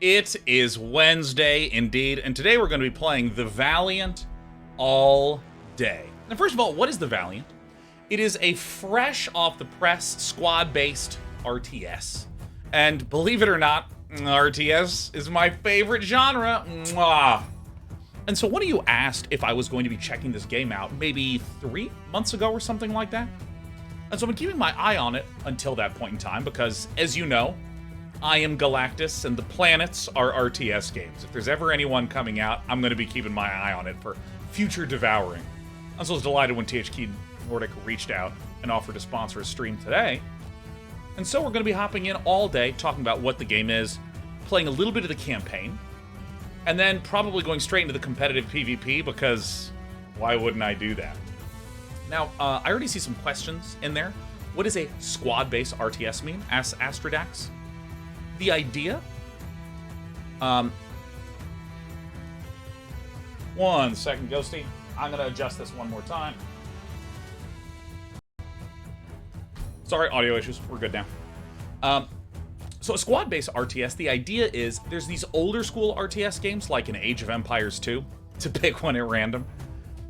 It is Wednesday, indeed, and today we're going to be playing the Valiant all day. Now, first of all, what is the Valiant? It is a fresh off the press squad-based RTS. And believe it or not, RTS is my favorite genre. Mwah. And so one of you asked if I was going to be checking this game out maybe 3 months ago or something like that. And so I've been keeping my eye on it until that point in time because, as you know, I am Galactus and the planets are RTS games. If there's ever anyone coming out, I'm going to be keeping my eye on it for future devouring. I was delighted when THQ Nordic reached out and offered to sponsor a stream today. And so we're going to be hopping in all day, talking about what the game is, playing a little bit of the campaign, and then probably going straight into the competitive PvP because why wouldn't I do that? Now, I already see some questions in there. What does a squad-based RTS mean? Asks Astridax. The idea... 1 second, Ghosty. I'm going to adjust this one more time. Sorry, audio issues. We're good now. So a squad-based RTS, the idea is there's these older school RTS games like in Age of Empires 2, to pick one at random,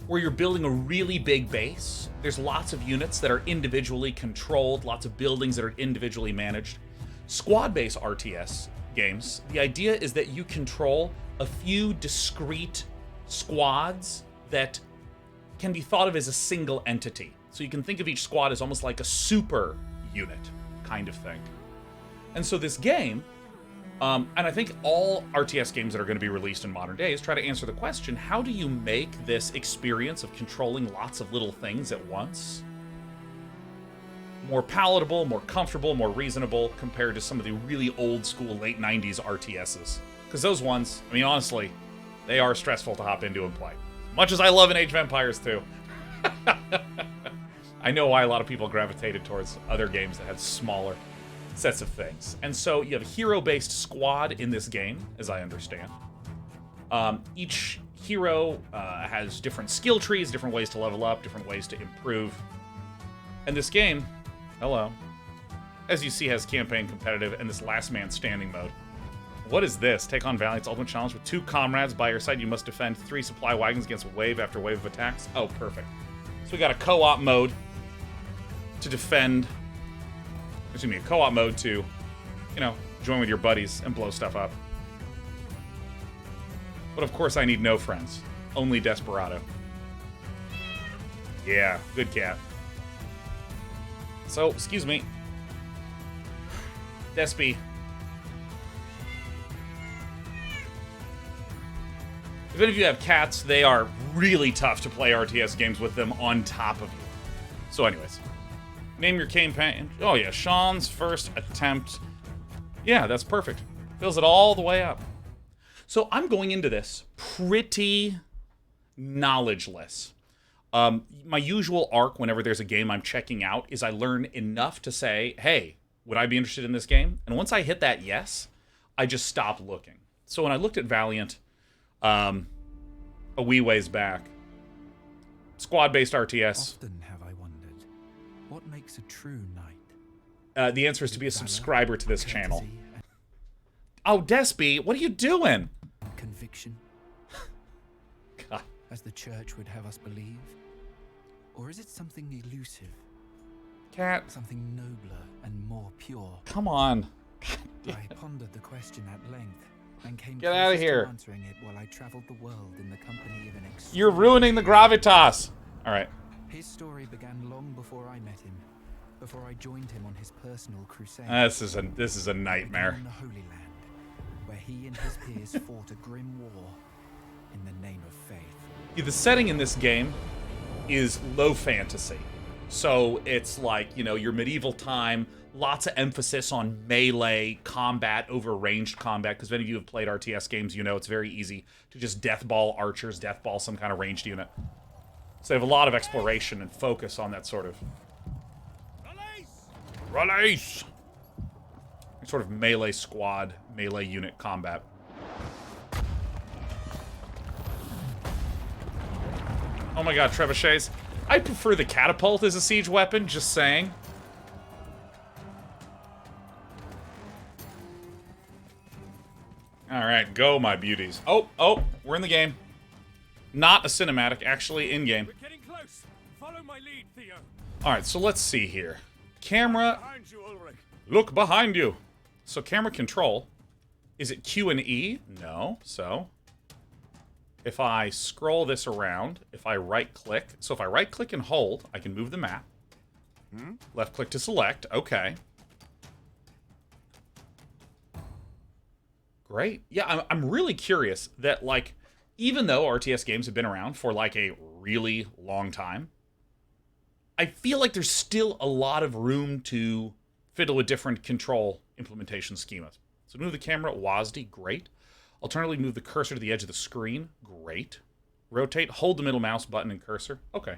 where you're building a really big base. There's lots of units that are individually controlled, lots of buildings that are individually managed. Squad-based RTS games, the idea is that you control a few discrete squads that can be thought of as a single entity. So you can think of each squad as almost like a super unit kind of thing. And so this game, and I think all RTS games that are going to be released in modern days try to answer the question, how do you make this experience of controlling lots of little things at once more palatable, more comfortable, more reasonable compared to some of the really old school late 90s RTSs? Because those ones, I mean, honestly, they are stressful to hop into and play. Much as I love an Age of Empires 2. I know why a lot of people gravitated towards other games that had smaller sets of things. And so you have a hero-based squad in this game, as I understand. Each hero has different skill trees, different ways to level up, different ways to improve. And this game, hello, as you see, has campaign, competitive, and this last man standing mode. What is this? Take on Valiant's ultimate challenge with 2 comrades by your side. You must defend 3 supply wagons against wave after wave of attacks. Oh, perfect. So we got a co-op mode to defend. Excuse me, a co-op mode to, you know, join with your buddies and blow stuff up. But of course I need no friends. Only Desperado. Yeah, good cat. So, excuse me. Despy. If any of you have cats, they are really tough to play RTS games with them on top of you. So anyways. Name your campaign. Oh yeah, Sean's first attempt. Yeah, that's perfect. Fills it all the way up. So I'm going into this pretty knowledgeless. My usual arc whenever there's a game I'm checking out is I learn enough to say, hey, would I be interested in this game? And once I hit that yes, I just stop looking. So when I looked at Valiant a wee ways back, squad-based RTS. Often have I wondered, what makes a true knight? The answer is to be a subscriber to this channel. Oh, Despy, what are you doing? Conviction, God. as the church would have us believe? Or is it something elusive, Cat, something nobler and more pure? come on. I pondered the question at length and came Get outta closest to here. answering it while I traveled the world in the company of an You're ruining the gravitas. All right. His story began long before I met him, before I joined him on his personal crusade. This is a Began nightmare. in the Holy Land, where he and his peers fought a grim war in the name of faith. The setting in this game is low fantasy. So it's like, you know, your medieval time, lots of emphasis on melee combat over ranged combat, because if any of you have played RTS games, you know it's very easy to just deathball archers, deathball some kind of ranged unit. So they have a lot of exploration and focus on that sort of... Release! Sort of melee squad, melee unit combat. Oh my god, trebuchets. I prefer the catapult as a siege weapon, just saying. Alright, go, my beauties. Oh, we're in the game. Not a cinematic, actually in-game. We're getting close. Follow my lead, Theo. Alright, so let's see here. Camera, Behind you, Ulrich. look behind you. So camera control, is it Q and E? No, so if I scroll this around, if I right-click, so if I right-click and hold, I can move the map. Left-click to select, okay. Great. Yeah, I'm really curious that, like, even though RTS games have been around for, like, a really long time, I feel like there's still a lot of room to fiddle with different control implementation schemas. So move the camera, WASD, great. Alternatively, move the cursor to the edge of the screen, great. Rotate, hold the middle mouse button and cursor, okay.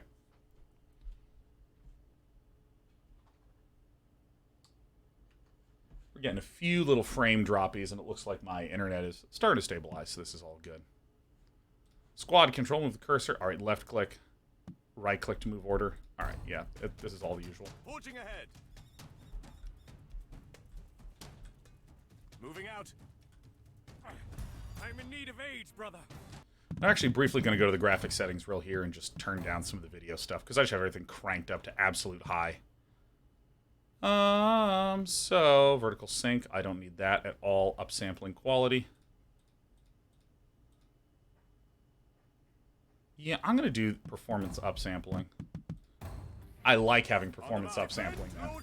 We're getting a few little frame droppies, and it looks like my internet is starting to stabilize, so this is all good. Squad control, move the cursor. All right, left click, right click to move order. All right, yeah, this is all the usual. Forging ahead. Moving out. I'm in need of aid, brother. I'm actually briefly going to go to the graphic settings real here and just turn down some of the video stuff, because I just have everything cranked up to absolute high. So vertical sync, I don't need that at all. Upsampling quality. Yeah, I'm gonna do performance upsampling. I like having performance upsampling now.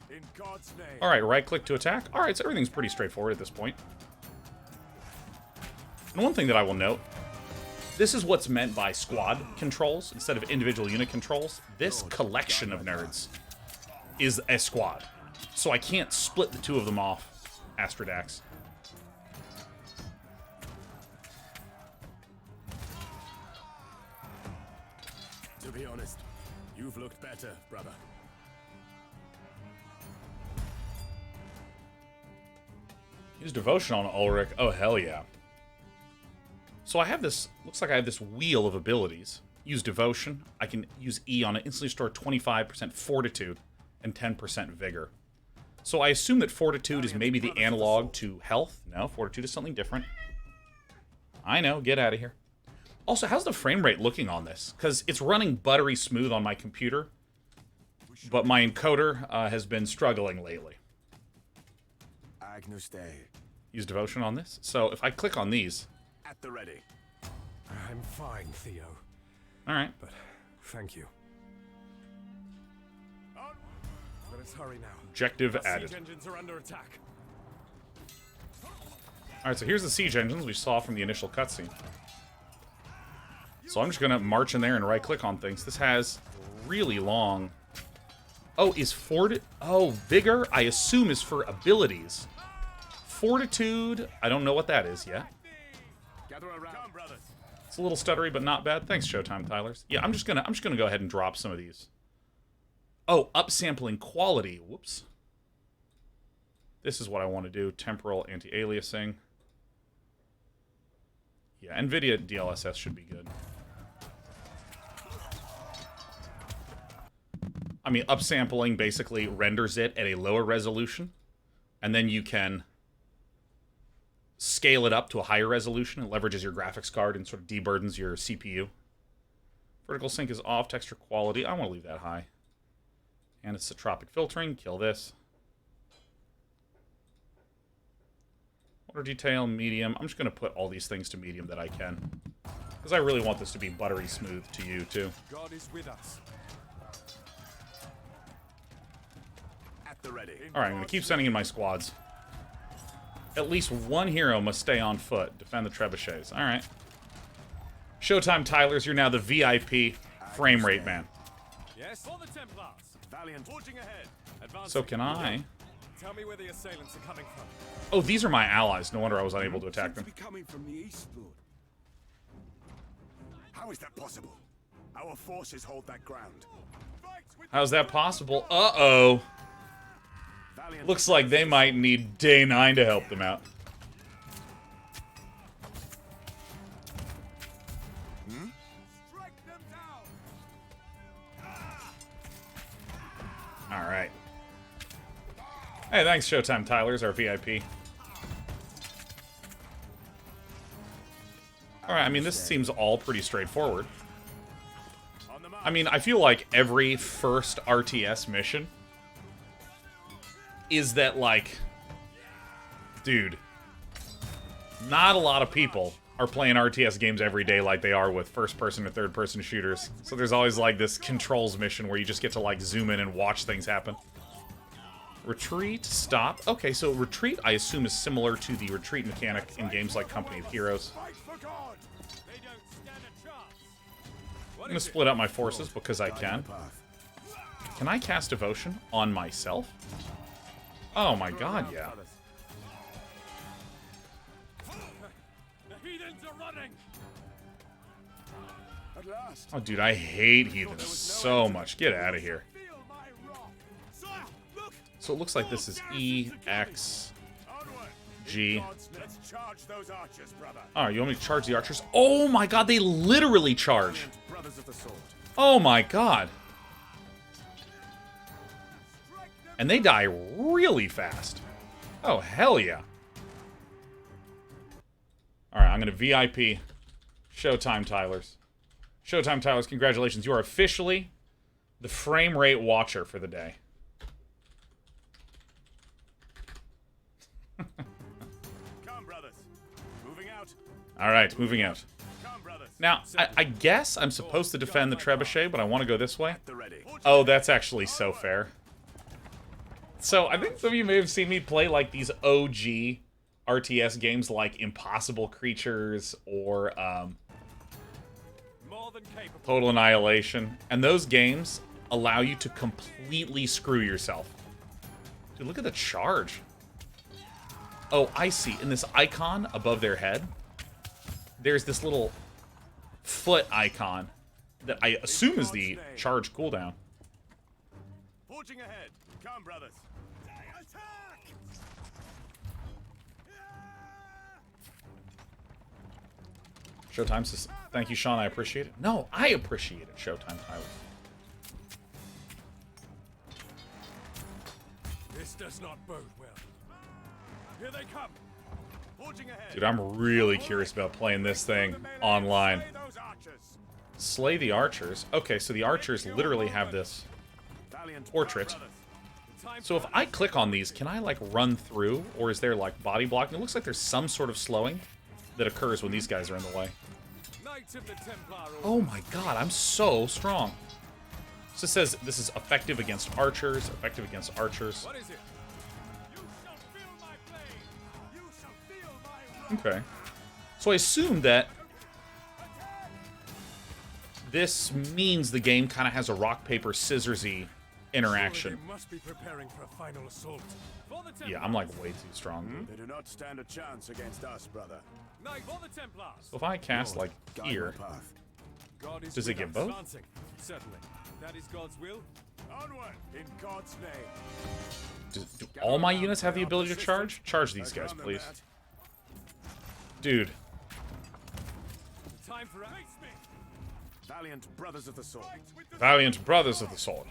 In God's name. All right, right click to attack. All right, so everything's pretty straightforward at this point. And one thing that I will note, this is what's meant by squad controls instead of individual unit controls. This collection of nerds is a squad. So I can't split the two of them off, Astrodax. To be honest, you've looked better, brother. Use devotion on Ulrich. Oh, hell yeah. So I have this, looks like I have this wheel of abilities. Use devotion. I can use E on it. Instantly restore 25% fortitude and 10% vigor. So I assume that fortitude is maybe the analog to health. No, fortitude is something different. I know, get out of here. Also, how's the frame rate looking on this? Because it's running buttery smooth on my computer, but my encoder has been struggling lately. Agnus Dei. Use devotion on this. So if I click on these... At the ready. I'm fine, Theo. All right. But thank you. Let us hurry now. Objective Our added. siege engines are under attack. All right, so here's the siege engines we saw from the initial cutscene. So I'm just gonna march in there and right-click on things. This has really long... Oh, is Oh, vigor, I assume, is for abilities. Fortitude, I don't know what that is yet. Gather around. Come, brothers. It's a little stuttery, but not bad. Thanks, Showtime Tylers. Yeah, I'm just gonna go ahead and drop some of these. Oh, upsampling quality. Whoops. This is what I want to do. Temporal anti-aliasing. Yeah, NVIDIA DLSS should be good. I mean, upsampling basically renders it at a lower resolution, and then you can scale it up to a higher resolution. It leverages your graphics card and sort of deburdens your CPU. Vertical sync is off. Texture quality, I want to leave that high. Anisotropic filtering, kill this. Water detail, medium. I'm just going to put all these things to medium that I can, because I really want this to be buttery smooth to you, too. God is with us. At the ready. All right, I'm going to keep sending in my squads. At least one hero must stay on foot. Defend the trebuchets. All right. Showtime Tylers, you're now the VIP frame rate man. Yes, for the Templars. Valiant. Forging ahead. Advancing. So can I? Tell me where the assailants are coming from. Oh, these are my allies. No wonder I was unable to attack them. Seems to be coming from the east, Lord. How is that possible? Our forces hold that ground. How's that possible? Uh-oh. Looks like they might need day 9 to help them out. Alright. Hey, thanks, Showtime Tylers, our VIP. Alright, I mean, this seems all pretty straightforward. On the march. I mean, I feel like every first RTS mission is that, like, dude, not a lot of people are playing RTS games every day like they are with first-person or third-person shooters. So there's always, like, this controls mission where you just get to, like, zoom in and watch things happen. Retreat, stop. Okay, so retreat, I assume, is similar to the retreat mechanic in games like Company of Heroes. Fight for God. They don't stand a chance. I'm gonna split up my forces because I can. Path. Can I cast Devotion on myself? Oh my god, yeah. The heathens are running. At last. Oh, dude, I hate heathens so much. Get out of here. Feel my wrath. Sire, look. So it looks like this is E, X, Onward. G. Let's charge those archers, brother. Oh, you want me to charge the archers? Oh my god, they literally charge. Brothers of the sword. Oh my god. And they die really fast. Oh, hell yeah. Alright, I'm going to VIP Showtime Tylers. Showtime Tylers, congratulations. You are officially the frame rate watcher for the day. Come, brothers. Moving out. Alright, moving out. Come, brothers. Now, I guess I'm supposed to defend the trebuchet, but I want to go this way. The ready. Oh, that's actually so fair. So, I think some of you may have seen me play, like, these OG RTS games like Impossible Creatures or More than capable. Total Annihilation. And those games allow you to completely screw yourself. Dude, look at the charge. Oh, I see. In this icon above their head, there's this little foot icon that I assume is the charge cooldown. Forging ahead. Come, brothers. Attack! Showtime says, thank you, Sean, I appreciate it. No, I appreciate it, Showtime Tyler. This does not bode well. Here they come. Forging ahead. Dude, I'm really curious about playing this thing online. Slay those archers. Slay the archers. Okay, so the archers literally have this Valiant. portrait. Brothers. So if I click on these, can I, like, run through? Or is there, like, body blocking? It looks like there's some sort of slowing that occurs when these guys are in the way. Knights of the Templar Order. Oh my god, I'm so strong. So it says this is effective against archers, effective against archers. What is it? You shall feel my blade. You shall feel my wrath. Okay. So I assume that this means the game kind of has a rock, paper, scissors-y interaction. Surely they must be preparing for a final assault. For the Templars. Yeah, I'm like way too strong. They do not stand a chance against us, brother. Knight for the Templars. So if I cast like Guide here, my path. God is Does it with get us. both? Advancing. Certainly. That is God's will. Onward, in God's name. do all my units have the ability to charge? Charge these guys, Around them, please. lad. Dude, Time for a Valiant brothers of the sword. Valiant brothers of the sword.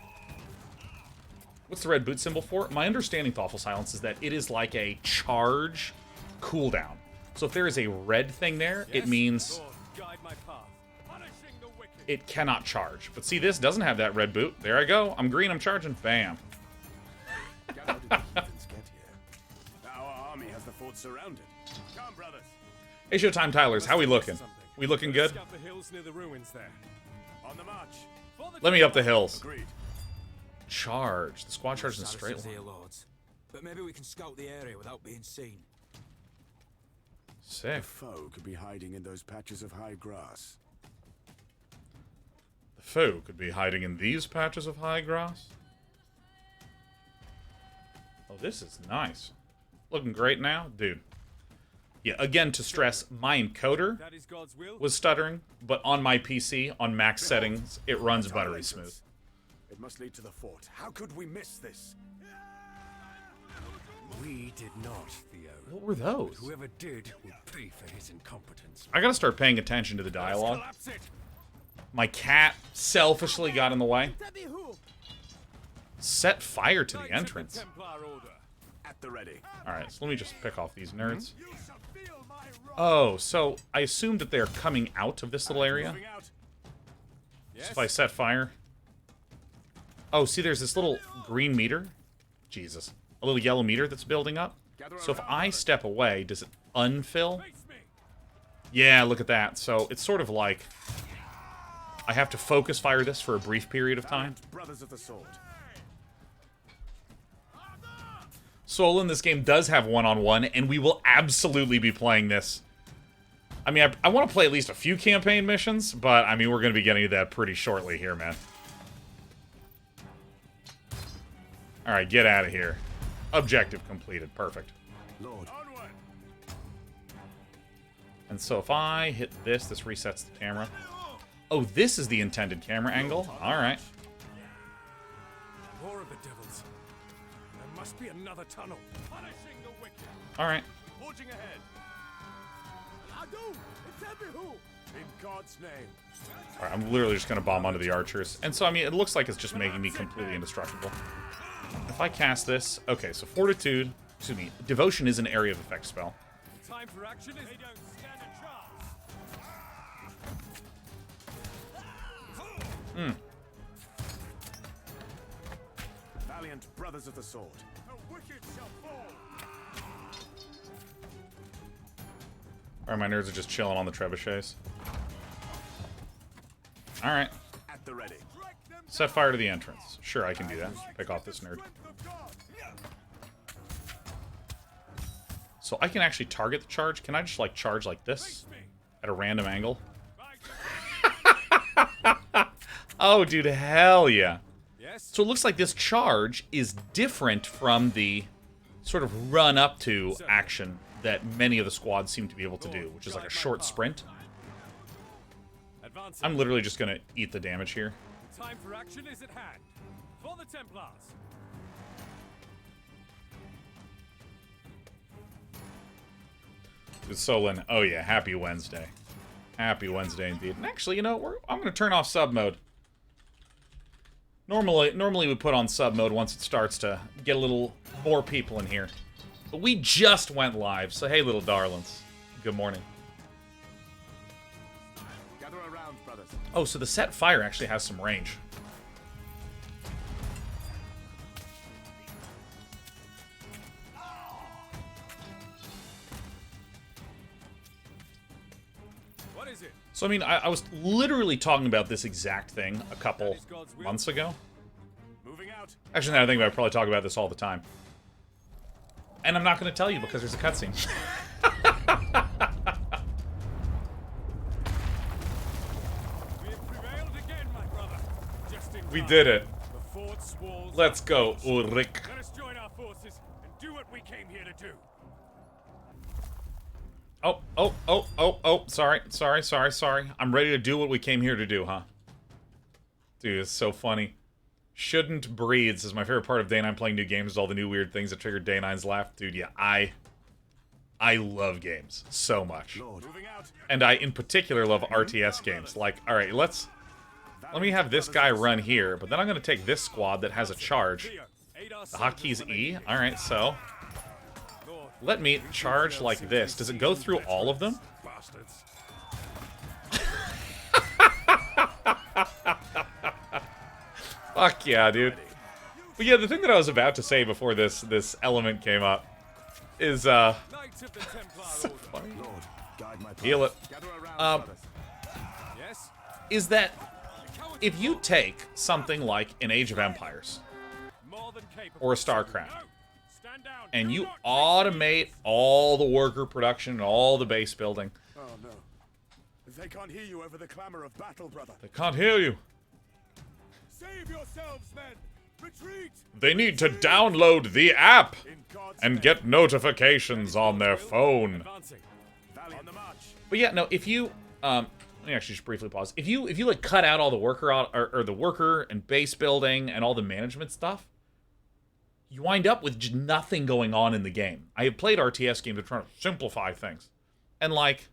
What's the red boot symbol for? My understanding, Thoughtful Silence, is that it is like a charge cooldown. So if there is a red thing there, it means Lord, guide my path. Punishing the wicked. it cannot charge. But see, this doesn't have that red boot. There I go. I'm green, I'm charging. Bam. How did the heathens get here? Our army has the fort surrounded. Come, brothers. Hey, Showtime Tylers, how we looking? Something. We looking good? Scout the hills near the ruins there. On the march. For the Let me up the hills. Agreed. Charge. The squad charges in a straight Saracens line. here, lords. But maybe we can scout the area without being seen. Sick. Foe could be hiding in those patches of high grass. The foe could be hiding in these patches of high grass. Oh, this is nice. Looking great now, dude. Yeah, again, to stress, my encoder That is God's will. was stuttering, but on my PC, on max settings, it runs buttery smooth. It must lead to the fort. How could we miss this? We did not, Theo. What were those? Whoever did will pay for his incompetence. I gotta start paying attention to the dialogue. Collapse it. My cat selfishly got in the way. Set fire to the Knights of entrance. Templar Order. At the ready. Alright, so let me just pick off these nerds. You shall feel my Oh, so I assume that they're coming out of this little area. Moving out. So if I set fire... Oh, see, there's this little green meter. Jesus. A little yellow meter that's building up. So if I step away, does it unfill? Yeah, look at that. So it's sort of like... I have to focus fire this for a brief period of time. Brothers of the sword. Soul in this game does have one-on-one, and we will absolutely be playing this. I mean, I want to play at least a few campaign missions, but, I mean, we're going to be getting to that pretty shortly here, man. Alright, get out of here. Objective completed. Perfect. Lord. And so if I hit this, this resets the camera. Oh, this is the intended camera angle? Alright. More of the devils. There must be another tunnel. Punishing the wicked. Alright. Forging ahead. In God's name. Alright, I'm literally just going to bomb onto the archers. And so, I mean, it looks like it's just making me completely indestructible. If I cast this... Okay, so Fortitude... Excuse me. Devotion is an area of effect spell. Time for action is they don't stand a chance. Valiant brothers of the sword. The wicked shall fall. Alright, my nerds are just chilling on the trebuchets. Alright. At the ready. Set fire to the entrance. Sure, I can do that. Pick off this nerd. So I can actually target the charge. Can I just, like, charge like this? At a random angle? Oh, dude, hell yeah. Yes. So it looks like this charge is different from the sort of run-up-to action that many of the squads seem to be able to do, which is like a short sprint. Advancing. I'm literally just going to eat the damage here. Time for action is at hand. For the Templars. With Solon, oh yeah, happy Wednesday. Happy Wednesday indeed. And actually, you know, I'm going to turn off sub mode. Normally we put on sub mode once it starts to get a little more people in here. But we just went live, so hey, little darlings. Good morning. Gather around, brothers. Oh, so the set fire actually has some range. What is it? So, I mean, I was literally talking about this exact thing a couple months ago. Moving out. Actually, now I think about it, I probably talk about this all the time. And I'm not going to tell you because there's a cutscene. We have prevailed again, my brother. Just in We time. did it. The fort's walls. Let's go, Ulrich. Let us join our forces and do what we came here to do. Oh, sorry. I'm ready to do what we came here to do, huh? Dude, it's so funny. Shouldn't breeds is my favorite part of Day 9 playing new games, all the new weird things that triggered Day 9's laugh. Dude, yeah, I love games so much. Lord. Moving out. And I, in particular, love RTS games. Like, alright, let me have this guy run here, but then I'm going to take this squad that has a charge. The hotkeys E. Alright, so... Let me charge like this. Does it go through all of them? Bastards. Fuck yeah, dude. But yeah, the thing that I was about to say before this element came up is, Knights of the Templar so Order. funny. Lord, guide my path. Heal it. Gather around, brothers. Yes. Is that if you take something like an Age of Empires More than capable. or a StarCraft, No. Stand down. and Do you not automate all the worker production and all the base building, Oh no. They can't hear you over the clamor of battle, brother. they can't hear you. Save yourselves, men. Retreat. They need to download the app In God's and name. get notifications on their phone. Advancing. Valiant. On the march. But yeah, no, if you let me actually just briefly pause. If you like cut out all the worker out or the worker and base building and all the management stuff, you wind up with just nothing going on in the game. I have played RTS games that try to simplify things, and like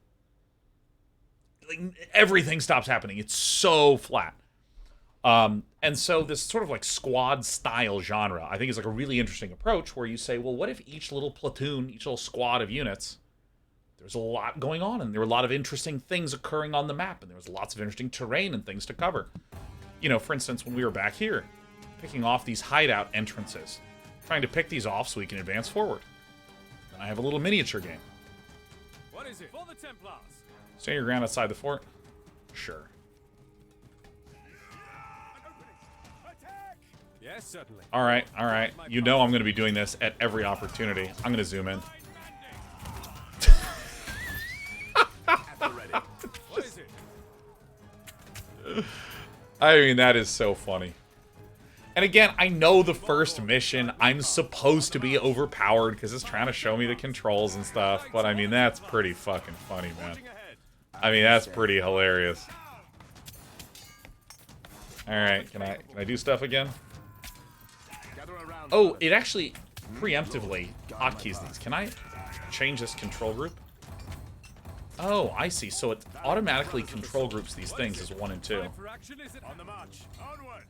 everything stops happening. It's so flat. And so this sort of like squad style genre, I think, is like a really interesting approach where you say, well, what if each little platoon, each little squad of units, there's a lot going on, and there were a lot of interesting things occurring on the map, and there was lots of interesting terrain and things to cover. You know, for instance, when we were back here, picking off these hideout entrances, trying to pick these off so we can advance forward. Then I have a little miniature game. What is it? For the Templars. Stand your ground outside the fort? Sure. Yes, certainly. All right, all right. You know I'm going to be doing this at every opportunity. I'm going to zoom in. What is it? I mean, that is so funny. And again, I know the first mission, I'm supposed to be overpowered because it's trying to show me the controls and stuff. But I mean, that's pretty fucking funny, man. I mean, that's pretty hilarious. All right, can I do stuff again? Oh, it actually preemptively hotkeys these. Can I change this control group? Oh, I see. So it automatically control groups these things as 1 and 2. Time for action, is it? On the march. Onward.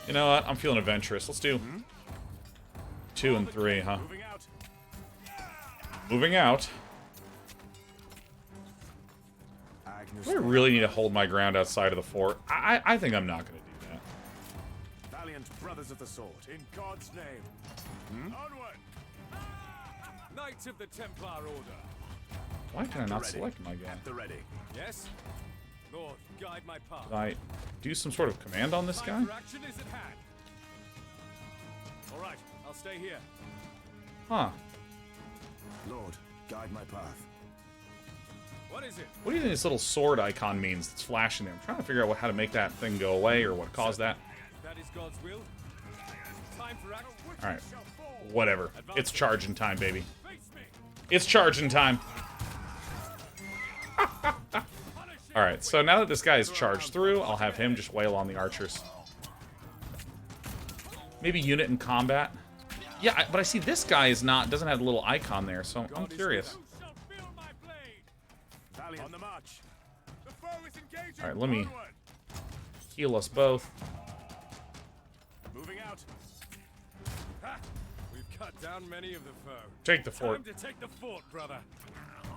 You know what? I'm feeling adventurous. Let's do 2 and 3, huh? Moving out. Moving out. Do I really need to hold my ground outside of the fort? I think I'm not going to do that. Valiant brothers of the sword, in God's name. Onward. Knights of the Templar Order. Why can I not select my guy? At the ready. Yes? Lord, guide my path. Did I do some sort of command on this guy? Time for action is at hand. All right, I'll stay here. Huh. Lord, guide my path. What is it? What do you think this little sword icon means that's flashing there? I'm trying to figure out how to make that thing go away or what caused that. That is God's will. Time for action. Alright. Whatever. It's charging time, baby. Face me. It's charging time. Alright, so now that this guy is charged through, I'll have him just wail on the archers. Maybe unit in combat. Yeah, but I see this guy doesn't have a little icon there, so I'm curious. You shall feel my blade. Valiant. On the march. The foe is engaging. Alright, let me Onward. heal us both. Moving out. Ha! We've cut down many of the foe. Take the fort. Time to take the fort, brother.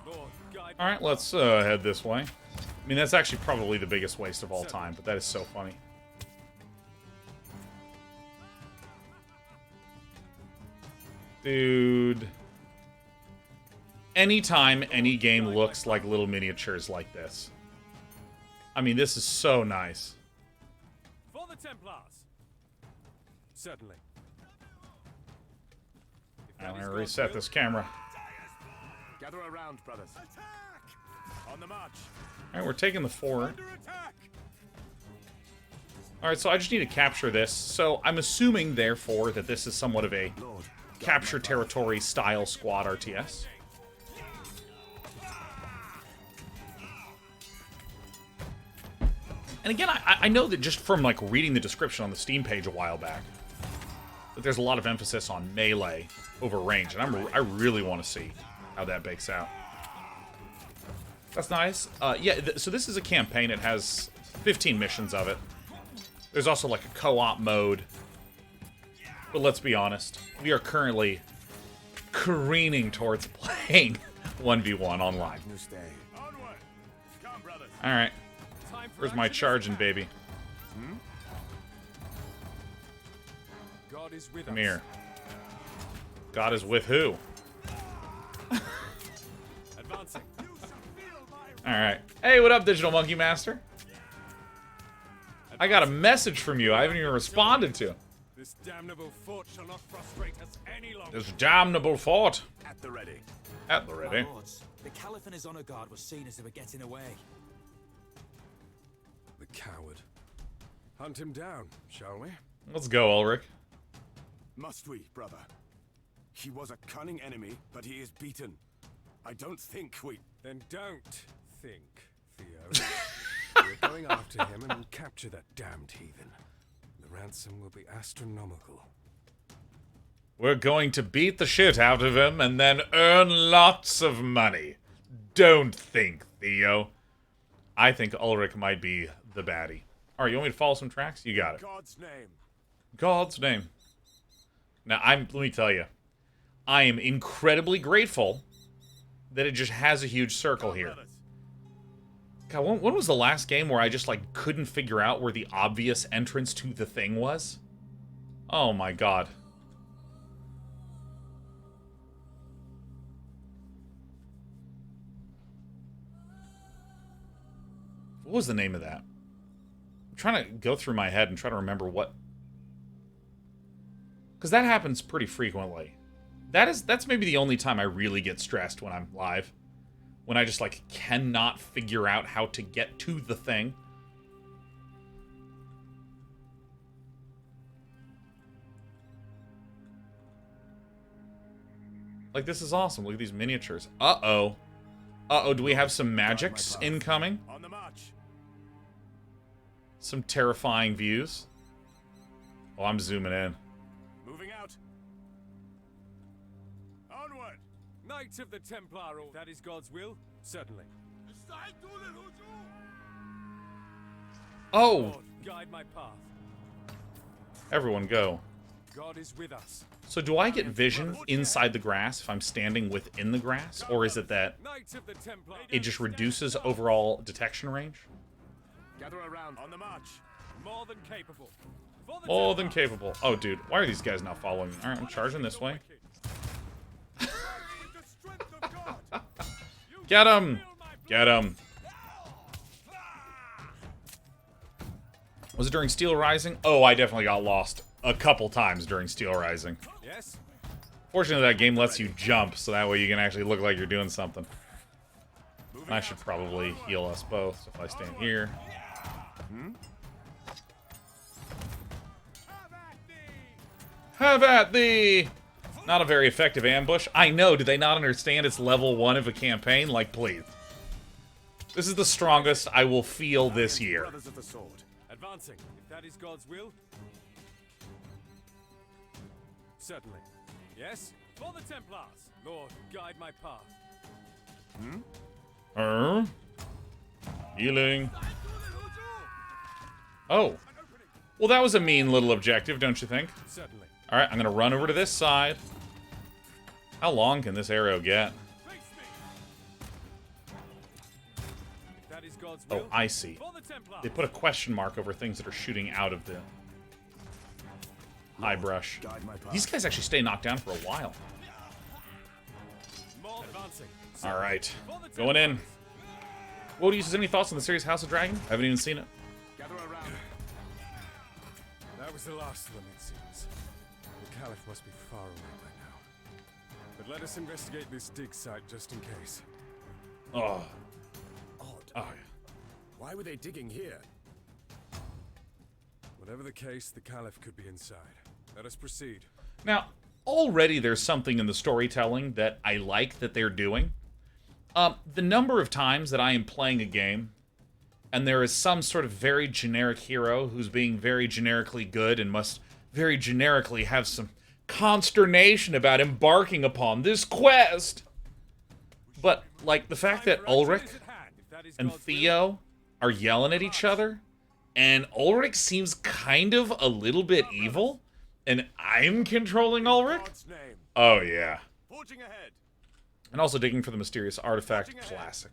Lord, guide Alright, let's head this way. I mean, that's actually probably the biggest waste of all time, but that is so funny. Dude. Anytime any game looks like little miniatures like this. I mean, this is so nice. For the Templars. Certainly. I'm going to reset this camera. Gather around, brothers. On the march. Alright, we're taking the fort. Under attack. Alright, so I just need to capture this. So I'm assuming, therefore, that this is somewhat of a Lord, capture territory style squad RTS. And again, I know that just from like reading the description on the Steam page a while back, that there's a lot of emphasis on melee over range, and I really want to see how that bakes out. That's nice. Yeah, so this is a campaign. It has 15 missions of it. There's also like a co-op mode. But let's be honest, we are currently careening towards playing 1v1 online. new stay. Onward. Come, brothers. Alright, Time for where's my action. charging, baby? God is with Come us. here. God is with who? Advancing. Alright. Hey, what up, Digital Monkey Master? I got a message from you I haven't even responded to. This damnable fort shall not frustrate us any longer. This damnable fort. At the ready. At the ready. My lords, the Caliph and his honor guard were seen as they were getting away. The coward. Hunt him down, shall we? Let's go, Ulrich. Must we, brother? He was a cunning enemy, but he is beaten. I don't think we... Then don't think, Theo. We're going after him and will capture that damned heathen. The ransom will be astronomical. We're going to beat the shit out of him and then earn lots of money. Don't think, Theo. I think Ulrich might be the baddie. Alright, you want me to follow some tracks? You got it. God's name. God's name. Now, let me tell you, I am incredibly grateful that it just has a huge circle here. God, when was the last game where I just, like, couldn't figure out where the obvious entrance to the thing was? Oh my god. What was the name of that? I'm trying to go through my head and try to remember what... Because that happens pretty frequently. That's maybe the only time I really get stressed when I'm live. When I just, like, cannot figure out how to get to the thing. Like, this is awesome. Look at these miniatures. Uh-oh. Uh-oh, do we have some magics incoming? On the march. Some terrifying views. Oh, I'm zooming in. Moving out. Onward. Knights of the Templar, if that is God's will, certainly. Oh! Lord, guide my path. Everyone go. God is with us. So do I get vision inside the grass if I'm standing within the grass? Or is it that Knights of the Templar. it just reduces overall detection range? Gather around. On the march. More than capable. For the More than Templar. capable. Oh, dude. Why are these guys not following me? Alright, I'm charging this way. With the strength of God. Get him! Get him. Was it during Steel Rising? Oh, I definitely got lost a couple times during Steel Rising. Yes. Fortunately, that game lets you jump, so that way you can actually look like you're doing something. And I should probably heal us both, so if I stand here. Have at thee! Not a very effective ambush. I know, do they not understand it's level 1 of a campaign? Like, please. This is the strongest I will feel this year. Brothers of the sword. Advancing, if that is God's will. Certainly. Yes? For the Templars. Lord, guide my path. Healing. Oh. Well, that was a mean little objective, don't you think? Certainly. Alright, I'm gonna run over to this side. How long can this arrow get? Face me. If that is God's Oh, will. I see. For the Templars. They put a question mark over things that are shooting out of the high brush. Guide my path. These guys actually stay knocked down for a while. More advancing. Alright, For the going in. Templars. Wodius, any thoughts on the series House of Dragon? I haven't even seen it. Gather around. That was the last of them, it seems. The Caliph must be far away by now. But let us investigate this dig site just in case. Oh. Odd. Oh. Why were they digging here? Whatever the case, the Caliph could be inside. Let us proceed. Now, already there's something in the storytelling that I like that they're doing. The number of times that I am playing a game, and there is some sort of very generic hero who's being very generically good and must very generically have some consternation about embarking upon this quest. But, like, the fact that Ulrich and Theo are yelling at each other, and Ulrich seems kind of a little bit evil, and I'm controlling Ulrich? God's name. Oh, yeah. Forging ahead. And also digging for the mysterious artifact. Classic.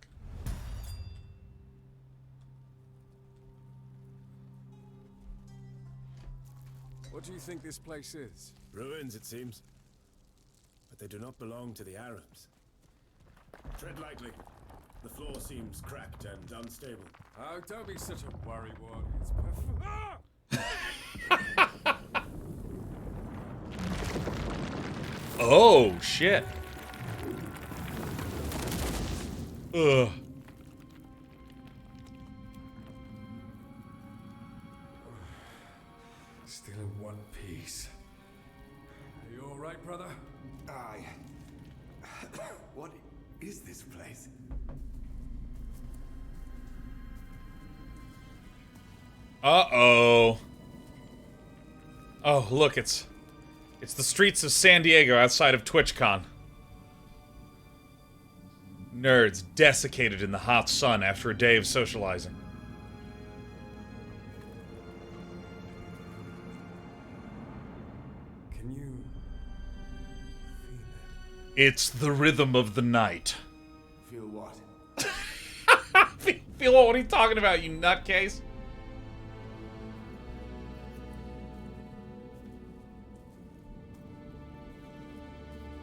What do you think this place is? Ruins, it seems. But they do not belong to the Arabs. Tread lightly. The floor seems cracked and unstable. Oh, don't be such a worrywart. It's perfect. Ah! Oh, shit. Ugh. Still in one piece. Are you all right, brother? Aye. What is this place? Uh-oh. Oh, look, it's the streets of San Diego outside of TwitchCon. Nerds desiccated in the hot sun after a day of socializing. Can you feel it? It's the rhythm of the night. Feel what? Feel what are you talking about, you nutcase?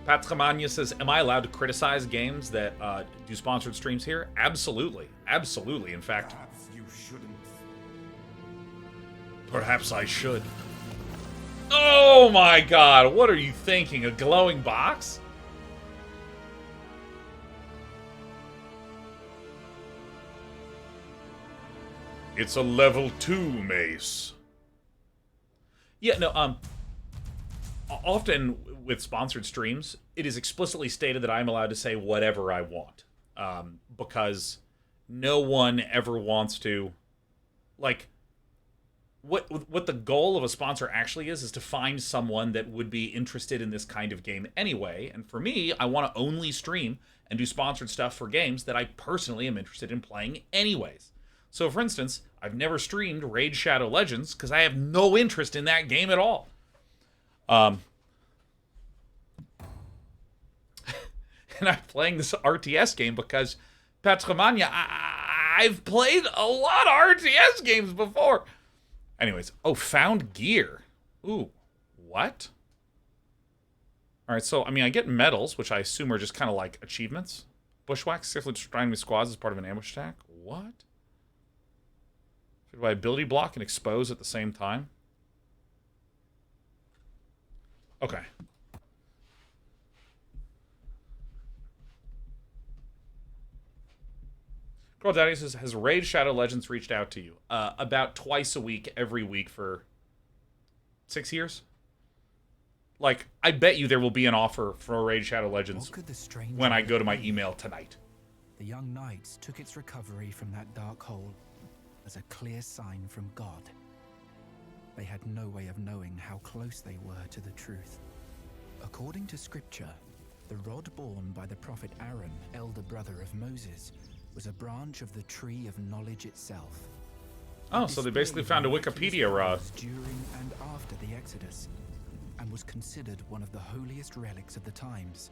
Patramania says, am I allowed to criticize games that do sponsored streams here? Absolutely. Absolutely. In fact, Perhaps you shouldn't. perhaps I should. Oh my god, what are you thinking? A glowing box? It's a level 2 mace. Yeah, no, often with sponsored streams, it is explicitly stated that I'm allowed to say whatever I want. Because no one ever wants to, like, what the goal of a sponsor actually is to find someone that would be interested in this kind of game anyway. And for me, I want to only stream and do sponsored stuff for games that I personally am interested in playing anyways. So, for instance, I've never streamed Raid Shadow Legends because I have no interest in that game at all. And I'm playing this RTS game because Patramania, I've played a lot of RTS games before. Anyways, oh, found gear. Ooh, what? All right, so, I mean, I get medals, which I assume are just kind of like achievements. Bushwhack, successfully destroying enemy squads as part of an ambush attack. What? By ability block and expose at the same time? Okay. Girl Daddy says, has Raid Shadow Legends reached out to you? About twice a week, every week for 6 years? Like, I bet you there will be an offer for Raid Shadow Legends when I go to my email tonight. The young knights took its recovery from that dark hole as a clear sign from God. They had no way of knowing how close they were to the truth. According to scripture, the rod borne by the prophet Aaron, elder brother of Moses, was a branch of the tree of knowledge itself. Oh, so they basically found a Wikipedia rod. During and after the Exodus, and was considered one of the holiest relics of the times.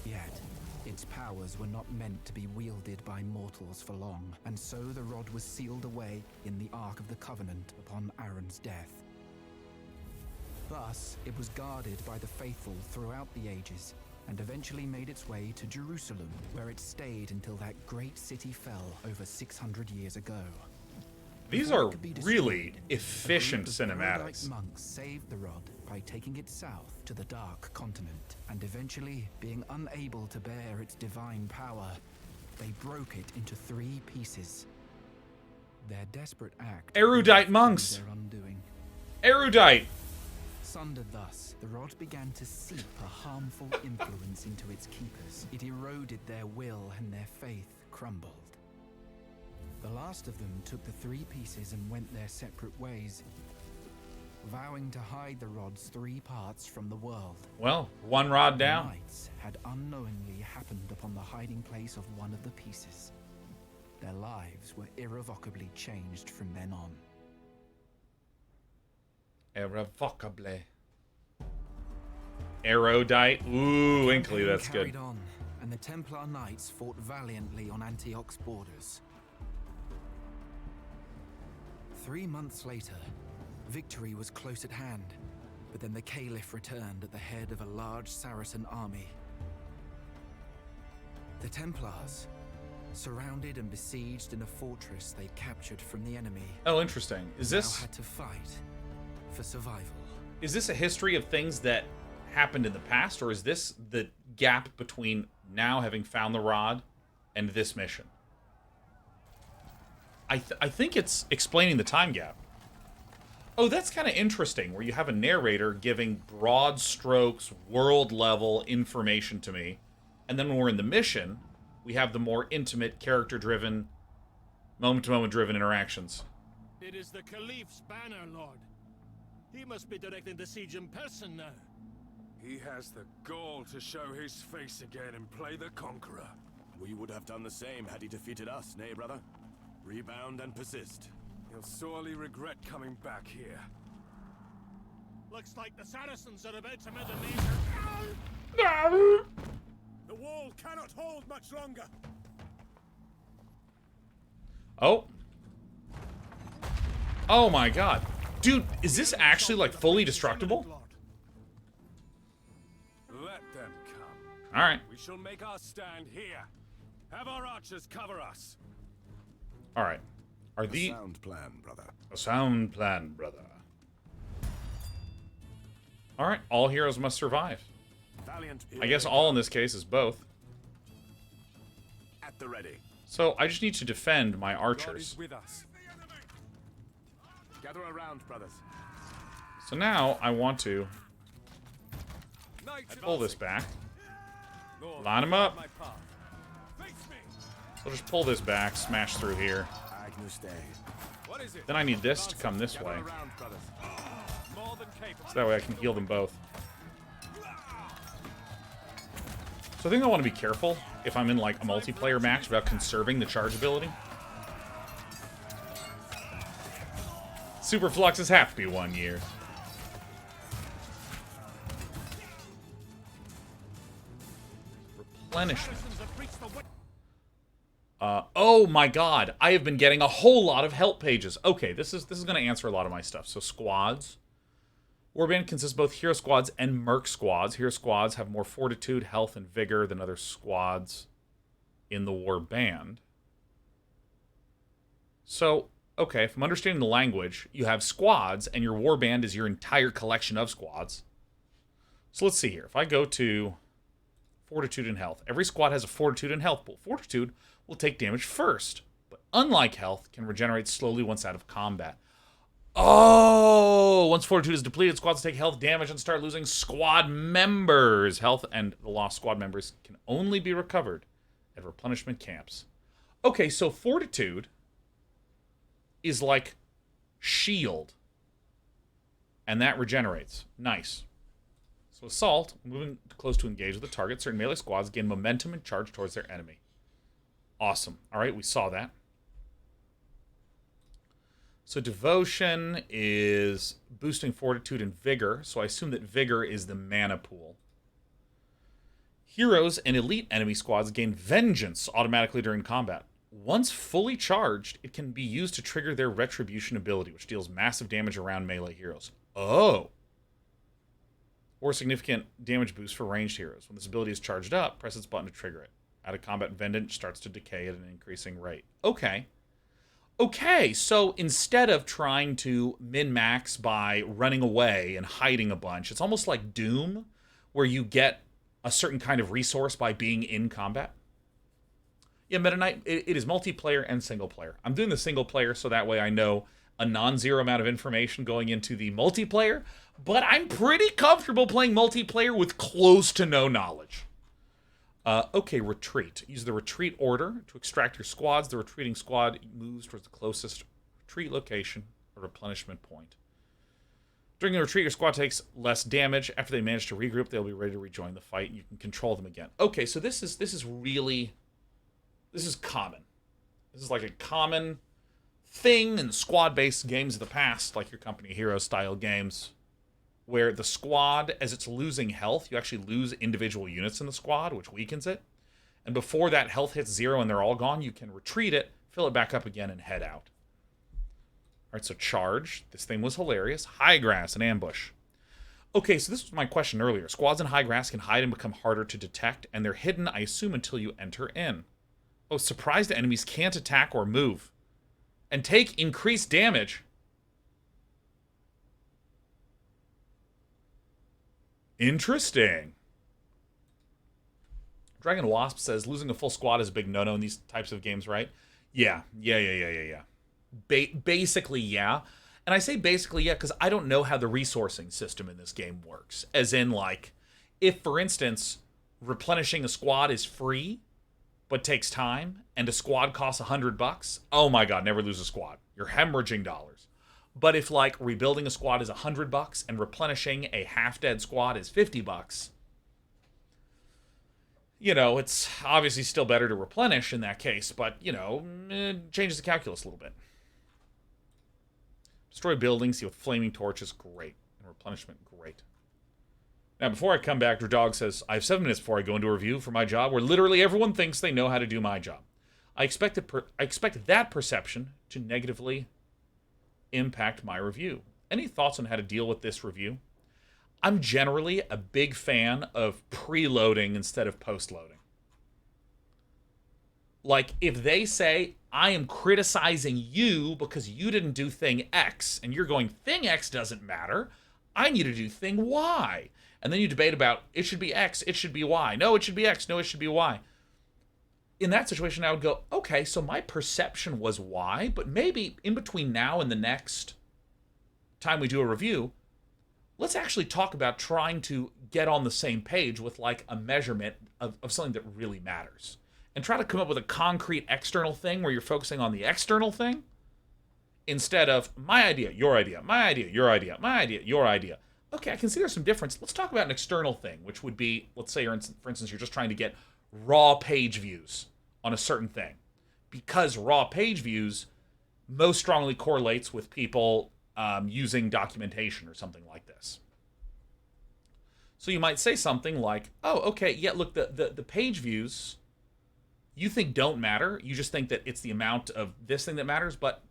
Yet, its powers were not meant to be wielded by mortals for long, and so the rod was sealed away in the Ark of the Covenant upon Aaron's death. Thus, it was guarded by the faithful throughout the ages, and eventually made its way to Jerusalem, where it stayed until that great city fell over 600 years ago. These are really efficient cinematics. Monks saved the rod by taking it south to the Dark Continent, and eventually, being unable to bear its divine power, they broke it into 3 pieces. Their desperate act. Erudite monks. Their undoing. Erudite. Sundered thus, the rod began to seep a harmful influence into its keepers. It eroded their will, and their faith crumbled. The last of them took the 3 pieces and went their separate ways, vowing to hide the rod's 3 parts from the world. Well, 1 rod down. The knights had unknowingly happened upon the hiding place of one of the pieces. Their lives were irrevocably changed from then on. Irrevocably. Erudite. Ooh, Inkly, that's good. Carried on, and the Templar Knights fought valiantly on Antioch's borders. 3 months later, victory was close at hand, but then the Caliph returned at the head of a large Saracen army. The Templars, surrounded and besieged in a fortress they captured from the enemy. Oh, interesting. Is now this had to fight for survival. is this a history of things that happened in the past, or is this the gap between now having found the rod and this mission? I think it's explaining the time gap. Oh, that's kind of interesting, where you have a narrator giving broad strokes, world-level information to me, and then when we're in the mission, we have the more intimate, character-driven, moment-to-moment driven interactions. It is the Caliph's banner, Lord. He must be directing the siege in person now. He has the gall to show his face again and play the conqueror. We would have done the same had he defeated us, nay, brother? Rebound and persist. He'll sorely regret coming back here. Looks like the Saracens are about to mount a major... The hold much longer. Oh. Oh my god. Dude, is this actually, like, fully destructible? Let them come. Alright. We shall make our stand here. Have our archers cover us. Alright. Are the... Sound plan, brother. A sound plan, brother. Alright, all heroes must survive. Valiant. I guess all in this case is both. At the ready. So, I just need to defend my God archers. is with us. Gather around, brothers. So now, I want to Knights pull this back. Lord, Line 'em up. my path. Face me. So just pull this back, smash through here. Agnus Dei. What is it? Then I need this to come this way. Gather around, brothers. More than capable. So that way I can heal them both. So I think I want to be careful if I'm in like a multiplayer match about conserving the charge ability. Super Fluxes have to be 1 year. Replenishment. Oh my god, I have been getting a whole lot of help pages. Okay, this is going to answer a lot of my stuff. So squads. Warband consists of both hero squads and merc squads. Hero squads have more fortitude, health, and vigor than other squads in the warband. So, okay, if I'm understanding the language, you have squads, and your warband is your entire collection of squads. So let's see here. If I go to fortitude and health, every squad has a fortitude and health pool. Fortitude will take damage first, but unlike health, can regenerate slowly once out of combat. Oh, once fortitude is depleted, squads take health damage and start losing squad members. Health and the lost squad members can only be recovered at replenishment camps. Okay, so fortitude is like shield, and that regenerates. Nice. So assault, moving close to engage with the target, certain melee squads gain momentum and charge towards their enemy. Awesome. All right, we saw that. So devotion is boosting fortitude and vigor, so I assume that vigor is the mana pool. Heroes and elite enemy squads gain vengeance automatically during combat. Once fully charged, it can be used to trigger their retribution ability, which deals massive damage around melee heroes. Oh! Or significant damage boost for ranged heroes. When this ability is charged up, press its button to trigger it. Out of combat, vengeance starts to decay at an increasing rate. Okay. Okay, so instead of trying to min-max by running away and hiding a bunch, it's almost like Doom, where you get a certain kind of resource by being in combat. Yeah, Meta Knight, it is multiplayer and single player. I'm doing the single player so that way I know a non-zero amount of information going into the multiplayer, but I'm pretty comfortable playing multiplayer with close to no knowledge. Okay, retreat. Use the retreat order to extract your squads. The retreating squad moves towards the closest retreat location or replenishment point. During the retreat, your squad takes less damage. After they manage to regroup, they'll be ready to rejoin the fight, and you can control them again. Okay, so this is common. This is like a common thing in squad-based games of the past, like your Company of Heroes style games, where the squad, as it's losing health, you actually lose individual units in the squad, which weakens it. And before that health hits 0 and they're all gone, you can retreat it, fill it back up again, and head out. All right, so charge. This thing was hilarious. High grass and ambush. Okay, so this was my question earlier. Squads in high grass can hide and become harder to detect, and they're hidden, I assume, until you enter in. Oh, surprised enemies can't attack or move. And take increased damage. Interesting. Dragon Wasp says losing a full squad is a big no-no in these types of games, right? Yeah. Basically, yeah. And I say basically, yeah, because I don't know how the resourcing system in this game works. As in, like, if, for instance, replenishing a squad is free, but takes time, and a squad costs $100, oh my god, never lose a squad. You're hemorrhaging dollars. But if, like, rebuilding a squad is $100 and replenishing a half-dead squad is $50, you know, it's obviously still better to replenish in that case, but, you know, it changes the calculus a little bit. Destroy buildings, see with flaming torches, great. And replenishment, great. Now, before I come back, Dog says, I have 7 minutes before I go into a review for my job where literally everyone thinks they know how to do my job. I expect that perception to negatively impact my review. Any thoughts on how to deal with this review? I'm generally a big fan of preloading instead of postloading. Like, if they say, I am criticizing you because you didn't do thing X, and you're going, thing X doesn't matter, I need to do thing Y. And then you debate about, it should be X, it should be Y. No, it should be X, no, it should be Y. In that situation, I would go, okay, so my perception was Y, but maybe in between now and the next time we do a review, let's actually talk about trying to get on the same page with like a measurement of something that really matters. And try to come up with a concrete external thing where you're focusing on the external thing instead of my idea, your idea, my idea, your idea, my idea, your idea. Okay, I can see there's some difference. Let's talk about an external thing, which would be, let's say, for instance, you're just trying to get raw page views on a certain thing. Because raw page views most strongly correlates with people using documentation or something like this. So you might say something like, oh, okay, yeah, look, the page views you think don't matter. You just think that it's the amount of this thing that matters, but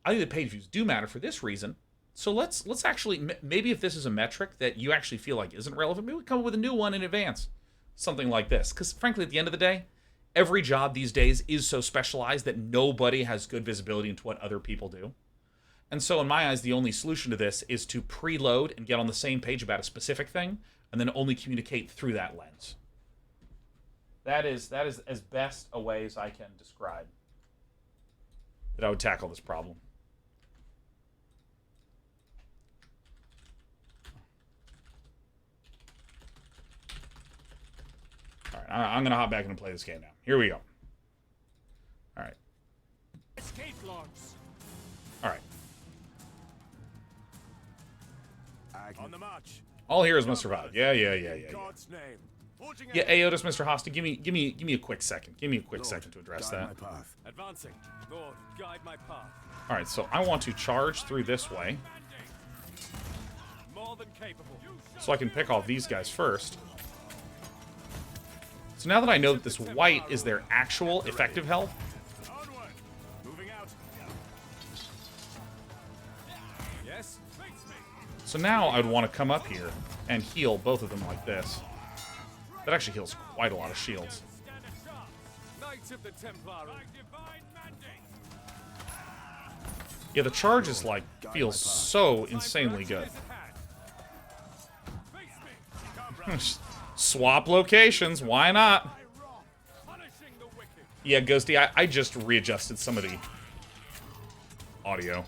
I think the page views do matter for this reason. So let's actually, maybe if this is a metric that you actually feel like isn't relevant, maybe we come up with a new one in advance. Something like this. Because frankly, at the end of the day, every job these days is so specialized that nobody has good visibility into what other people do. And so in my eyes, the only solution to this is to preload and get on the same page about a specific thing, and then only communicate through that lens. That is as best a way as I can describe that I would tackle this problem. All right, I'm going to hop back in and play this game now. Here we go. All right. Escape logs. All right. On the march. All heroes must survive. Yeah. God's name. Yeah, Aotis, Mr. Hosty, give me a quick second. Give me a quick second to address that. My path. Advancing. Lord, guide my path. All right, so I want to charge through this way, More than capable. so I can pick off these guys first. So now that I know that this white is their actual effective health, Onward. Moving out. Yes. so now I'd want to come up here and heal both of them like this. That actually heals quite a lot of shields. Stand sharp. Knights of the Templar. By divine mandate. Yeah, the charge is like, feels so insanely good. Swap locations, why not? Punishing the wicked. Yeah, Ghosty, I just readjusted some of the audio,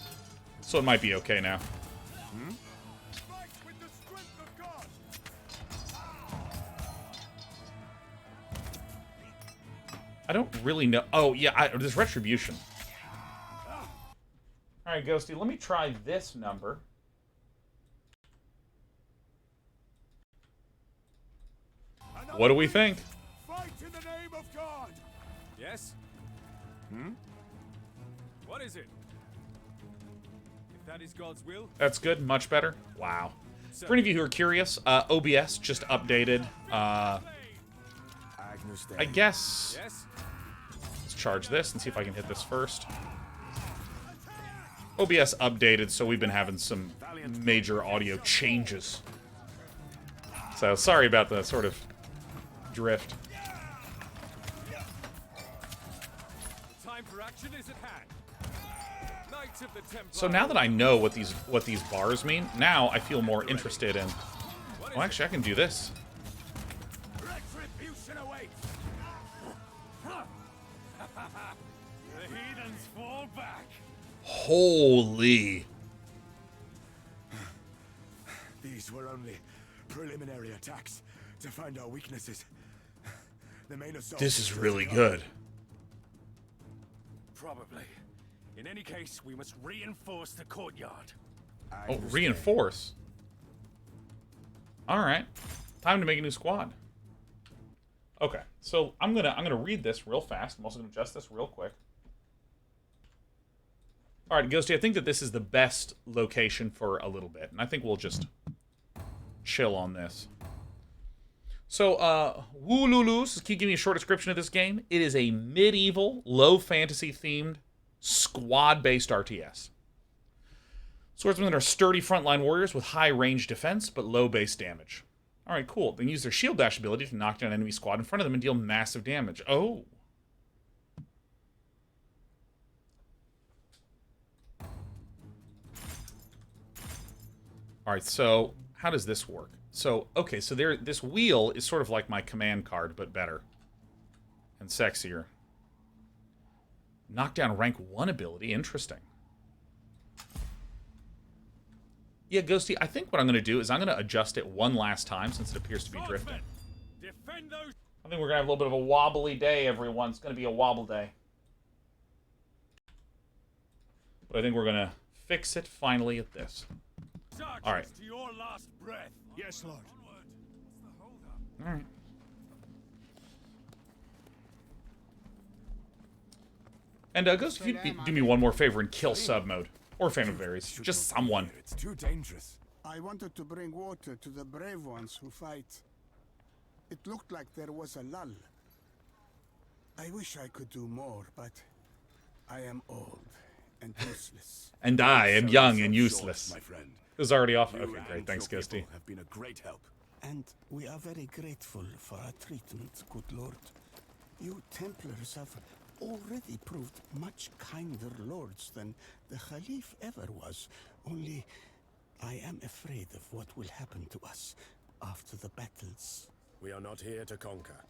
so it might be okay now. Fight with the strength of God. I don't really know. Oh, yeah, there's Retribution. All right, Ghosty, let me try this number. What do we think? Fight in the name of God. Yes? What is it? If that is God's will, That's good, much better. Wow. For any of you who are curious, OBS just updated. I guess. yes? Let's charge this and see if I can hit this first. OBS updated, so we've been having some major audio changes. So sorry about the sort of drift. The time for action is at hand. Knights of the Templar. So now that I know what these bars mean, now I feel more interested in. Well, actually, I can do this. Retribution awaits. The heathens fall back. Holy! These were only preliminary attacks to find our weaknesses. The main assault. This is really good. Probably. In any case, we must reinforce the courtyard. Oh, reinforce. All right, time to make a new squad. Okay, so I'm gonna read this real fast. I'm also gonna adjust this real quick. All right, Ghosty, I think that this is the best location for a little bit, and I think we'll just chill on this. So, Woolulus, can you give me a short description of this game? It is a medieval, low fantasy-themed, squad-based RTS. Swordsmen are sturdy frontline warriors with high range defense, but low base damage. Alright, cool. They can use their shield dash ability to knock down an enemy squad in front of them and deal massive damage. Oh. Alright, so how does this work? So, okay, so this wheel is sort of like my command card, but better. And sexier. Knockdown rank 1 ability, interesting. Yeah, Ghosty, I think what I'm going to do is I'm going to adjust it one last time since it appears to be drifting. I think we're going to have a little bit of a wobbly day, everyone. It's going to be a wobble day. But I think we're going to fix it finally at this. All right. To your last breath. Yes, Lord. All right. And Ghost, if you do me one more favor and kill sub mode or Phantom Berries, just someone. It's too dangerous. I wanted to bring water to the brave ones who fight. It looked like there was a lull. I wish I could do more, but I am old and useless. And I am young and useless. My friend. It was already off. You Okay, great. and Thanks, your Ghosty. people have been a great help. And we are very grateful for our treatment, good lord. You Templars have already proved much kinder lords than the Khalif ever was. Only, I am afraid of what will happen to us after the battles. We are not here to conquer,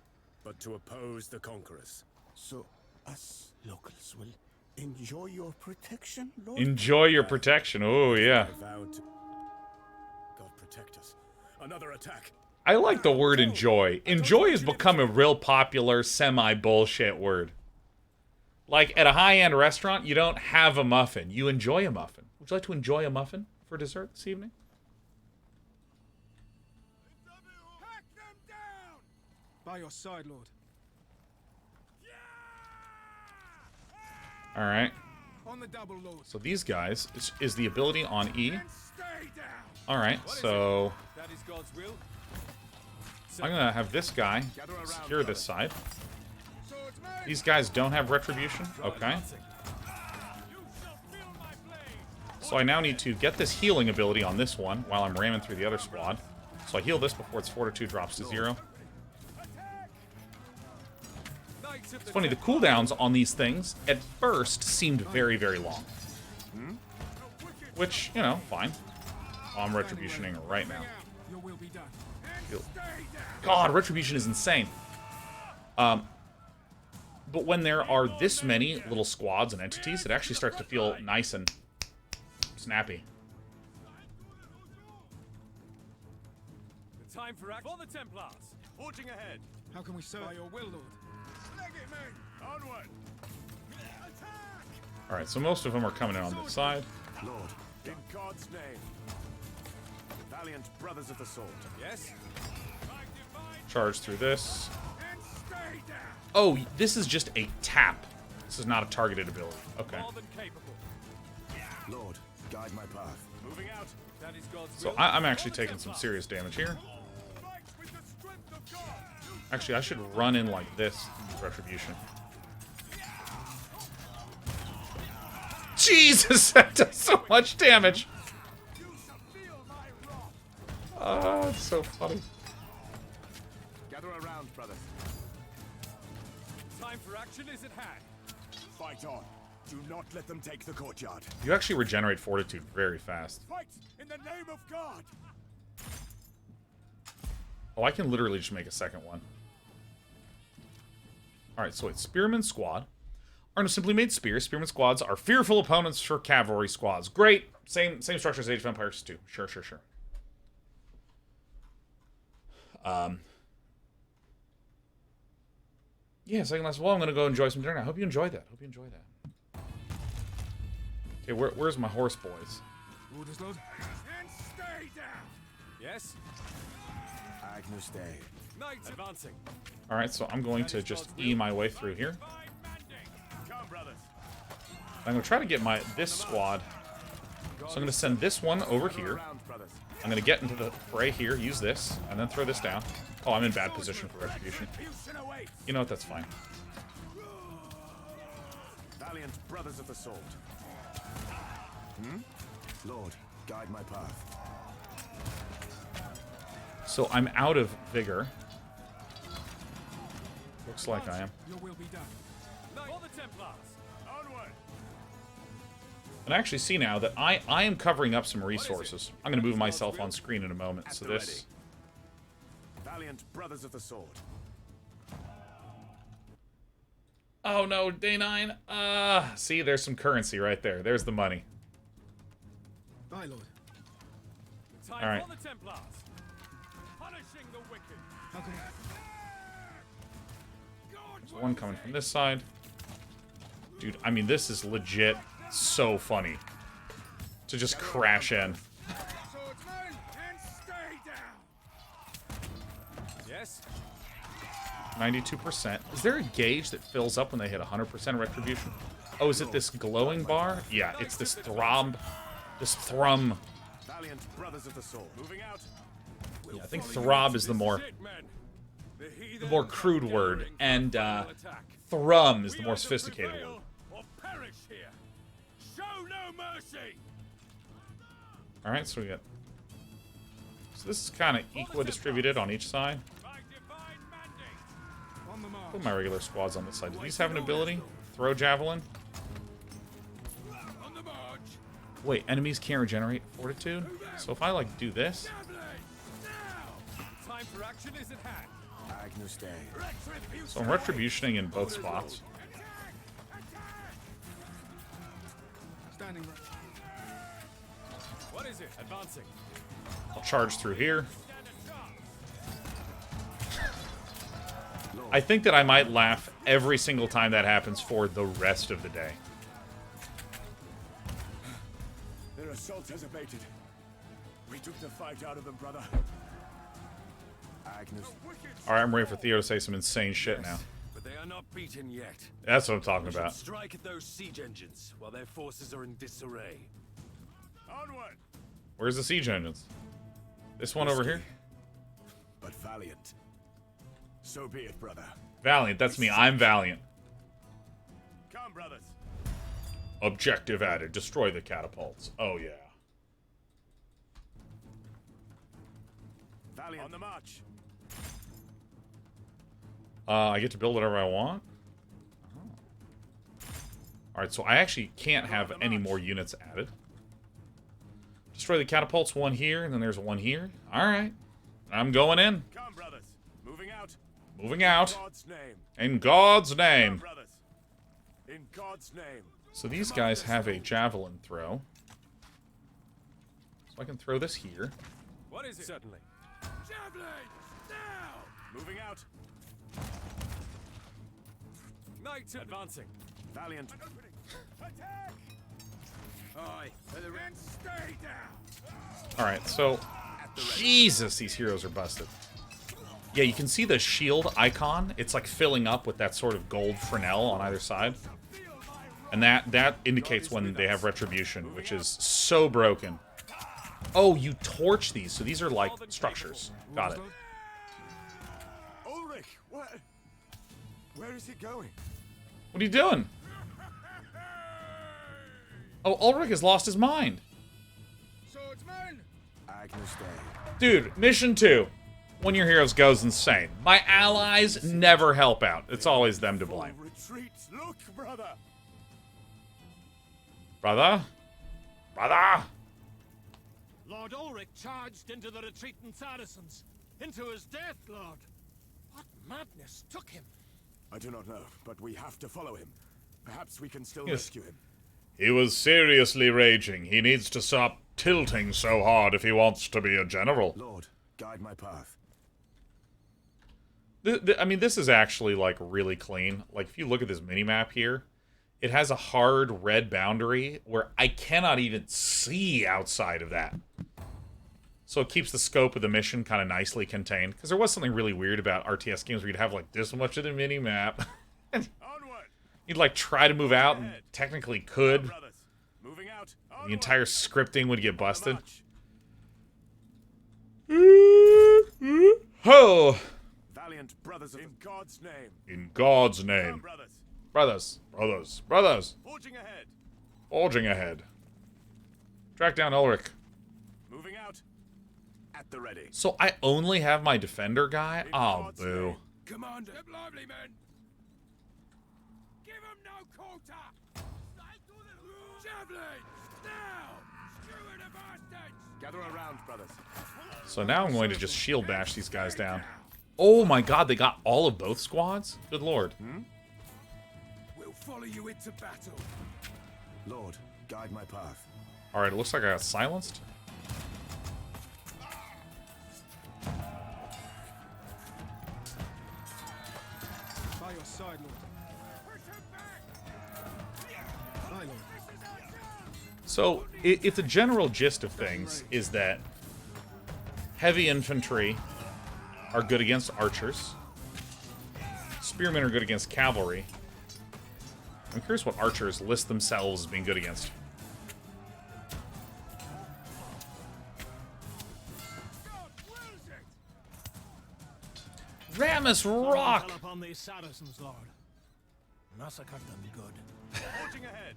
but to oppose the conquerors. So, us locals will enjoy your protection, lord? Enjoy your protection. Oh, yeah. I vowed to... God protect us. Another attack. I like the word enjoy. Enjoy has become a real popular semi-bullshit word. Like, at a high-end restaurant, you don't have a muffin. You enjoy a muffin. Would you like to enjoy a muffin for dessert this evening? Hack them down! By your side, Lord. Alright. On the double, Lord. So these guys is the ability on E. Stay down! Alright, so That is God's will. I'm gonna have this guy secure this side. These guys don't have retribution. Okay. So I now need to get this healing ability on this one while I'm ramming through the other squad. So I heal this before its fortitude drops to 0. It's funny, the cooldowns on these things at first seemed very, very long. Which, you know, fine. Oh, I'm retributioning right now. Your will be done. God, retribution is insane. But when there are this many little squads and entities, it actually starts to feel nice and snappy. The time for act for the Templars. Forging ahead. How can we serve? By your will, Lord. Leg it, men. Onward. Attack! Alright, so most of them are coming in on this side. Lord, in God's name. Valiant brothers of the sword. Yes. Charge through this. And stay down. Oh, this is just a tap. This is not a targeted ability. Okay. More than capable. Lord, guide my path. Moving out. That is God's So will. I'm actually taking some serious damage here. Fight with the strength of God. Actually, I should run in like this. Retribution. Jesus, that does so much damage. You shall feel my wrath. Oh, it's so funny. Gather around, brothers. Time for action is at hand. Fight on. Do not let them take the courtyard. You actually regenerate fortitude very fast. Fight in the name of God. Oh, I can literally just make a second one. Alright, so it's Spearman Squad. Are no simply made spears. Spearman squads are fearful opponents for cavalry squads. Great. Same structure as Age of Empires 2. Sure. Yeah, second last of all, I'm gonna go enjoy some dinner. I hope you enjoyed that. Okay, where's my horse boys? Orders, Lord. And stay down. Yes. Agnus Dei. Knights advancing. Alright, so I'm going to just E my way through here. Come, brothers. I'm gonna try to get this squad. So I'm gonna send this one over here. Around, brothers. I'm gonna get into the fray here, use this, and then throw this down. Oh, I'm in bad position for retribution. You know what? That's fine. Valiant brothers of the sword. Lord, guide my path. So I'm out of vigor. Looks like I am. Your will be done. For the Templars. Onward. And I actually see now that I am covering up some resources. I'm going to move myself on screen in a moment. So this... Valiant brothers of the sword. Oh no, day 9. See, there's some currency right there. There's the money. Aye, Lord. All right. For the Templars. Punishing the wicked. How can There's one coming from this side. Dude, I mean, this is legit so funny to just crash in. Swordsman, and stay down. Yes. 92%. Is there a gauge that fills up when they hit 100% retribution? Oh, is it this glowing bar? Yeah, it's this thrum. This thrum. Valiant brothers of the sword. Moving out. Yeah, I think throb is the more crude word, and thrum is the more sophisticated word. Or perish here. Show no mercy. All right, so we got. So this is kind of equally distributed on each side. By divine mandate. On the march. Put my regular squads on this side. Do these have an ability? Throw javelin. On the march. Wait, enemies can't regenerate fortitude. So if I like do this, Time for action is at hand. Agnus Dei. so I'm retributioning in both spots. Standing right. What is it? Advancing. I'll charge through here. Stand sharp. I think that I might laugh every single time that happens for the rest of the day. Their assault has abated. We took the fight out of them, brother. Agnus. All right, I'm ready for Theo to say some insane shit now. But they are not beaten yet. That's what I'm talking We should about. strike at those siege engines while their forces are in disarray. Onward. Where's the siege engines? This one over here? But Valiant. So be it, brother. Valiant, that's me. I'm Valiant. Come, brothers. Objective added. Destroy the catapults. Oh, yeah. Valiant. On the march. I get to build whatever I want? Alright, so I actually can't have any more units added. Destroy the catapults, one here, and then there's one here. Alright. I'm going in. Come, brothers. Moving out. Moving out. God's name. In God's Come, name. brothers. In God's name. So these guys have a javelin throw. So I can throw this here. What is it? Certainly. Javelin! Now! Moving out. Knights advancing. Valiant. Attack! Aye. And stay down. Alright, so... Jesus, these heroes are busted. Yeah, you can see the shield icon. It's like filling up with that sort of gold Fresnel on either side. And that indicates when they have retribution, which is so broken. Oh, you torch these. So these are like structures. Got it. Ulrich, where is he going? What are you doing? Oh, Ulrich has lost his mind. Swordsman! Agnus Dei. Dude, mission 2. When your heroes goes insane. My allies never help out. It's always them to blame. Retreat. Look, brother. Brother? Brother? Lord Ulrich charged into the retreating Saracens. Into his death, Lord. What madness took him? I do not know, but we have to follow him. Perhaps we can still Yes. rescue him. He was seriously raging. He needs to stop tilting so hard if he wants to be a general. Lord, guide my path. I mean, this is actually, like, really clean. Like, if you look at this mini-map here, it has a hard red boundary where I cannot even see outside of that. So it keeps the scope of the mission kind of nicely contained. Because there was something really weird about RTS games where you'd have, like, this much of the mini-map. And Onward! you'd, like, try to move out and technically could. Brothers. Moving out. The entire scripting would get busted. Ho! Valiant brothers of In God's name. In God's Come, name. brothers. Brothers. Forging ahead. Forging ahead. Track down Ulrich. Moving out. at the ready. So I only have my defender guy? In Oh, God's boo. name. Commander, get lively, men! Give him no quarter! Javelin! Now! Screw the bastards! Gather around, brothers. So now I'm going to just shield bash these guys down. Oh my god, they got all of both squads? Good lord. We'll follow you into battle. Lord, guide my path. Alright, it looks like I got silenced. By your side, Lord. Aye, Lord. So, if the general gist of things is that heavy infantry are good against archers, spearmen are good against cavalry, I'm curious what archers list themselves as being good against. Ramus Rock! Fell upon these Saracens, Lord. Massacred them good. Forging ahead.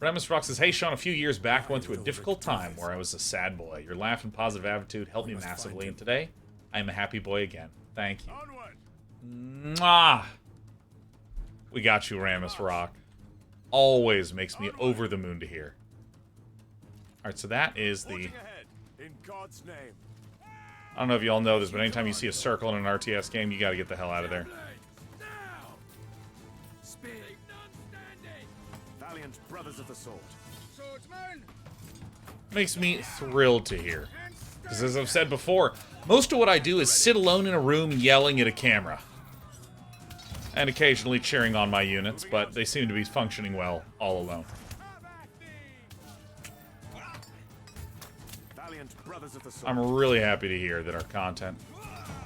Ramus Rock says, hey Sean, a few years back I went through a difficult time where I was a sad boy. Your laugh and positive attitude helped me massively, and today I am a happy boy again. Thank you. Onward. Mwah! We got you, Ramus Rock. Always makes me over the moon to hear. Alright, so that is the... Forging ahead. In God's name. I don't know if you all know this, but anytime you see a circle in an RTS game, you gotta get the hell out of there. Now! Spear! None standing! Valiant brothers of the sword. Swordsman! Makes me thrilled to hear. Because as I've said before, most of what I do is sit alone in a room yelling at a camera. And occasionally cheering on my units, but they seem to be functioning well all alone. Valiant brothers of the sword. I'm really happy to hear that our content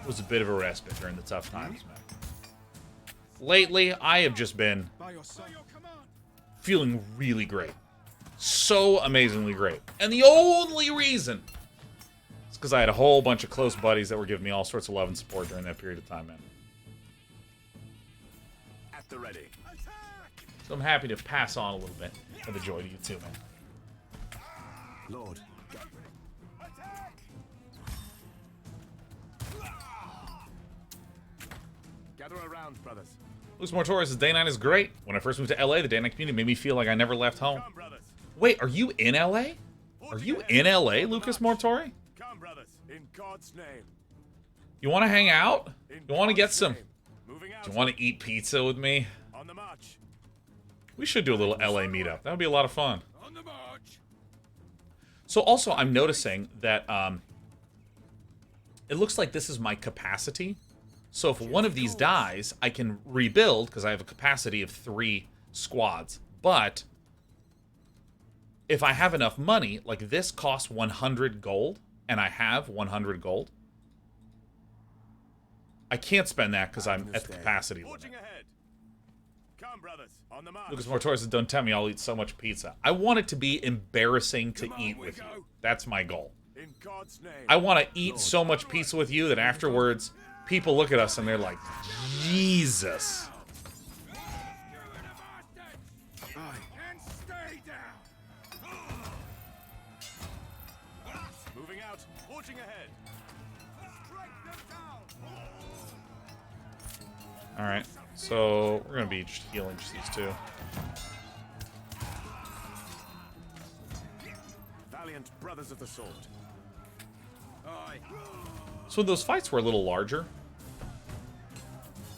was a bit of a respite during the tough times, man. Lately, I have just been By your side. feeling really great. So amazingly great. And the only reason is because I had a whole bunch of close buddies that were giving me all sorts of love and support during that period of time, man. At the ready. So I'm happy to pass on a little bit of the joy to you too, man. Lord. Gather around, brothers. Lucas Mortoris says, Day 9 is great. When I first moved to LA, the Day 9 community made me feel like I never left home. Come, brothers. Wait, are you in LA? Are you in LA, Lucas Mortori? Come, brothers. In God's name. You want to hang out? In You want to get God's some... name. Moving out. Do you want to eat pizza with me? On the march. We should do a little LA meetup. That would be a lot of fun. On the march! So also, I'm noticing that it looks like this is my capacity. So if one of these dies, I can rebuild because I have a capacity of 3 squads. But if I have enough money, like this costs 100 gold, and I have 100 gold, I can't spend that because I'm at the capacity limit. Forging ahead. Come, brothers. On the march. Lucas Mortoris says, don't tell me I'll eat so much pizza. I want it to be embarrassing to eat with you. That's my goal. In God's name. I want to eat so much pizza with you that afterwards, people look at us and they're like, Jesus. And stay down! Moving out. Forging ahead. Alright, so we're going to be just healing just these two. Valiant brothers of the sword. Aye. So those fights were a little larger.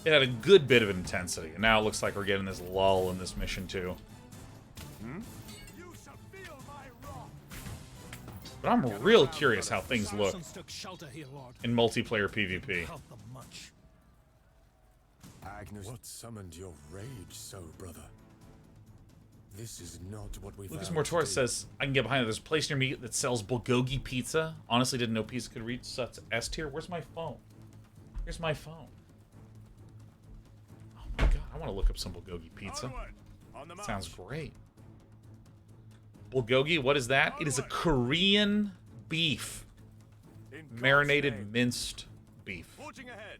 It had a good bit of intensity, and now it looks like we're getting this lull in this mission too. You shall feel my wrath. But I'm real curious how things look Saracens took shelter here, Lord. in multiplayer PvP. Help them much. Agnes. What summoned your rage so, brother? This is not what we Lucas vowed to Mortoris do. says, I can get behind it. There's a place near me that sells bulgogi pizza. Honestly, didn't know pizza could reach such S tier. Where's my phone? Here's my phone. Oh my god, I want to look up some bulgogi pizza. Onward. On the march. Sounds great. Bulgogi, what is that? It is a Korean beef. In God's Marinated name. minced beef Forging ahead.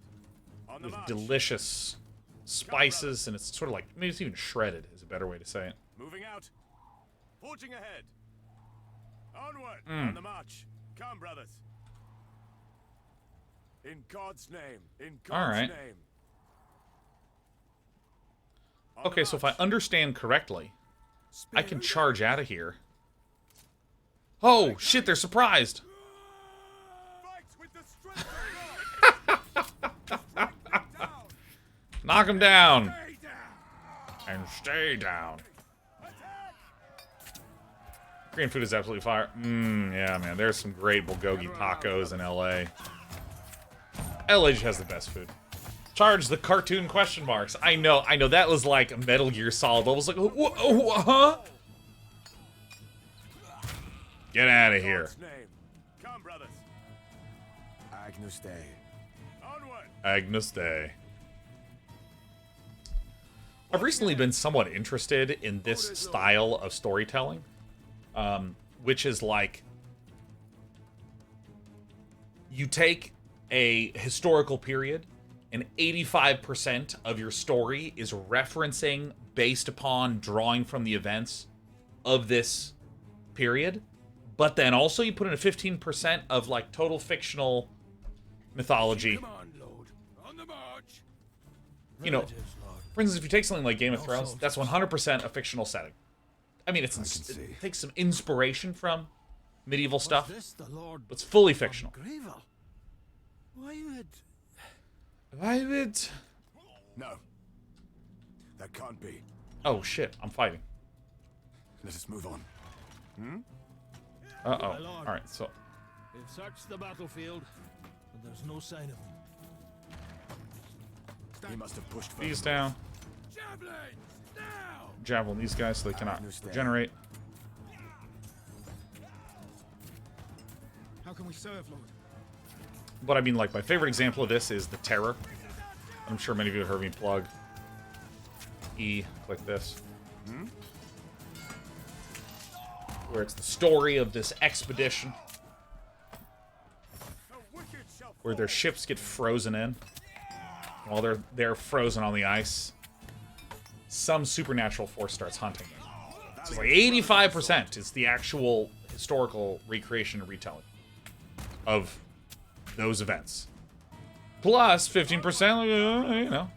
On the with march. delicious spices, and it's sort of like, maybe it's even shredded is a better way to say it. Moving out. Forging ahead. Onward. Mm. On the march. Come, brothers. In God's name. In God's All right. name. On the Okay, so if I march. understand correctly, I can charge out of here. Oh, shit, they're surprised. Fight with the strength of God. Down. Knock them down. Stay down. And stay down. Attack. Korean food is absolutely fire. Yeah, man, there's some great bulgogi tacos in LA. LA just has the best food. Charge the cartoon question marks. I know. That was like a Metal Gear Solid. I was like, huh? Get out of here. God's name. Come, brothers. Agnus Dei. Onward. Agnus Dei. I've recently been somewhat interested in this style of storytelling, which is like, you take a historical period, and 85% of your story is referencing, based upon, drawing from the events of this period, but then also you put in a 15% of like total fictional mythology. Come on, Lord. On the march. You know, Relatives, Lord. for instance, if you take something like Game of Thrones, that's 100% a fictional setting. I mean, it takes some inspiration from medieval stuff, This the Lord but it's fully fictional. Gravel. I would... No. That can't be. Oh, shit, I'm fighting. Let us move on. Uh-oh. My lord. Alright, so... They've searched the battlefield, but there's no sign of them. He must have pushed for These down. Javelins! Now! Javelin these guys so they cannot regenerate. How can we serve, Lord? But I mean, like, my favorite example of this is the Terror. I'm sure many of you have heard me plug. E, click this. Where it's the story of this expedition where their ships get frozen in while they're frozen on the ice. Some supernatural force starts hunting them. So it's like 85% is the actual historical recreation and retelling of those events. Plus 15%, you know.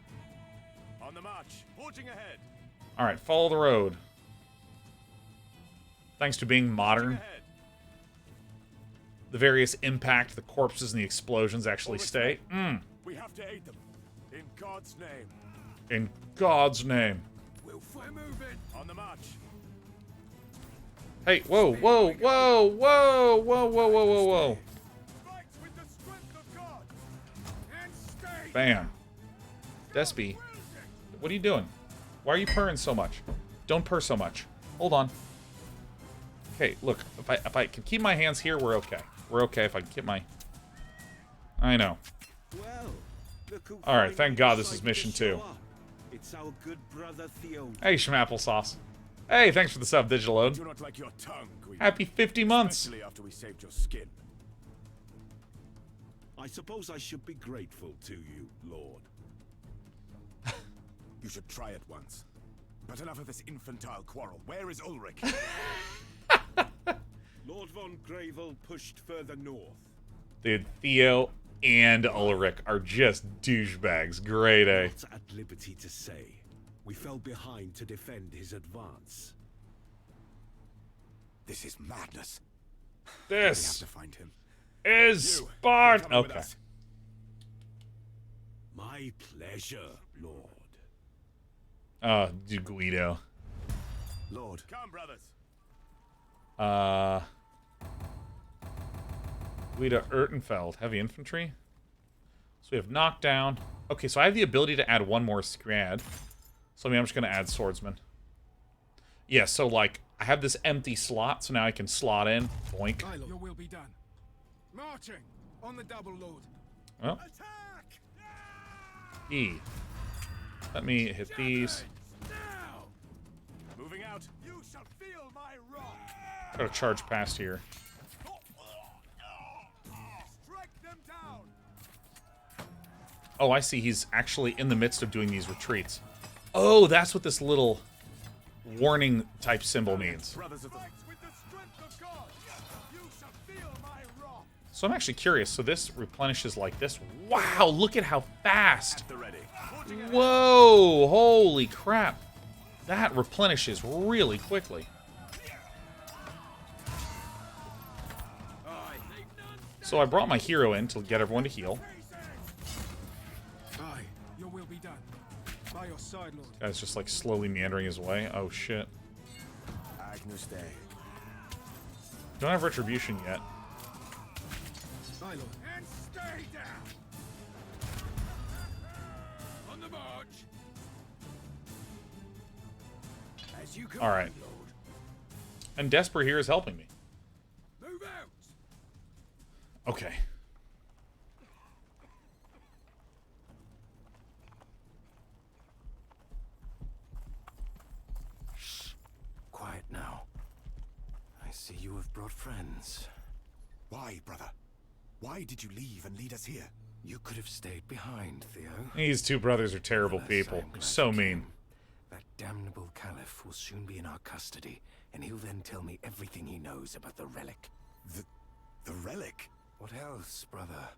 On the march. Forging ahead. Alright, follow the road. Thanks to being modern, Ahead. the various impact, the corpses and the explosions actually stay. We have to aid them. In God's name. In God's name. We're moving. On the march. Hey, whoa, whoa, whoa, whoa, whoa, whoa, whoa, whoa, whoa. Fight with the strength of God. And stay. Bam. Despy, what are you doing? Why are you purring so much? Don't purr so much. Hold on. Okay, look, if I can keep my hands here, we're okay. We're okay if I can keep my... I know. Well, look who All right, thank finally God this is decided mission to show 2. up. It's our good brother Theo. Hey, Schmapplesauce. Hey, thanks for the sub, Digitaload. Do not like your tongue, Queen. Happy 50 months. Especially after we saved your skin. I suppose I should be grateful to you, Lord. You should try it once. But enough of this infantile quarrel. Where is Ulrich? Lord von Gravel pushed further north. Dude, Theo and Ulrich are just douchebags. Great, eh? Not at liberty to say. We fell behind to defend his advance. This is madness. We have This to find him. is You, Spart. you're coming with Okay. us. My pleasure, Lord. Dude, Guido. Lord. Come, brothers. Guido Ertenfeld, heavy infantry. So we have knockdown. Okay, so I have the ability to add one more scrad. So I mean, I'm just going to add swordsman. Yeah, so like, I have this empty slot, so now I can slot in. Boink. Aye, Lord. Your will be done. Marching on the double, Lord. Well, E. Let me hit these. Now. Moving out. You shall feel my wrath. Gotta charge past here. Strike them down. Oh, I see. He's actually in the midst of doing these retreats. Oh, that's what this little warning type symbol means. So I'm actually curious. So this replenishes like this. Wow, look at how fast. Whoa, holy crap. That replenishes really quickly. So I brought my hero in to get everyone to heal. Aye, your will be done. By your side, Lord. Guy's just like slowly meandering his way. Oh shit. Agnus Dei. Don't have retribution yet. Aye, Lord. And stay down. On the march. As you All right. Lord. And Desper here is helping me. Move out. Okay. Quiet now. I see you have brought friends. Why, brother? Why did you leave and lead us here? You could have stayed behind, Theo. These two brothers are terrible Alas, people. I'm glad So you mean. came. That damnable Caliph will soon be in our custody, and he'll then tell me everything he knows about the relic. The relic? What else, brother?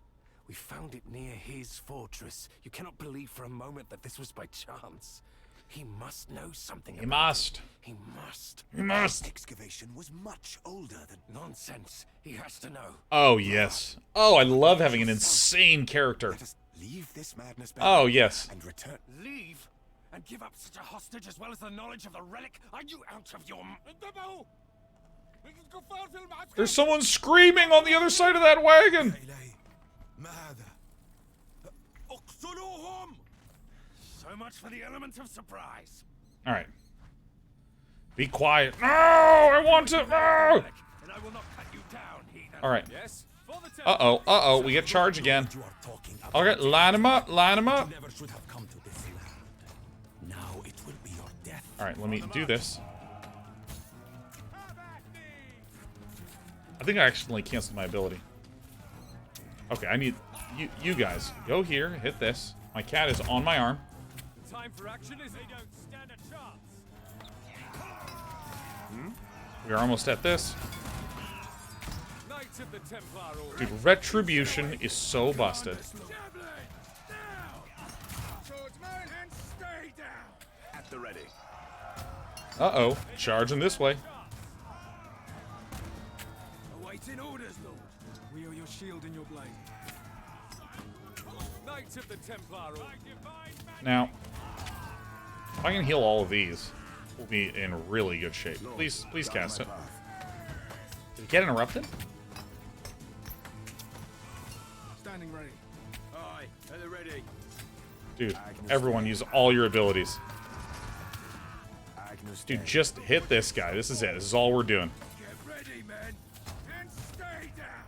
We found it near his fortress. You cannot believe for a moment that this was by chance. He must know something He about must. it. He must. He must. Excavation was much older than... Nonsense. He has to know. Oh, yes. Oh, I love having an insane character. Let us leave this madness Oh, behind yes. and return... Leave? And give up such a hostage as well as the knowledge of the relic? Are you out of your... There's someone screaming on the other side of that wagon. So much for the element of surprise. All right. Be quiet. No, I want to. No. And I will not cut you down, heathen. All right. Yes. Uh-oh. Uh-oh. We get charged again. Okay, line him up. Line him up. Never should have come to this land. Now it will be your death. All right, let me do this. I think I accidentally canceled my ability. Okay, I need you guys. Go here, hit this. My cat is on my arm. Time for action is they don't stand a chance. We are almost at this. Knights of the Templar Order. Dude, retribution is so busted. Javelin. Now. Swordsman and stay down. At the ready. Uh-oh. Charging this way. Awaiting orders, Lord. Wield your shield and your blade. Knights of the Templar Order. Now, if I can heal all of these, we'll be in really good shape. Please cast it. Did it get interrupted? Standing ready. Aye, at the ready. Dude, everyone use all your abilities. Agnus Dude, Dei. just hit this guy. This is it. This is all we're doing. Get ready, men. And stay down.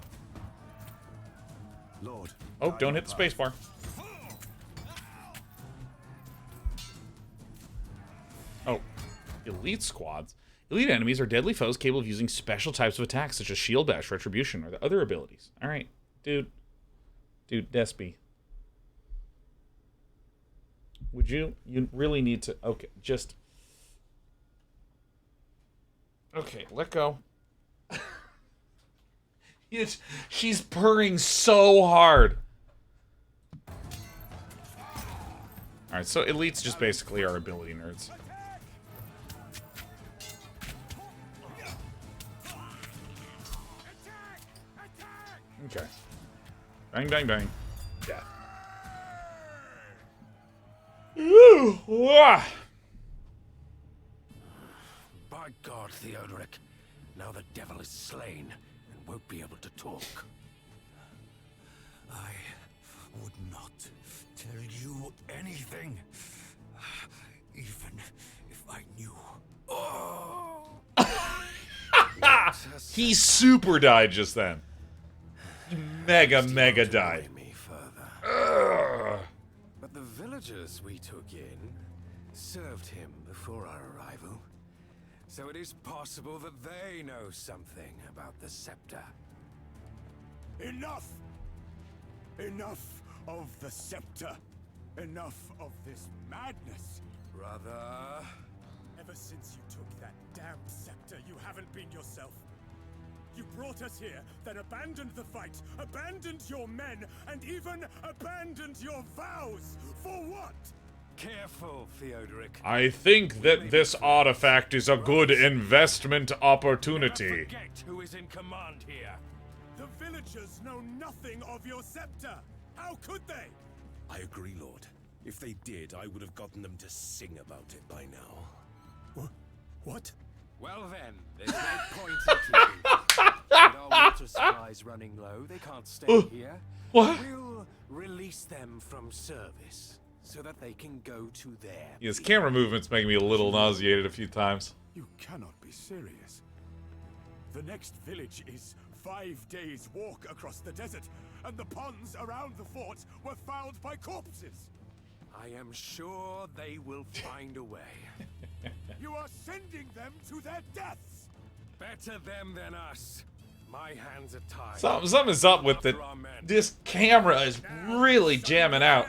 Lord. Oh, don't hit the spacebar. Oh, elite squads. Elite enemies are deadly foes capable of using special types of attacks such as shield bash, retribution, or the other abilities. All right, dude, Despy. Would you really need to? Okay, just. Okay, let go. She's purring so hard. All right, so elites just basically are ability nerds. Okay. Bang, bang, bang. Death. Ooh, wah. By God, Theodoric. Now the devil is slain and won't be able to talk. I would not tell you anything, even if I knew. He super died just then. Mega died. Me further. But the villagers we took in served him before our arrival. So it is possible that they know something about the scepter. Enough! Enough of the scepter! Enough of this madness. Brother... Ever since you took that damn scepter, you haven't been yourself. You brought us here, then abandoned the fight, abandoned your men, and even abandoned your vows. For what? Careful, Theodoric. I think that this artifact is a good investment opportunity. Never forget who is in command here. The villagers know nothing of your scepter. How could they? I agree, Lord. If they did, I would have gotten them to sing about it by now. What? Well then, there's no point in keeping. With our water supplies running low, they can't stay here. What? We'll release them from service so that they can go to their... His camera movement's making me a little nauseated a few times. You cannot be serious. The next village is 5 days' walk across the desert, and the ponds around the fort were fouled by corpses. I am sure they will find a way. You are sending them to their deaths. Better them than us. My hands are tied. Something's up with it. This camera is really jamming out.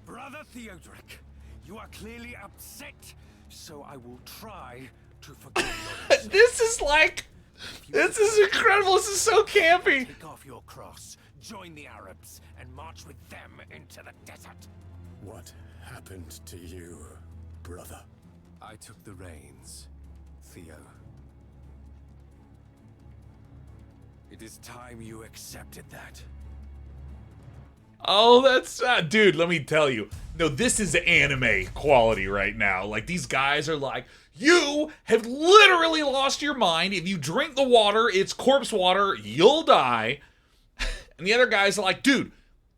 Brother Theodoric, you are clearly upset, so I will try to forgive you. This is like... This is incredible. This is so campy. Take off your cross, join the Arabs, and march with them into the desert. What happened to you, brother? I took the reins, Theo. It is time you accepted that. Oh, that's... dude, let me tell you. No, this is anime quality right now. Like, these guys are like, you have literally lost your mind. If you drink the water, it's corpse water. You'll die. And the other guys are like, dude,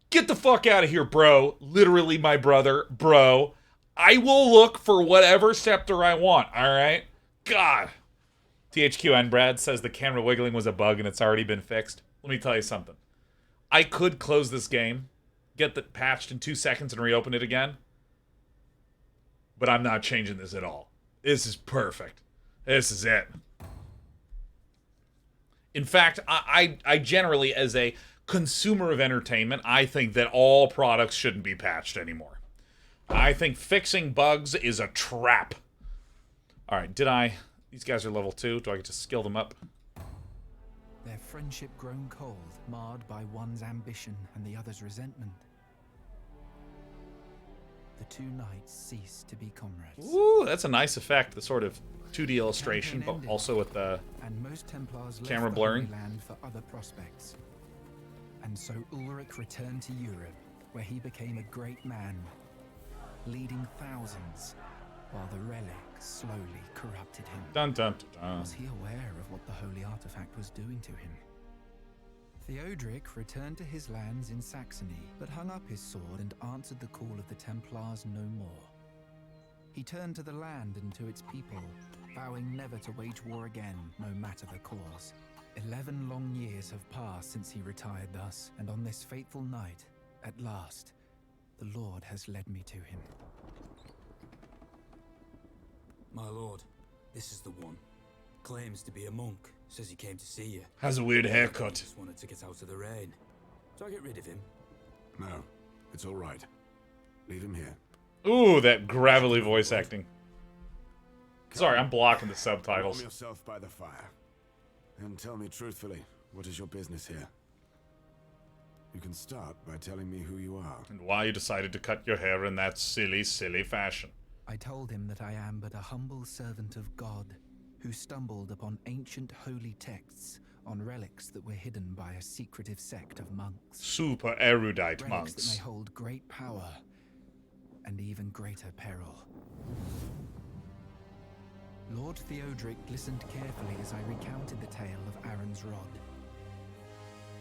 get the fuck out of here, bro. Literally, my brother, bro. I will look for whatever scepter I want, all right? God. THQN Brad says the camera wiggling was a bug and it's already been fixed. Let me tell you something. I could close this game, get it patched in 2 seconds and reopen it again. But I'm not changing this at all. This is perfect. This is it. In fact, I generally, as a consumer of entertainment, I think that all products shouldn't be patched anymore. I think fixing bugs is a trap. All right, these guys are level 2. Do I get to skill them up? Their friendship grown cold, marred by one's ambition and the other's resentment. The two knights ceased to be comrades. Ooh, that's a nice effect. The sort of 2D illustration, but also with the and most Templars camera left blurring. The Holy Land for other prospects. And so Ulrich returned to Europe, where he became a great man, leading thousands, while the relic slowly corrupted him. Dun, dun, dun, dun. Was he aware of what the holy artifact was doing to him? Theodoric returned to his lands in Saxony, but hung up his sword and answered the call of the Templars no more. He turned to the land and to its people, vowing never to wage war again, no matter the cause. 11 long years have passed since he retired thus, and on this fateful night, at last, the Lord has led me to him. My lord, this is the one. Claims to be a monk. Says he came to see you. Has a weird haircut. Just wanted to get out of the rain. Do I get rid of him? No, it's all right. Leave him here. Ooh, that gravelly voice acting. Sorry, I'm blocking the subtitles. Warm yourself by the fire. And tell me truthfully, what is your business here? You can start by telling me who you are. And why you decided to cut your hair in that silly, silly fashion. I told him that I am but a humble servant of God, who stumbled upon ancient holy texts on relics that were hidden by a secretive sect of monks. Super erudite relics monks. That may hold great power and even greater peril. Lord Theodoric listened carefully as I recounted the tale of Aaron's rod.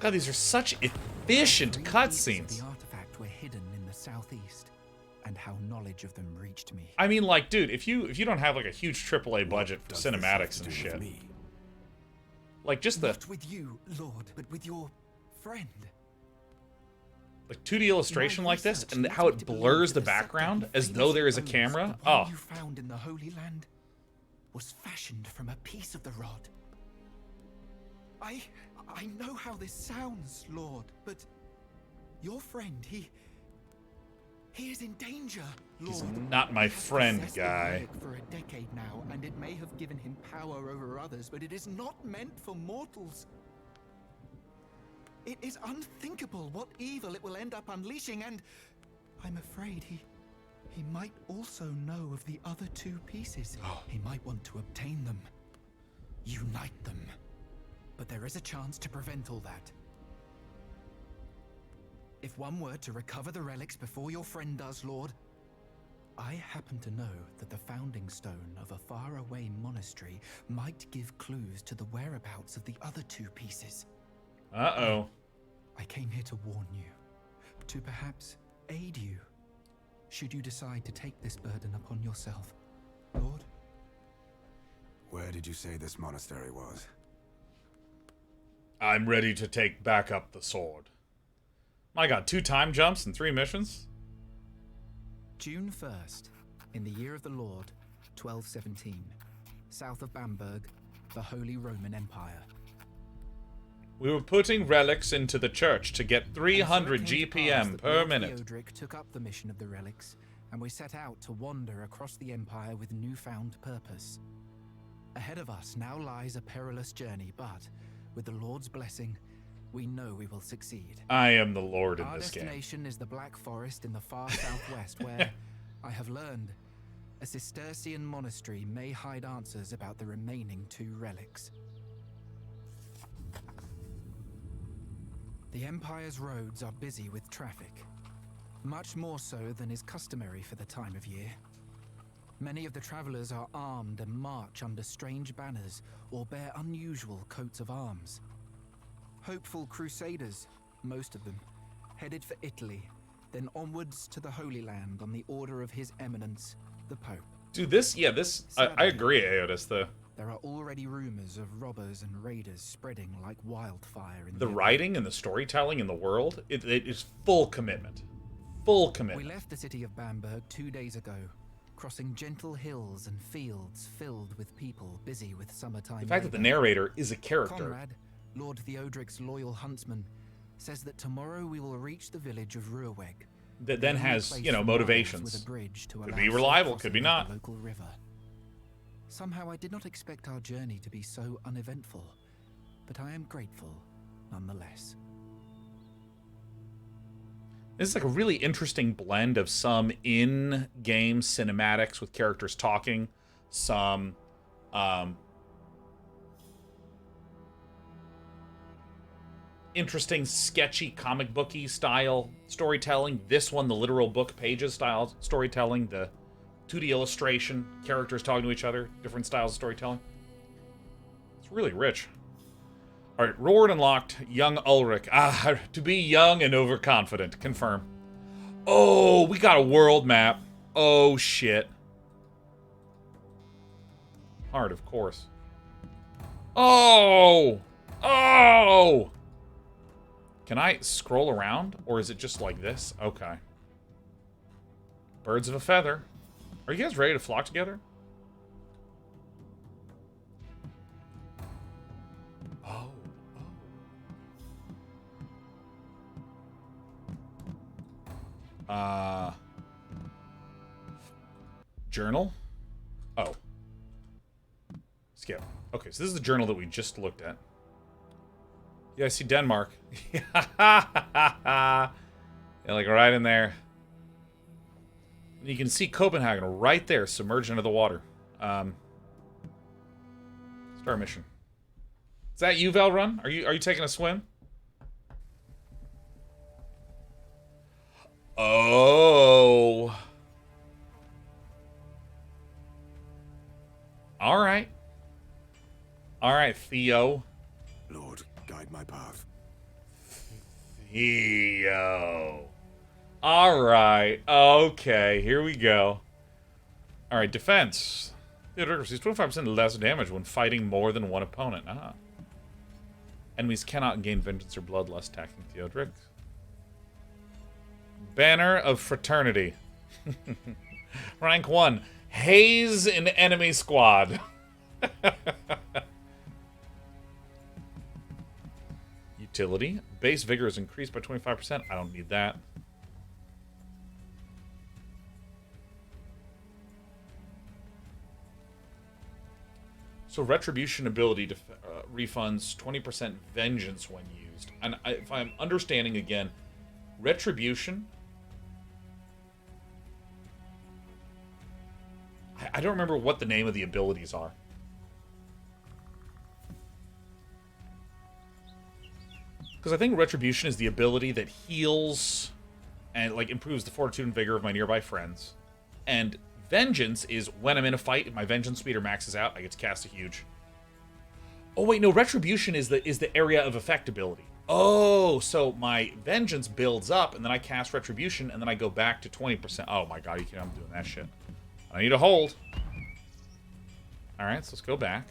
God, these are such efficient cutscenes. The artifact were hidden in the southeast, and how knowledge of them reached me. I mean, like, dude, if you don't have like a huge AAA budget for cinematics and shit, like just the not with you, Lord, but with your friend. Like 2D illustration like this, and how it blurs the background as though there is a camera. Oh, you found in the Holy Land was fashioned from a piece of the rod. I know how this sounds, Lord, but your friend, he He is in danger, He's Lord. not my He has friend, possessed the guy. relic for a decade now, and it may have given him power over others, but it is not meant for mortals. It is unthinkable what evil it will end up unleashing, and I'm afraid he might also know of the other two pieces. He might want to obtain them, unite them. But there is a chance to prevent all that. If one were to recover the relics before your friend does, Lord, I happen to know that the founding stone of a faraway monastery might give clues to the whereabouts of the other two pieces. Uh-oh. I came here to warn you, to perhaps aid you, should you decide to take this burden upon yourself, Lord. Where did you say this monastery was? I'm ready to take back up the sword. My god, 2 time jumps and 3 missions? June 1st, in the year of the Lord, 1217, south of Bamberg, the Holy Roman Empire. We were putting relics into the church to get 300 GPM per minute. Theodoric took up the mission of the relics, and we set out to wander across the Empire with newfound purpose. Ahead of us now lies a perilous journey, but with the Lord's blessing, we know we will succeed. I am the Lord in Our this game. Our destination is the Black Forest in the far southwest, where, I have learned, a Cistercian monastery may hide answers about the remaining 2 relics. The Empire's roads are busy with traffic, much more so than is customary for the time of year. Many of the travelers are armed and march under strange banners or bear unusual coats of arms. Hopeful crusaders, most of them, headed for Italy, then onwards to the Holy Land on the order of His Eminence, the Pope. Dude, I agree, Aeodus, there are already rumors of robbers and raiders spreading like wildfire in the writing and the storytelling in the world, it is full commitment. Full commitment. We left the city of Bamberg 2 days ago, crossing gentle hills and fields filled with people busy with summertime The fact that the narrator is a character. Conrad, Lord Theodoric's loyal huntsman, says that tomorrow we will reach the village of Ruhrweg. That then has, you know, motivations. With a bridge to could be reliable, could be not. Local river. Somehow I did not expect our journey to be so uneventful, but I am grateful nonetheless. This is like a really interesting blend of some in-game cinematics with characters talking, some interesting, sketchy, comic booky style storytelling. This one, the literal book pages style storytelling, the 2D illustration, characters talking to each other, different styles of storytelling. It's really rich. All right, reward unlocked. Young Ulrich. To be young and overconfident. Confirm. Oh, we got a world map. Oh, shit. Hard, of course. Oh! Oh! Can I scroll around? Or is it just like this? Okay. Birds of a feather. Are you guys ready to flock together? Oh. Journal? Oh. Skip. Okay, so this is the journal that we just looked at. Yeah, I see Denmark. Yeah, like right in there. You can see Copenhagen right there, submerged into the water. Start mission. Is that you, Valrun? Are you taking a swim? Oh. All right. All right, Theo. Lord, guide my path. Theo. All right. Okay, here we go. All right, defense. Theodoric receives 25% less damage when fighting more than one opponent. Ah. Enemies cannot gain vengeance or bloodlust attacking Theodoric. Banner of Fraternity. Rank 1. Haze in enemy squad. Utility. Base vigor is increased by 25%. I don't need that. So Retribution ability refunds 20% vengeance when used. And if I'm understanding again, Retribution... I don't remember what the name of the abilities are. Because I think Retribution is the ability that heals and like improves the fortitude and vigor of my nearby friends. And Vengeance is when I'm in a fight, if my Vengeance meter maxes out, I get to cast a huge. Oh wait, no, Retribution is the area of effect ability. Oh, so my Vengeance builds up, and then I cast Retribution, and then I go back to 20%. Oh my god, you can't, I'm doing that shit. I need a hold. Alright, so let's go back.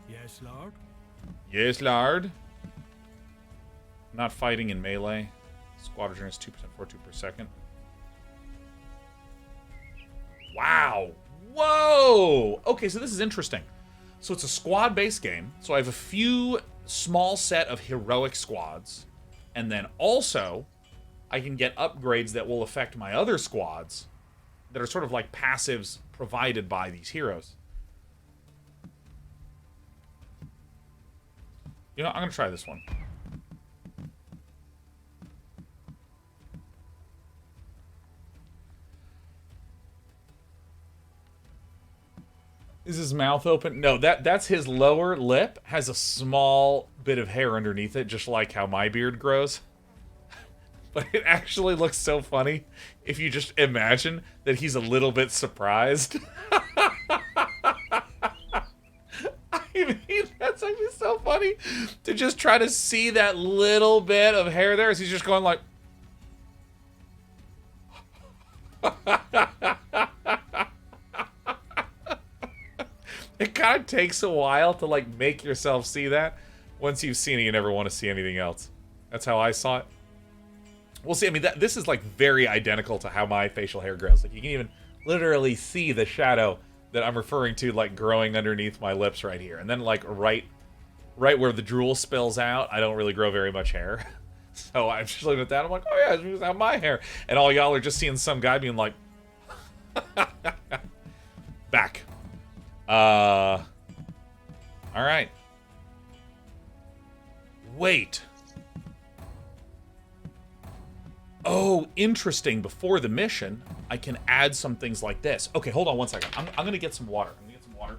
Yes, Lord? Yes, Lord. Not fighting in melee. Squad regenerates 2% fortitude per second. Wow. Whoa! Okay, so this is interesting. So it's a squad-based game. So I have a few small set of heroic squads. And then also, I can get upgrades that will affect my other squads that are sort of like passives provided by these heroes. You know, I'm going to try this one. Is his mouth open? No, that's his lower lip. Has a small bit of hair underneath it, just like how my beard grows. But it actually looks so funny if you just imagine that he's a little bit surprised. I mean, that's actually so funny to just try to see that little bit of hair there as he's just going like... It kind of takes a while to, like, make yourself see that. Once you've seen it, you never want to see anything else. That's how I saw it. We'll see. I mean, this is, like, very identical to how my facial hair grows. Like, you can even literally see the shadow that I'm referring to, like, growing underneath my lips right here. And then, like, right where the drool spills out, I don't really grow very much hair. So I'm just looking at that. I'm like, oh, yeah, it's how my hair. And all y'all are just seeing some guy being like... Back. Alright. Wait. Oh, interesting. Before the mission, I can add some things like this. Okay, hold on one second. I'm gonna get some water. I'm gonna get some water.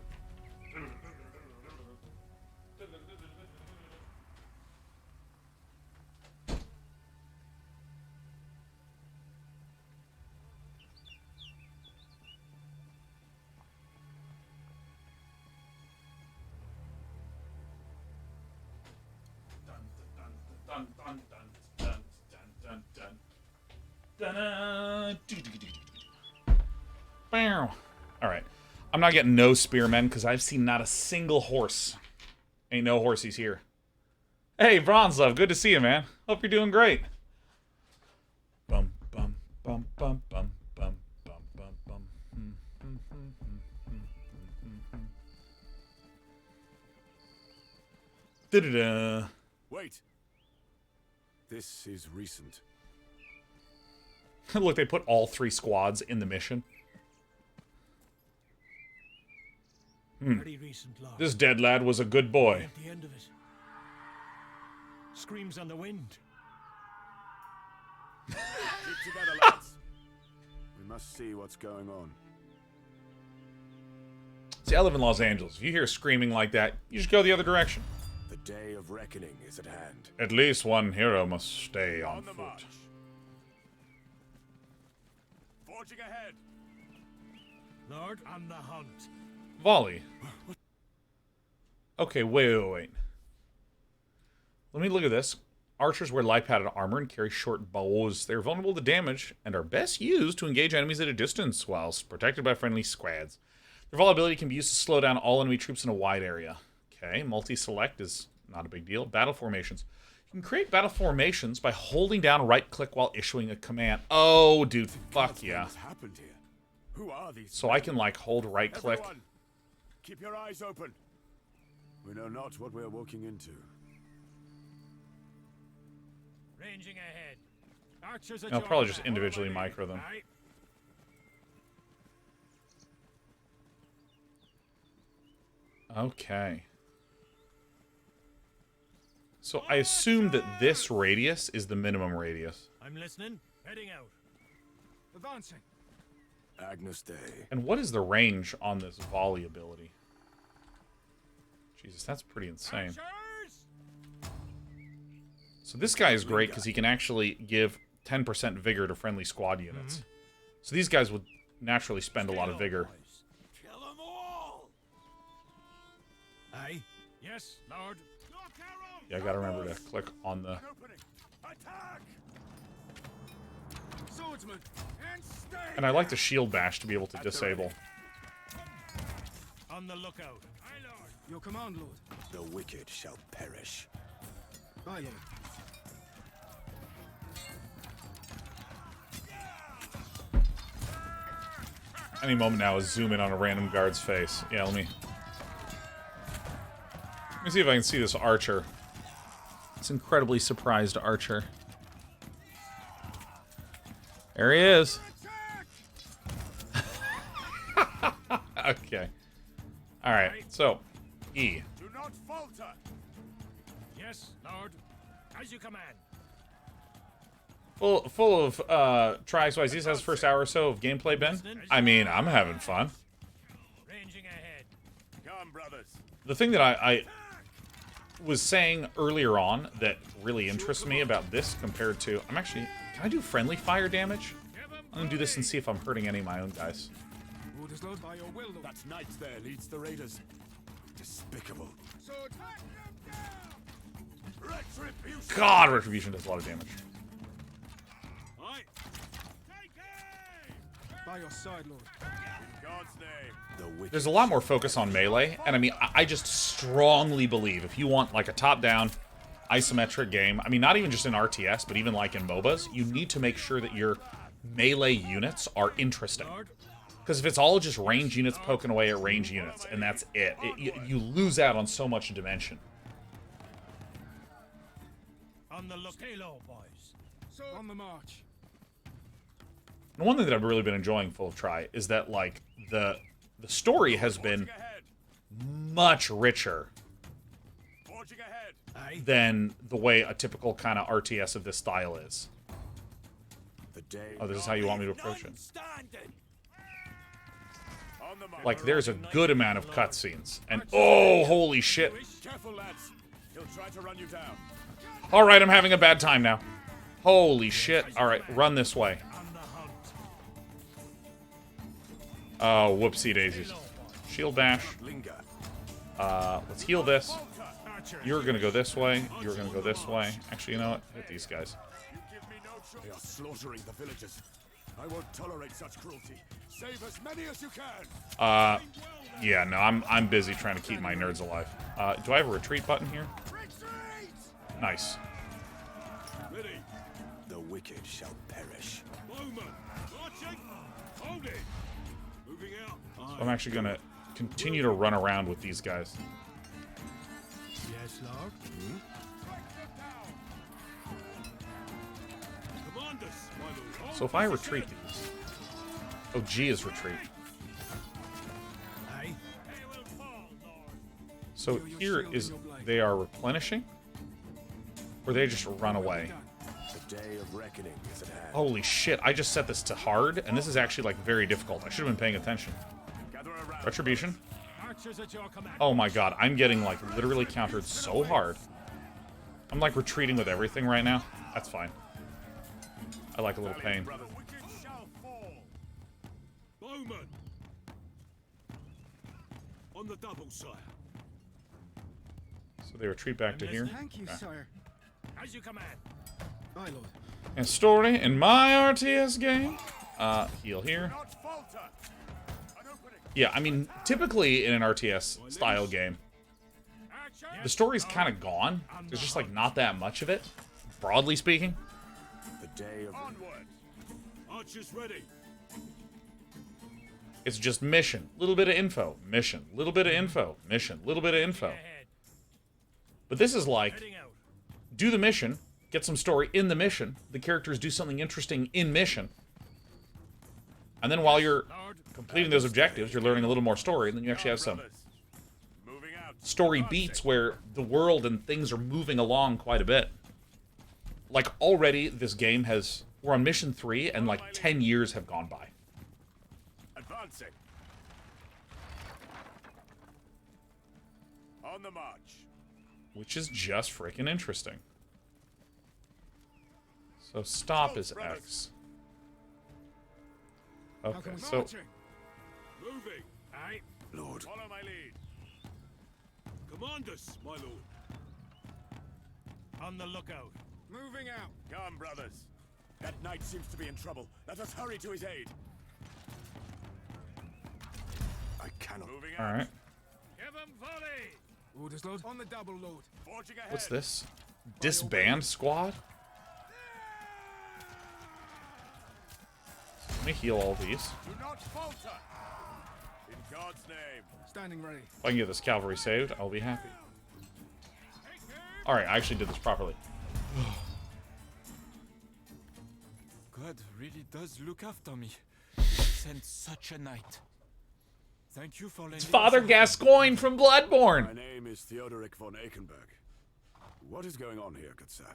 Alright. I'm not getting no spearmen because I've seen not a single horse. Ain't no horsies here. Hey, Bronzlove, good to see you, man. Hope you're doing great. Bum, bum, bum, bum, bum, bum, bum, bum, bum. Da-da-da. Wait. This is recent. Look, they put all 3 squads in the mission. Very recent, Lord. This dead lad was a good boy. At the end of it. Screams on the wind. Keep together, lads. We must see what's going on. See, I live in Los Angeles. If you hear screaming like that, you just go the other direction. The day of reckoning is at hand. At least one hero must stay on the foot. march. Forging ahead. Lord, on the hunt. Volley. Okay, wait. Let me look at this. Archers wear light-padded armor and carry short bows. They're vulnerable to damage and are best used to engage enemies at a distance whilst protected by friendly squads. Their vulnerability can be used to slow down all enemy troops in a wide area. Okay, multi-select is not a big deal. Battle formations. You can create battle formations by holding down right-click while issuing a command. Oh, dude, fuck yeah. What's happened here? Who are these? So I can, like, hold right-click. Everyone, keep your eyes open. We know not what we're walking into. Ranging ahead. Archers I'll probably just individually micro them. Okay. So I assume that this radius is the minimum radius. I'm listening. Heading out. Advancing. Agnus Dei. And what is the range on this volley ability? Jesus, that's pretty insane. So this guy is great because he can actually give 10% vigor to friendly squad units. So these guys would naturally spend a lot of vigor. Kill them all! Aye. Yes, Lord. Yeah, I gotta remember to click on the... Swordsman, and stay! And I like the shield bash to be able to disable. On the lookout. Aye, Lord. Your command, Lord. The wicked shall perish. Aye, Lord. Any moment now is zoom in on a random guard's face. Yeah, let me see if I can see this archer. This incredibly surprised archer. There he is. Okay. Alright, so E. Do not falter. Yes, Lord. As you command. Full of tries. Wise. This has first hour or so of gameplay been. I mean, I'm having fun. Ranging ahead. Come, brothers. The thing that I was saying earlier on that really interests me about this compared to... I'm actually... Can I do friendly fire damage? I'm gonna do this and see if I'm hurting any of my own guys. Orders, Lord, by your will, Lord. That knight there leads the raiders. Despicable. Retribution. God, Retribution does a lot of damage. Aye. By your side, Lord. In God's name. The wicked. There's a lot more focus on melee, and I mean, I just strongly believe if you want like a top-down isometric game, I mean, not even just in RTS, but even like in MOBAs, you need to make sure that your melee units are interesting. Because if it's all just range units poking away at range units, and that's it, you lose out on so much dimension. On the look, Halo, boys. So on the march. And one thing that I've really been enjoying Full of Try is that, like, the story has been much richer than the way a typical kind of RTS of this style is. Oh, this is how you want me to approach it. Like, there's a good amount of cutscenes. And, oh, holy shit. Careful, lads. He'll try to run you down. Alright, I'm having a bad time now. Holy shit. Alright, run this way. Oh, whoopsie daisies. Shield bash. Let's heal this. You're gonna go this way. You're gonna go this way. Actually, you know what? Hit these guys. They are slaughtering the villagers. I won't tolerate such cruelty. Save as many as you can. Yeah, no, I'm busy trying to keep my nerds alive. Do I have a retreat button here? Nice. Ready. The wicked shall perish. So I'm actually gonna continue to run around with these guys. Yes, Lord. So if I retreat these... Oh, G is retreat. So here is... They are replenishing? Or they just run away? The day of reckoning is at hand. Holy shit, I just set this to hard, and this is actually, like, very difficult. I should have been paying attention. Retribution. Oh my god, I'm getting, like, literally countered so hard. I'm, like, retreating with everything right now. That's fine. I like a little pain. Bowman! On the double, sire. So they retreat back to here. Thank you, Okay. sire. As you command. Aye, Lord. And story in my RTS game. Heal here. Yeah, I mean, typically in an RTS style game, the story's kind of gone. There's just, like, not that much of it, broadly speaking. The day of onward. Archers ready. It's just mission, little bit of info, mission, little bit of info, mission, little bit of info. But this is like, do the mission, get some story in the mission, the characters do something interesting in mission, and then while you're completing those objectives, you're learning a little more story, and then you actually have some story beats where the world and things are moving along quite a bit. Like, already, this game we're on mission 3, and like 10 years have gone by. Advancing. On the march. Which is just freaking interesting. So stop is X. Okay, so... Moving. Aye. Lord. Follow my lead. Command us, my lord. On the lookout. Moving out. Come, brothers. That knight seems to be in trouble. Let us hurry to his aid. I cannot. Moving out. Alright. Give him volley. Orders, Lord. On the double, Lord. Forging ahead. What's this? Disband squad? Let me heal all these. Do not falter. In God's name. Standing ready. If I can get this cavalry saved, I'll be happy. Alright, I actually did this properly. God really does look after me. Send such a knight. Thank you for letting It's Father Gascoigne from Bloodborne! My name is Theodoric von Eichenberg. What is going on here, good sir?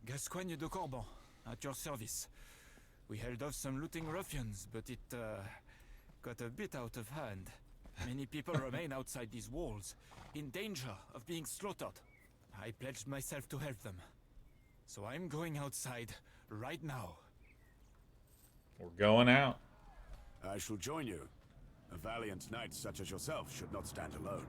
Gascoigne de Corbin, at your service. We held off some looting ruffians, but it got a bit out of hand. Many people remain outside these walls, in danger of being slaughtered. I pledged myself to help them. So I'm going outside right now. We're going out. I shall join you. A valiant knight such as yourself should not stand alone.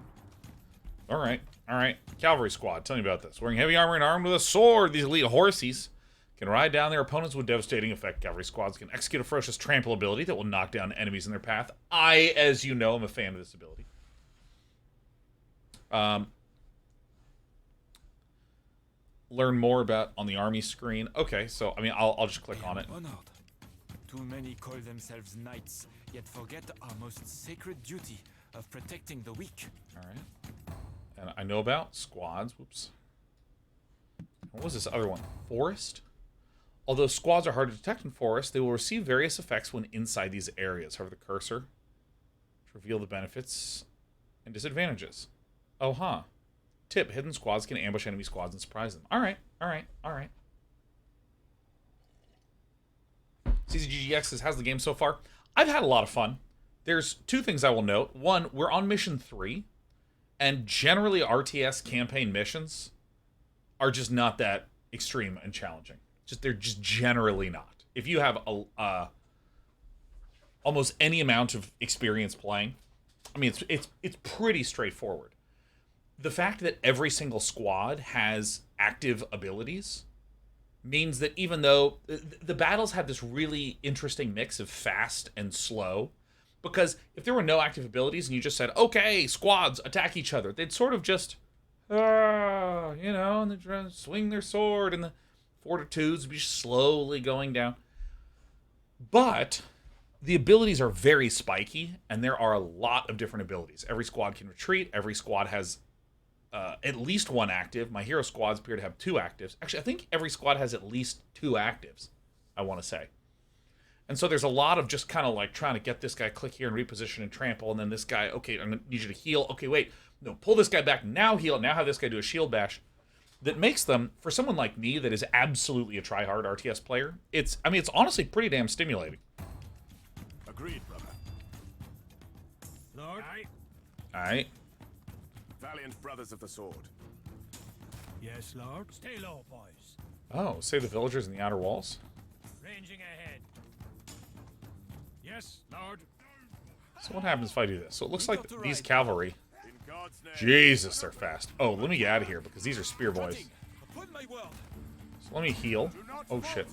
Alright, alright. Cavalry squad, tell me about this. Wearing heavy armor and armed with a sword, these elite horsies can ride down their opponents with devastating effect. Cavalry squads can execute a ferocious trample ability that will knock down enemies in their path. I, as you know, am a fan of this ability. Learn more about on the army screen. Okay, so, I mean, I'll just click on it. Honored. Too many call themselves knights, yet forget our most sacred duty of protecting the weak. Alright. And I know about squads. Whoops. What was this other one? Forest? Although squads are hard to detect in forest, they will receive various effects when inside these areas. Hover the cursor to reveal the benefits and disadvantages. Oh, huh. Tip, hidden squads can ambush enemy squads and surprise them. Alright, alright, alright. CCGGX says, how's the game so far? I've had a lot of fun. There's two things I will note. One, we're on mission 3, and generally RTS campaign missions are just not that extreme and challenging. They're just generally not. If you have almost any amount of experience playing, I mean, it's pretty straightforward. The fact that every single squad has active abilities means that even though the battles have this really interesting mix of fast and slow, because if there were no active abilities and you just said, okay, squads attack each other, they'd sort of just, you know, and they're trying to swing their sword, and the fortitudes would be slowly going down. But the abilities are very spiky, and there are a lot of different abilities. Every squad can retreat. Every squad has at least one active. My hero squads appear to have 2 actives. Actually, I think every squad has at least 2 actives, I want to say. And so there's a lot of just kind of like trying to get this guy, click here and reposition and trample, and then this guy, okay, I need you to heal. Okay, wait, no, pull this guy back, now heal, now have this guy do a shield bash. That makes them, for someone like me that is absolutely a try-hard RTS player, it's honestly pretty damn stimulating. Agreed, brother. Lord? Alright. Valiant brothers of the sword. Yes, Lord. Stay low, boys. Oh, save the villagers in the outer walls? Ranging ahead. Yes, Lord. So what happens if I do this? So it looks like these cavalry... Jesus, they're fast. Oh, let me get out of here, because these are spear boys. So let me heal. Oh, shit.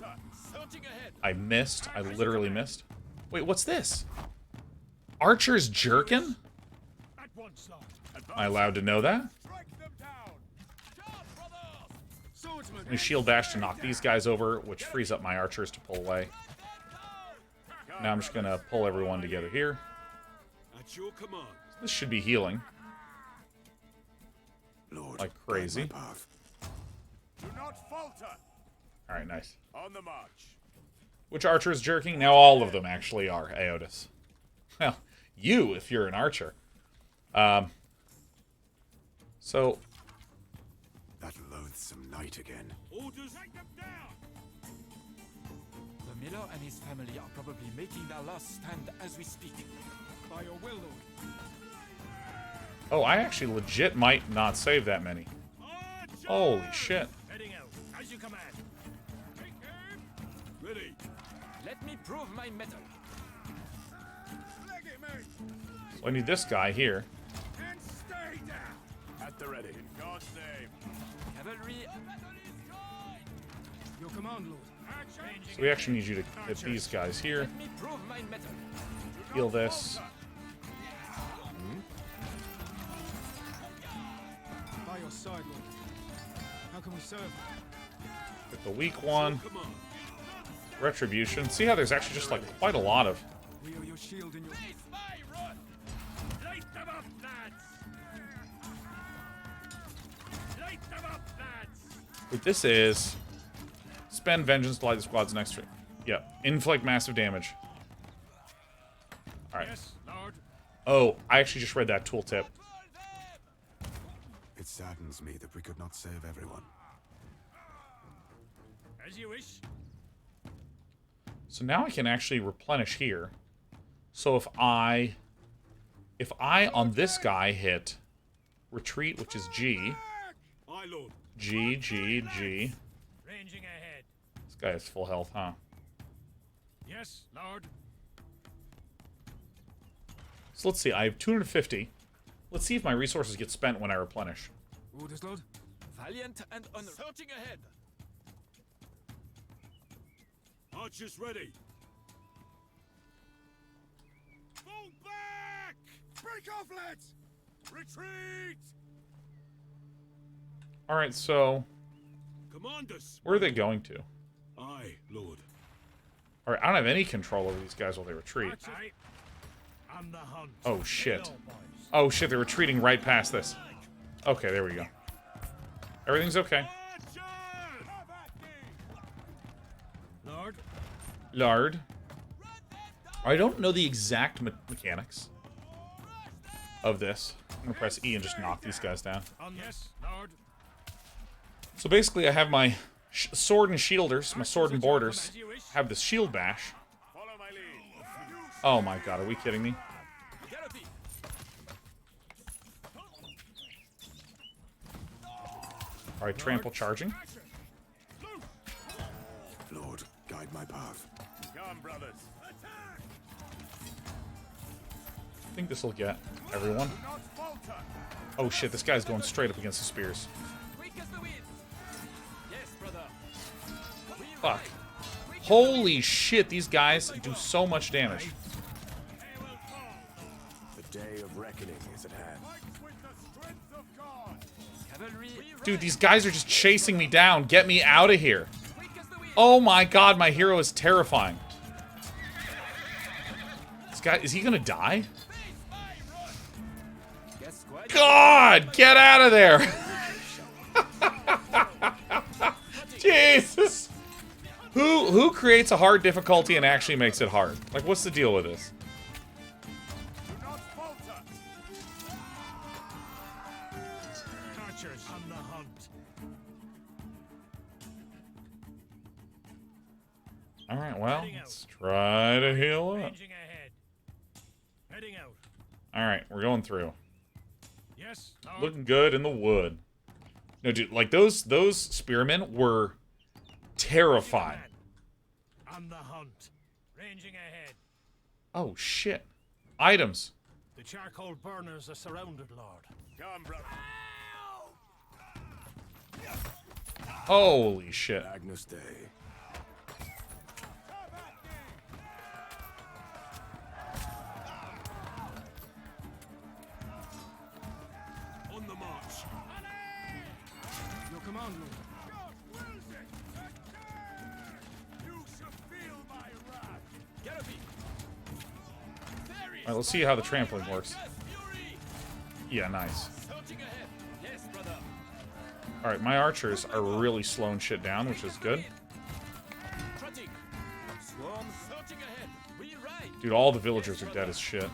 I missed. I literally missed. Wait, what's this? Archer's Jerkin? Am I allowed to know that? Let me shield bash to knock these guys over, which frees up my archers to pull away. Now I'm just going to pull everyone together here. This should be healing. Lord, like crazy. Do not falter. Alright, nice. On the march. Which archer is jerking? Now all of them actually are, Aotis. Well, you, if you're an archer. So... That loathsome night again. Orders, take them down! The Miller and his family are probably making their last stand as we speak. By your will, Lord. Oh, I actually legit might not save that many. Holy shit. Heading out, as you command. Take aim! Ready. Let me prove my mettle. Leg it, mate! So I need this guy here. And stay down! At the ready. In God's name. Cavalry. Your command, Lord. So we actually need you to hit these guys here. Let me prove my mettle. Heal this. By your side, Lord. How can we serve? Hit the weak one. Retribution. See how there's actually just like quite a lot of... We are your shield and your... Light them up, lads! Light them up, lads! What this is... Spend vengeance to light the squad's next turn. Yeah. Inflict massive damage. Alright. Yes, Lord. Oh, I actually just read that tooltip. It saddens me that we could not save everyone. As you wish. So now I can actually replenish here. So if I on this guy hit retreat, which is G, Aye, Lord. G, G, G. Ranging ahead. This guy has full health, huh? Yes, Lord. So let's see, I have 250. Let's see if my resources get spent when I replenish. Orders, Lord. Valiant and honor. Searching ahead. Archers ready. Fall back! Break off, lads! Retreat! Alright, so Commanders. where are they going to? Aye, Lord. Alright, I don't have any control over these guys while they retreat. Aye. I'm the hunt. Oh shit. Oh shit, they're retreating right past this. Okay, there we go. Everything's okay. Lord. Lard. I don't know the exact mechanics of this. I'm gonna press E and just knock these guys down. Yes, Lord. So basically I have my sword and shielders, my sword and borders, have this shield bash. Oh my god, are we kidding me? Alright, trample charging. Lord, guide my path. Come, brothers. I think this will get everyone. Oh shit, this guy's going straight up against the spears. Fuck. Holy shit, these guys do so much damage. The day of reckoning is at hand. Dude, these guys are just chasing me down. Get me out of here. Oh my god, my hero is terrifying. This guy, is he gonna die? God, get out of there. Jesus. Who creates a hard difficulty and actually makes it hard? Like, what's the deal with this? Archers on the hunt. Alright, well, let's try to heal up. Ranging ahead. Heading out. Alright, we're going through. Yes, Lord. Looking good in the wood. No, dude, like, those spearmen were terrifying. On the hunt. Ranging ahead. Oh, shit. Items. The charcoal burners are surrounded, Lord. Come, brother. Holy shit. Agnus Dei. On the march. Your command, Lord. Alright, let's see how the trampling works. Yeah, nice. Alright, my archers are really slowing shit down, which is good. Dude, all the villagers are dead as shit.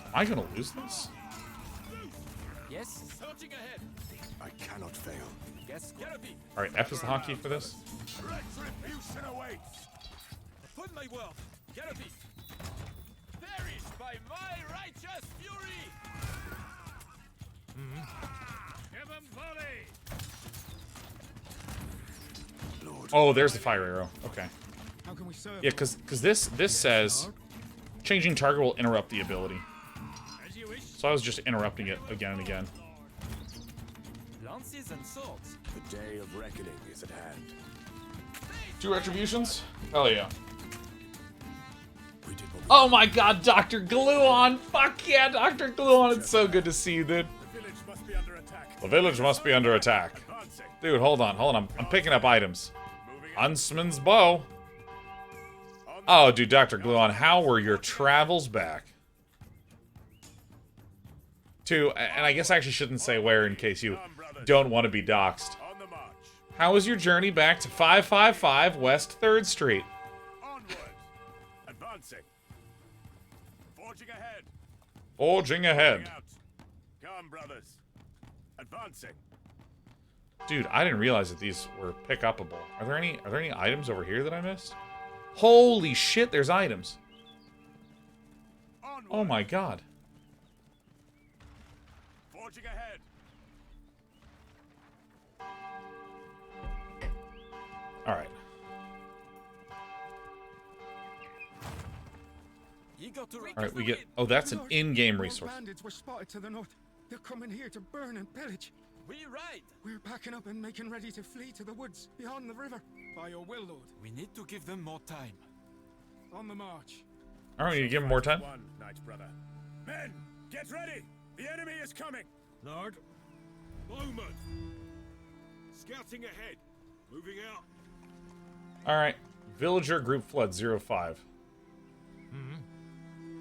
Am I gonna lose this? Yes. Searching ahead. I cannot fail. Yes. All right, F is the hotkey for this. Retribution awaits. Upon my word. Gallopy. Perish by my righteous fury. Give him volley. Oh, there's the fire arrow. Okay. How can we serve? Yeah, because this says changing target will interrupt the ability. So I was just interrupting it again and again. Lances and swords. The day of reckoning is at hand. 2 retributions? Hell yeah. Oh my god, Dr. Gluon! Fuck yeah, Dr. Gluon! It's so good to see you, dude. The village must be under attack. The village must be under attack. Dude, hold on. I'm picking up items. Huntsman's bow. Oh, dude, Dr. Gluon, how were your travels back? And I guess I actually shouldn't say where in case you don't want to be doxxed. How was your journey back to 555 West 3rd Street? Onward. Advancing. Forging ahead. Forging ahead. Come, brothers. Advancing. Dude, I didn't realize that these were pick-upable. Are there any items over here that I missed? Holy shit, there's items. Onward. Oh my god. Forging ahead. All right. All right, we get. Oh, that's an in-game resource. Bandits were spotted to the north. They're coming here to burn and pillage. We ride. We're packing up and making ready to flee to the woods beyond the river. By your will, Lord. We need to give them more time. On the march. All right, you give them more time. One, knight brother. Men, get ready. The enemy is coming. Lord. Bowman. Scouting ahead. Moving out. All right, villager group flood 05.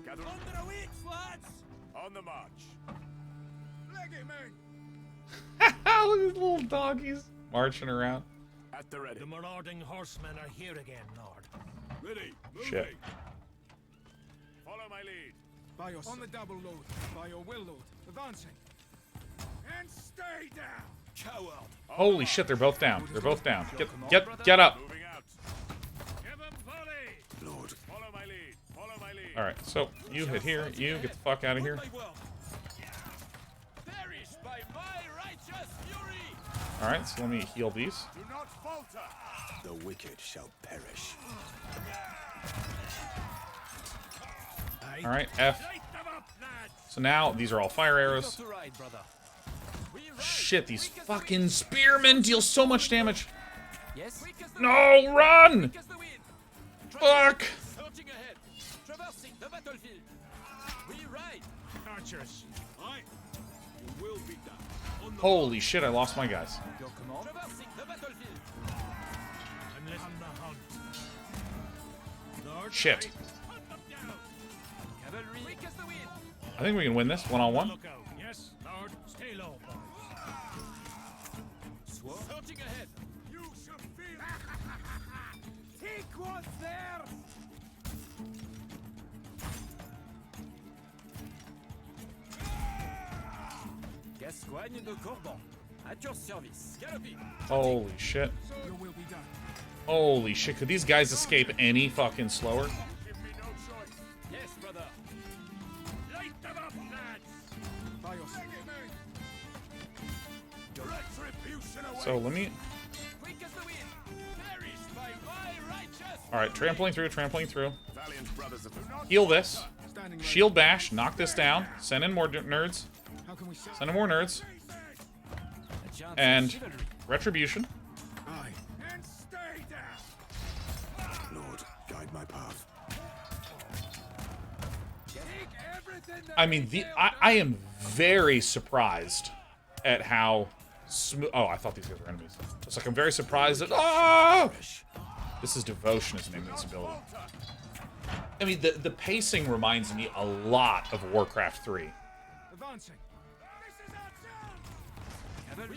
Gather On the way, lads. on the march. Leggy men. Look at these little doggies marching around. At the ready. The marauding horsemen are here again, Lord. Ready. Moving. Shit. Follow my lead. By your on the double, Lord. By your will, Lord. Advancing. And stay down. Coward. Holy shit, they're both down. They're both down. Get up. Moving out. Give him volley. Lord. Follow my lead. Follow my lead. All right, so you hit here. You get the fuck out of here. Perish by my righteous fury. All right, so let me heal these. Do not falter. The wicked shall perish. All right, F. So now these are all fire arrows. To ride, brother. We ride. Shit, these fucking spearmen deal so much damage. Yes. No, run! As the wind. Fuck! Surging ahead. Traversing the battlefield. We ride. Archers. Aye. You will be done. On the Holy shit, I lost my guys. Your command. Traversing the battlefield. I'm on the hunt. Lord. Shit. Hunt them down. Cavalry. Quick as the wind. I think we can win this one-on-one. Look out. Yes, Lord. Stay low, boys. Surging ahead. You shall feel. Take what's there. Gascoigne de Corbon. At your service. Gallopy. Holy shit. Your will be done. Holy shit, could these guys escape any fucking slower? Give me no choice. Yes, brother. Light them up, lads. By your Retribution awaits. So let me... Quick as the wind. Perish by my righteous. Alright, trampling through. Valiant brothers of the Heal this. standing ready. Shield bash, knock this down. Send in more nerds. How can we serve? Send in more nerds. A chance of And chivalry. retribution. Aye. and stay down. Lord, guide my path. Take everything that I mean, I am very surprised at how smooth... Oh, I thought these guys were enemies. It's like I'm very surprised at... Oh! This is Devotion is the name of this ability. I mean, the pacing reminds me a lot of Warcraft 3. Advancing.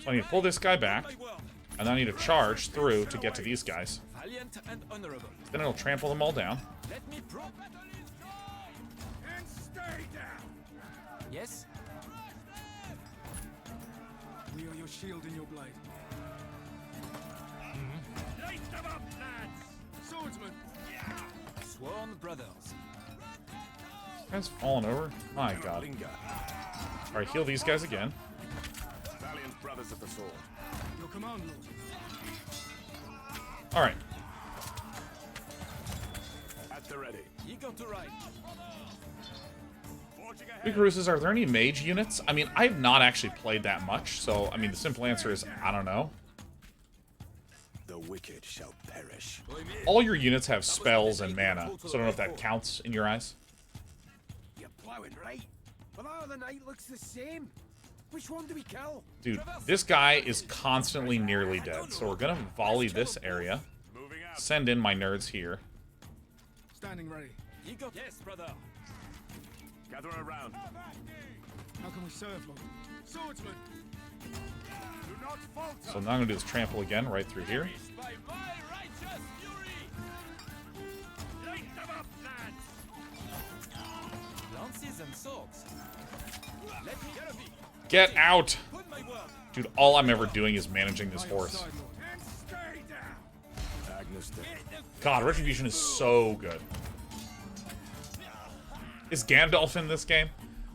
So I need to pull this guy back, and then I need to charge through to get to these guys. Valiant and honorable. Then it'll trample them all down. Let me prove. Yes? We are your shield and your blade. Light them up, lads! Swordsman! Sworn brothers. Guys falling over? My god. Alright, heal these guys again. Valiant brothers of the sword. Your command, Lord. Alright. At the ready. Ye got to ride. Bucaruses, are there any mage units? I mean, I've not actually played that much, so, I mean, the simple answer is, I don't know. The wicked shall perish. All your units have spells and mana, so I don't know if that counts in your eyes. You're plowing right, but our other knight looks the same. Which one do we kill? Dude, this guy is constantly nearly dead, so we're gonna volley this area. Send in my nerds here. Standing ready. Ye got yes, brother. Gather around. How can we serve, Lord? Swordsman! Do not falter. So now I'm gonna do this trample again, right through here. By my righteous fury! Light them up, lads! Lances and swords. Let me get a beat. Get out! Put my word. Dude, all I'm ever doing is managing this horse. And stay down! Agnes Day. God, Retribution is so good. Is Gandalf in this game?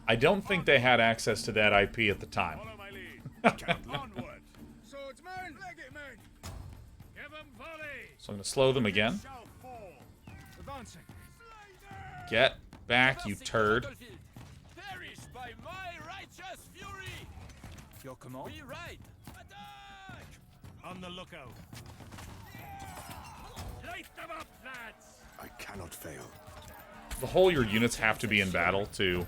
I don't think they had access to that IP at the time. Follow my lead. Onward. Swordsman! Legate Give them volley! So I'm gonna slow them again. Shall fall. Advancing. Get back, you turd. Perish by my righteous fury! Your command? Be right! Attack! On the lookout. Light them up, lads! I cannot fail. The whole your units have to be in battle to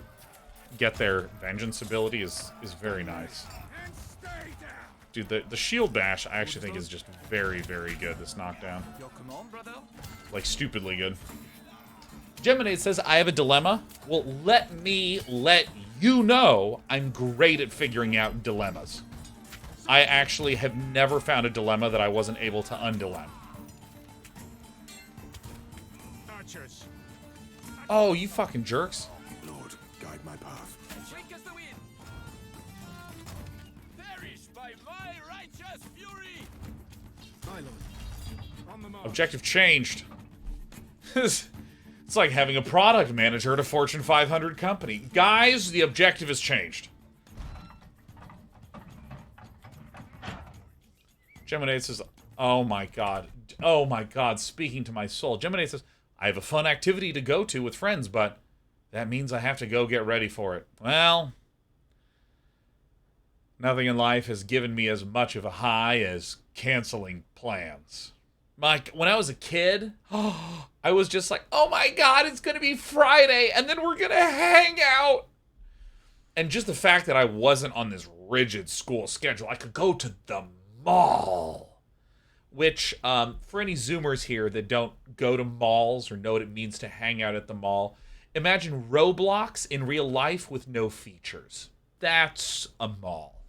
get their vengeance ability is very nice. And stay down! Dude, the shield bash I actually think is just very, very good, this knockdown. Your command, brother? Like, stupidly good. Geminade says, I have a dilemma. Well, let me let you know I'm great at figuring out dilemmas. I actually have never found a dilemma that I wasn't able to undilemma. Archers! Oh, you fucking jerks. Lord, guide my path. Wake us the wind! Perish by my righteous fury! Aye, Lord. On the march. Objective changed. It's like having a product manager at a Fortune 500 company. Guys, the objective has changed. Geminade says, oh my god. Oh my god, speaking to my soul. Geminade says, I have a fun activity to go to with friends, but that means I have to go get ready for it. Well, nothing in life has given me as much of a high as canceling plans. Like, when I was a kid, I was just like, oh my god, it's going to be Friday, and then we're going to hang out. And just the fact that I wasn't on this rigid school schedule, I could go to the mall. Which, for any Zoomers here that don't go to malls or know what it means to hang out at the mall, imagine Roblox in real life with no features. That's a mall.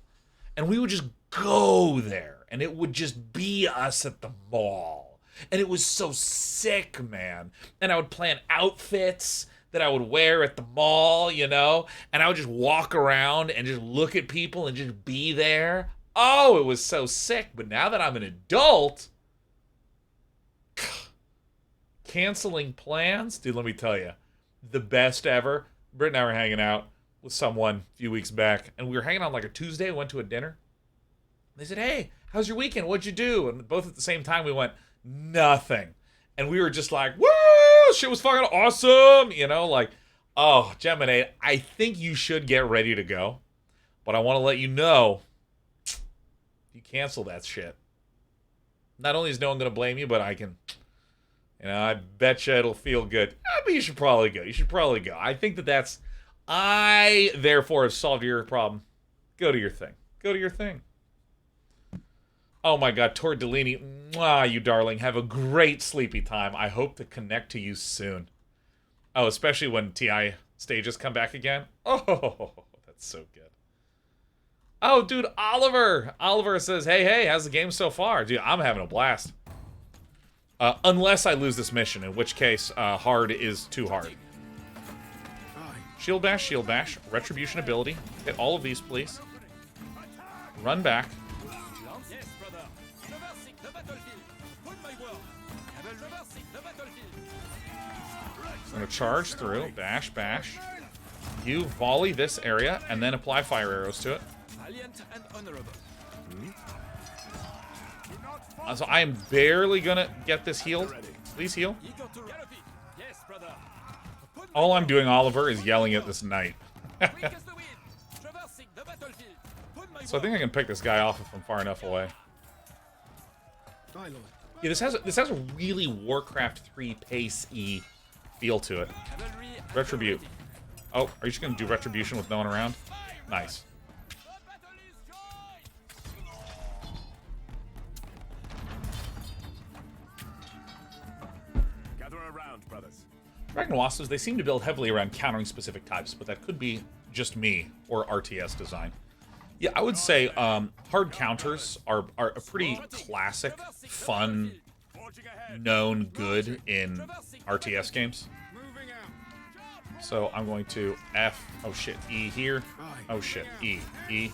And we would just go there, and it would just be us at the mall. And it was so sick, man. And I would plan outfits that I would wear at the mall, you know? And I would just walk around and just look at people and just be there. Oh, it was so sick. But now that I'm an adult, canceling plans? Dude, let me tell you, the best ever. Britt and I were hanging out with someone a few weeks back, and we were hanging on like a Tuesday, went to a dinner. They said, hey, how's your weekend? What'd you do? And both at the same time, we went, nothing. And we were just like, woo, shit was fucking awesome. You know, like, oh, Geminade, I think you should get ready to go. But I want to let you know, you cancel that shit. Not only is no one going to blame you, but I can, you know, I bet you it'll feel good. But you should probably go. You should probably go. I think that's, I, therefore, have solved your problem. Go to your thing. Go to your thing. Oh my god, Tordellini, mwah, you darling. Have a great sleepy time. I hope to connect to you soon. Oh, especially when TI stages come back again. Oh, that's so good. Oh, dude, Oliver. Oliver says, hey, how's the game so far? Dude, I'm having a blast. Unless I lose this mission, in which case, hard is too hard. Shield bash, retribution ability. Hit all of these, please. Run back. Yes, brother. Traversing the battlefield. On my word. Traversing the battlefield. I'm gonna charge through. Bash. You volley this area and then apply fire arrows to it. Valiant and honorable. So I am barely gonna get this healed. Please heal. Yes, brother. All I'm doing, Oliver, is yelling at this knight. Traversing the battlefield. So I think I can pick this guy off if I'm far enough away. Yeah, this has a really Warcraft 3 pace-y feel to it. Retribute. Oh, are you just gonna do retribution with no one around? Nice. Gather around, brothers. Dragon Wasps, they seem to build heavily around countering specific types, but that could be just me or RTS design. Yeah, I would say hard counters are a pretty classic, fun, known good in RTS games. So I'm going to F, oh shit, E here. Oh shit, E. I'm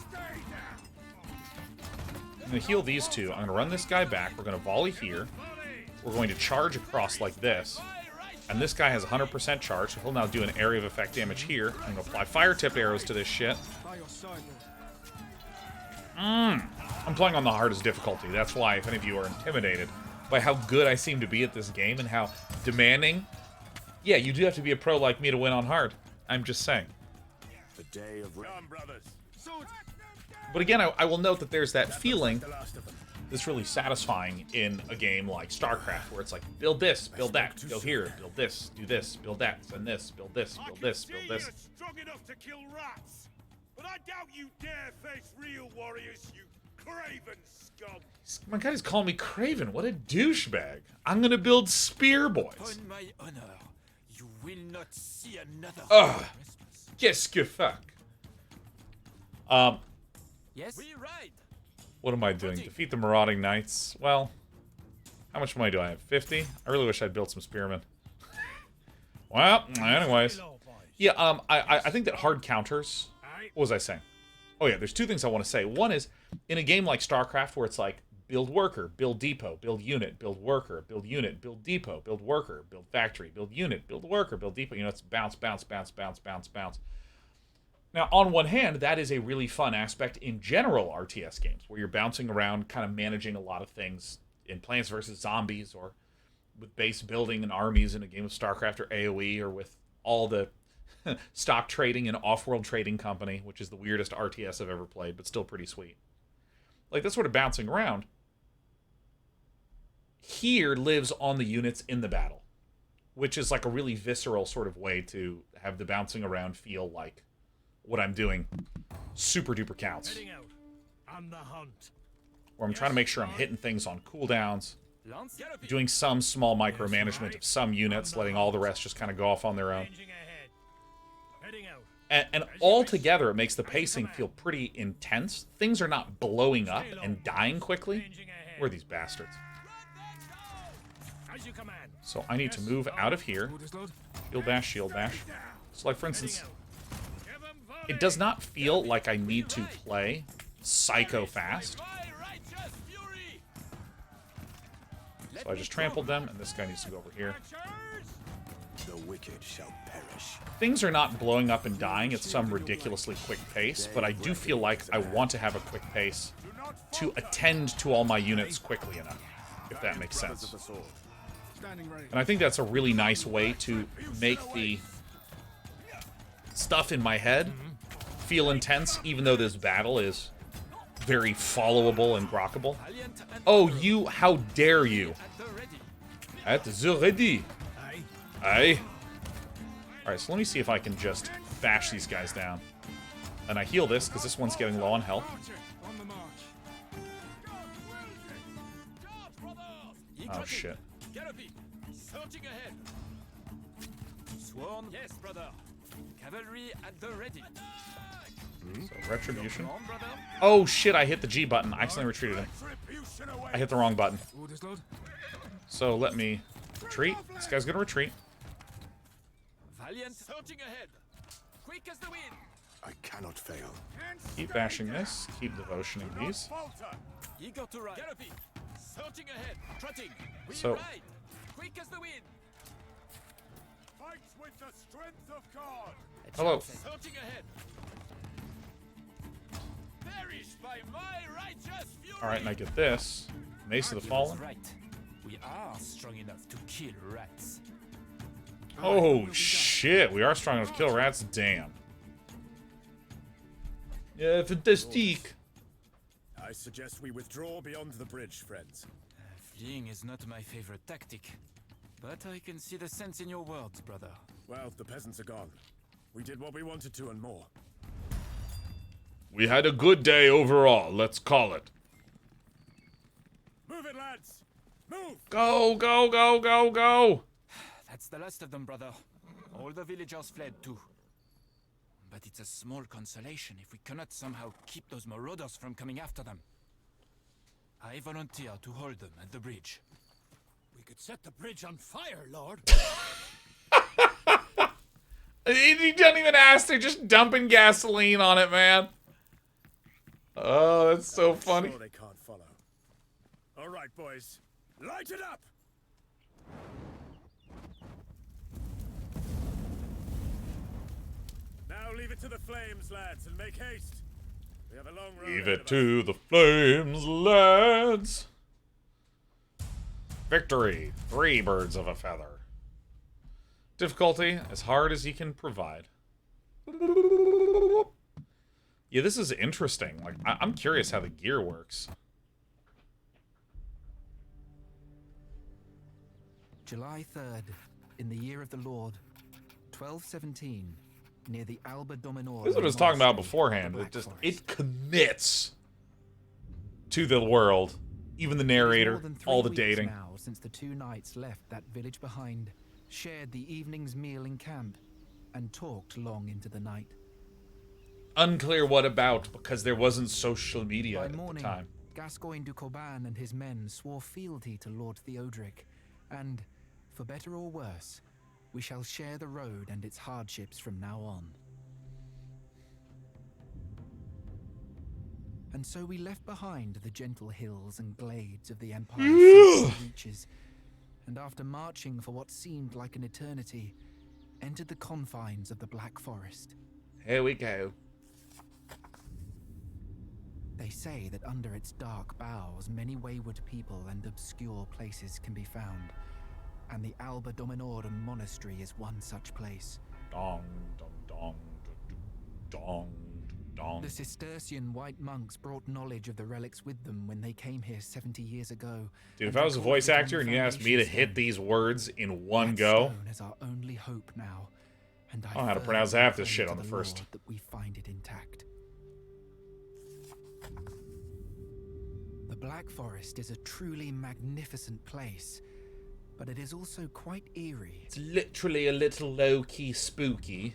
going to heal these two. I'm going to run this guy back. We're going to volley here. We're going to charge across like this. And this guy has 100% charge, so he'll now do an area of effect damage here. I'm going to apply fire-tipped arrows to this shit. I'm playing on the hardest difficulty. That's why, if any of you are intimidated by how good I seem to be at this game and how demanding... Yeah, you do have to be a pro like me to win on hard. I'm just saying. The day of brothers. But again, I will note that there's that feeling that's really satisfying in a game like StarCraft, where it's like, build this, build that, go here, build this, do this, build that, send this, build this, build this, build this. Strong enough to kill rats, but I doubt you dare face real warriors, you craven scum. My God, he's calling me Craven. What a douchebag. I'm gonna build spear boys. On my honor, you will not see another. Ugh. Qu'est-ce que fuck? Yes. We ride. What am I doing? Defeat the marauding knights. Well, how much money do I have? 50? I really wish I'd built some spearmen. Well, anyways. Yeah, I think that hard counters... What was I saying? Oh yeah, there's two things I want to say. One is, in a game like StarCraft, where it's like, build worker, build depot, build unit, build worker, build unit, build depot, build worker, build factory, build unit, build worker, build depot. You know, it's bounce, bounce, bounce, bounce, bounce, bounce. Now, on one hand, that is a really fun aspect in general RTS games, where you're bouncing around, kind of managing a lot of things in Plants vs. Zombies, or with base building and armies in a game of StarCraft or AoE, or with all the stock trading and off-world trading company, which is the weirdest RTS I've ever played, but still pretty sweet. Like, that sort of bouncing around here lives on the units in the battle, which is like a really visceral sort of way to have the bouncing around feel like what I'm doing super duper counts. Heading out on the hunt. Where I'm trying to make sure I'm hitting things on cooldowns, doing some small micromanagement of some units, letting all the rest just kind of go off on their own. And altogether, it makes the pacing feel pretty intense. Things are not blowing up and dying quickly. Where are these bastards? So I need to move out of here. Shield bash, shield bash. So like, for instance, it does not feel like I need to play psycho fast. So I just trampled them, and this guy needs to go over here. The wicked shall perish. Things are not blowing up and dying at some ridiculously quick pace, but I do feel like I want to have a quick pace to attend to all my units quickly enough, if that makes sense. And I think that's a really nice way to make the stuff in my head feel intense, even though this battle is very followable and grokkable. Oh, you, how dare you? At the ready. Aye. Alright, so let me see if I can just bash these guys down. And I heal this, because this one's getting low on health. Oh, shit. Searching ahead. Sworn, yes, brother. Cavalry at the ready. So, retribution. Oh, shit, I hit the G button. I accidentally retreated him. I hit the wrong button. So, let me retreat. This guy's gonna retreat. Valiant, searching ahead. quick as the wind. I cannot fail. Keep bashing this. Keep devotioning these. Eager to ride. Galloping. Surging ahead. Trotting. We So- ride. Quick as the wind. Fight with the strength of God. Hello. Surging ahead. Perish by my righteous fury. All right, and I get this. Mace of the Arthur was Fallen. right. We are strong enough to kill rats. Oh, shit. We are strong enough to kill rats. Damn. Yeah, fantastique. I suggest we withdraw beyond the bridge, friends. Fleeing is not my favorite tactic, but I can see the sense in your words, brother. Well, the peasants are gone. We did what we wanted to and more. We had a good day overall. Let's call it. Move it, lads! Move! Go, go, go, go, go. That's the last of them, brother. All the villagers fled too. But it's a small consolation if we cannot somehow keep those marauders from coming after them. I volunteer to hold them at the bridge. We could set the bridge on fire, Lord. You don't even ask. They're just dumping gasoline on it, man. Oh, that's so funny. Sure they can't follow. All right, boys. Light it up! Now leave it to the flames, lads, and make haste. We have a long road Leave ahead it of to the flames, lads. Victory. 3 birds of a feather. Difficulty, as hard as you can provide. Yeah, this is interesting. Like, I'm curious how the gear works. July 3rd, in the year of the Lord, 1217, near the Alba Dominor. This is what I was talking about beforehand. It commits to the world. Even the narrator, all the dating. Now, since the 2 knights left that village behind, shared the evening's meal in camp, and talked long into the night. Unclear what about, because there wasn't social media at the time. Gascoigne du Coban and his men swore fealty to Lord Theodoric, and, for better or worse, we shall share the road and its hardships from now on. And so we left behind the gentle hills and glades of the Empire's reaches, and after marching for what seemed like an eternity, entered the confines of the Black Forest. Here we go. They say that under its dark boughs, many wayward people and obscure places can be found, and the Alba Dominorum Monastery is one such place. Dong, dong, dong, dong, dong. The Cistercian white monks brought knowledge of the relics with them when they came here 70 years ago. Dude, if I was a voice actor and you asked me to hit these words in one go, is our only hope now, and I don't know how to pronounce half this shit on the first. That we find it intact. The Black Forest is a truly magnificent place, but it is also quite eerie. It's literally a little low-key spooky.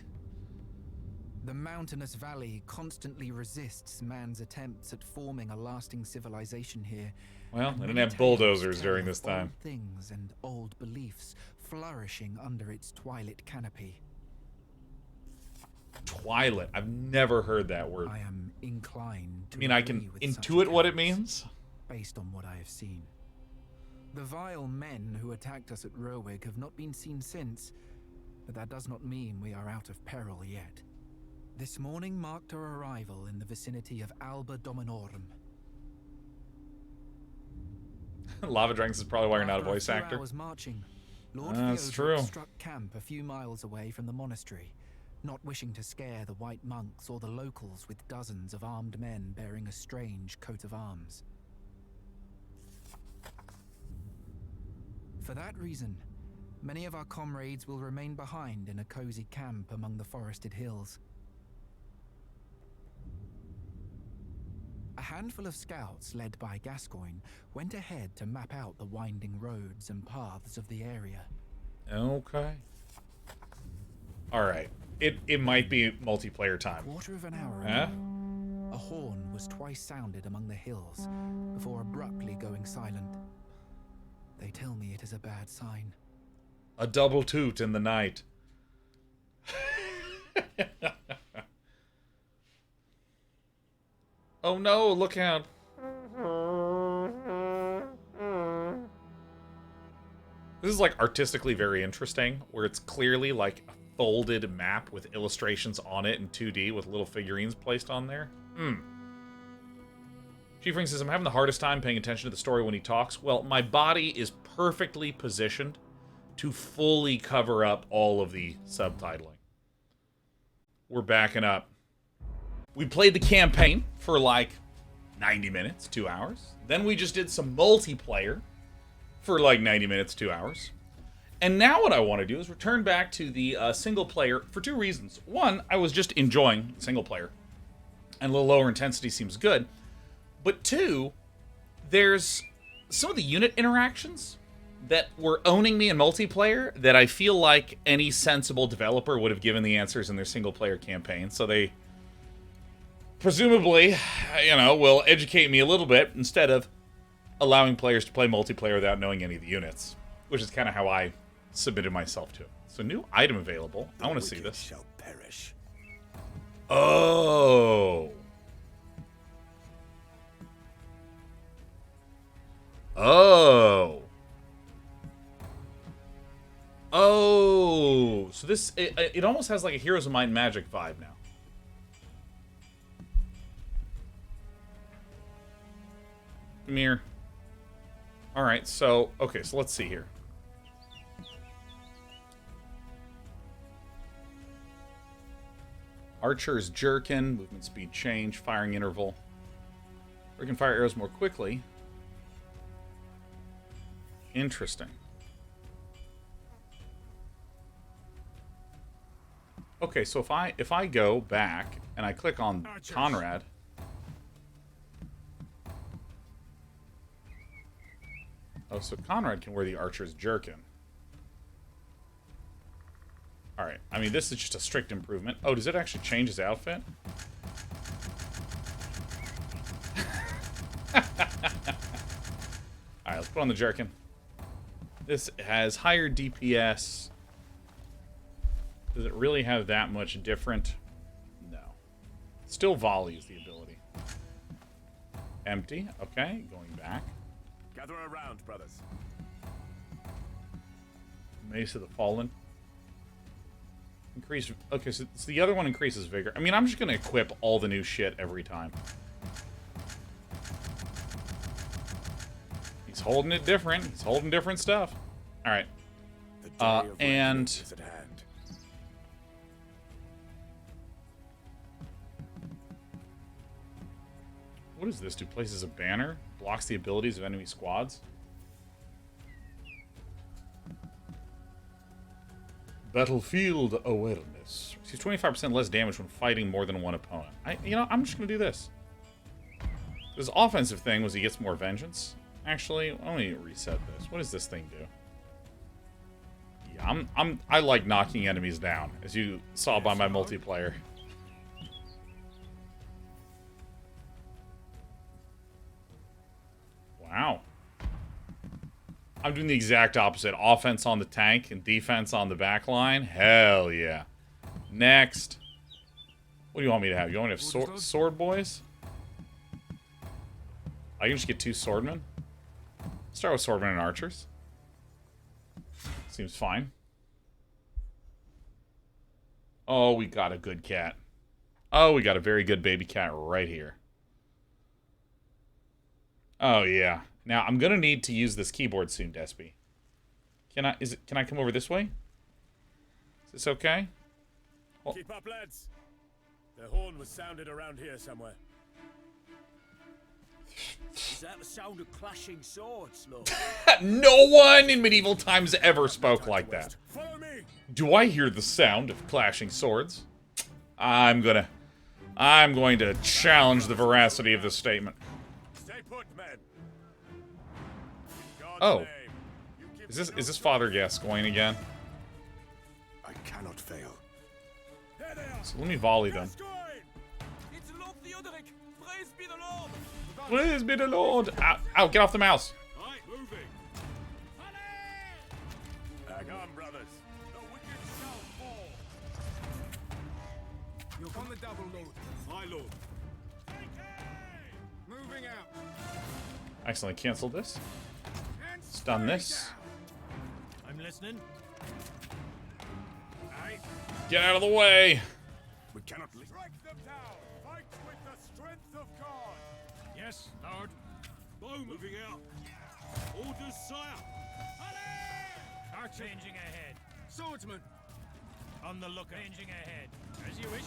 The mountainous valley constantly resists man's attempts at forming a lasting civilization here. Well, they didn't have bulldozers during this time. Old things and old beliefs flourishing under its twilit canopy. Twilit. I've never heard that word. I am inclined to I mean, I can agree with intuit such what it accounts, means. based on what I have seen. The vile men who attacked us at Rowig have not been seen since, but that does not mean we are out of peril yet. This morning marked our arrival in the vicinity of Alba Dominorum. Lava Drinks is probably why you're not a After voice few actor. hours marching, Lord That's Theodoric true. struck camp a few miles away from the monastery, not wishing to scare the white monks or the locals with dozens of armed men bearing a strange coat of arms. For that reason, many of our comrades will remain behind in a cozy camp among the forested hills. A handful of scouts led by Gascoigne went ahead to map out the winding roads and paths of the area. Okay. Alright. It might be multiplayer time. Quarter of an hour Huh? ago, a horn was twice sounded among the hills before abruptly going silent. They tell me it is a bad sign. A double toot in the night. Oh no, look out. This is like artistically very interesting, where it's clearly like a folded map with illustrations on it in 2D with little figurines placed on there. Chiefring says, I'm having the hardest time paying attention to the story when he talks. Well, my body is perfectly positioned to fully cover up all of the subtitling. We're backing up. We played the campaign for like 90 minutes, 2 hours. Then we just did some multiplayer for like 90 minutes, 2 hours. And now what I want to do is return back to the single player for 2 reasons. One, I was just enjoying single player, and a little lower intensity seems good. But 2, there's some of the unit interactions that were owning me in multiplayer that I feel like any sensible developer would have given the answers in their single player campaign. So they presumably, you know, will educate me a little bit instead of allowing players to play multiplayer without knowing any of the units, which is kind of how I submitted myself to it. So new item available. I want to see this. Shall perish. Oh. Oh. Oh. So this, it almost has like a Heroes of Might and Magic vibe now. Come here. Alright, so, okay, so let's see here. Archer's Jerkin, movement speed change, firing interval. We can fire arrows more quickly. Interesting. Okay, so if I go back and I click on Conrad. Oh, so Conrad can wear the Archer's Jerkin. Alright, I mean, this is just a strict improvement. Oh, does it actually change his outfit? Alright, let's put on the Jerkin. This has higher DPS. Does it really have that much different? No. Still volleys the ability. Empty. Okay, going back. Gather around, brothers. Mace of the Fallen. Increase. Okay, so the other one increases vigor. I mean, I'm just going to equip all the new shit every time. He's holding it different. He's holding different stuff. All right. And is at hand. What does this do? Places a banner? Blocks the abilities of enemy squads? Battlefield awareness. Sees 25% less damage when fighting more than one opponent. You know, I'm just going to do this. This offensive thing was he gets more vengeance. Actually, let me reset this. What does this thing do? Yeah, I like knocking enemies down, as you saw by my multiplayer. Wow. I'm doing the exact opposite. Offense on the tank and defense on the back line. Hell yeah. Next. What do you want me to have? You want me to have sword boys? I can just get 2 swordmen. Start with swordmen and archers. Seems fine. Oh, we got a good cat. Oh, we got a very good baby cat right here. Oh, yeah. Now, I'm going to need to use this keyboard soon, Despy. Can I come over this way? Is this okay? Oh. Keep up, lads. The horn was sounded around here somewhere. Is that the sound of clashing swords, Lord? No one in medieval times ever spoke like that. Follow me. Do I hear the sound of clashing swords? I'm going to challenge the veracity of this statement. Stay put, men. Oh. Is this Father Gascoigne again? I cannot fail. So let me volley them. It's Lord Theodoric. Praise be the Lord. Praise be the Lord. Ow, ow, get off the mouse. Right, moving. Come, brothers. The wicked shall fall. You're on the double, Lord. My lord. Moving out. Accidentally canceled this. Stun this. I'm listening. Aye. Get out of the way. We cannot strike them down. Fight with the strength of God. Yes, Lord. Blow moving out. Orders, sire. Are changing ahead. Swordsman. On the lookout. Changing ahead. As you wish.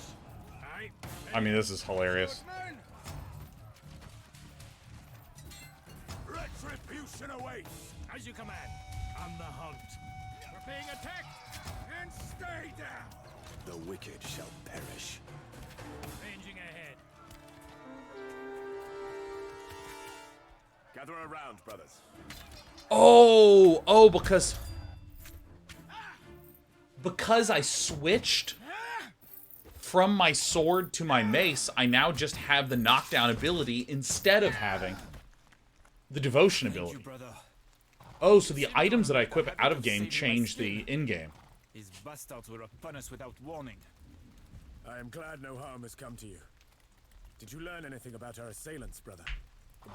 Aye. I mean, this is hilarious. Swordsman. Retribution awaits. As you command. On the hunt. We're being attacked. And stay down. The wicked shall perish. Changing ahead. Gather around, brothers. Oh, because I switched from my sword to my mace, I now just have the knockdown ability instead of having the devotion ability. Oh, so the items that I equip out of game change the in-game. These bastards will upon us without warning. I am glad no harm has come to you. Did you learn anything about our assailants, brother?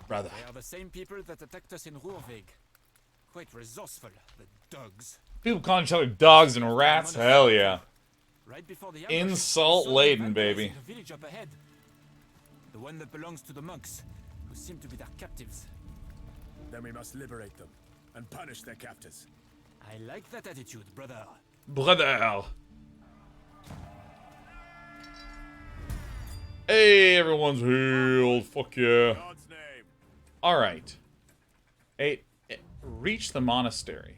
Brother. They are the same people that attacked us in Ruhrweg. Quite resourceful, the dogs. People calling each other dogs and rats? Hell yeah. Right before the Insult laden, baby. The village up ahead. The one that belongs to the monks, who seem to be their captives. Then we must liberate them and punish their captors. I like that attitude, brother. Brother. Hey, everyone's healed. Fuck yeah. God's name. All right. Reach the monastery.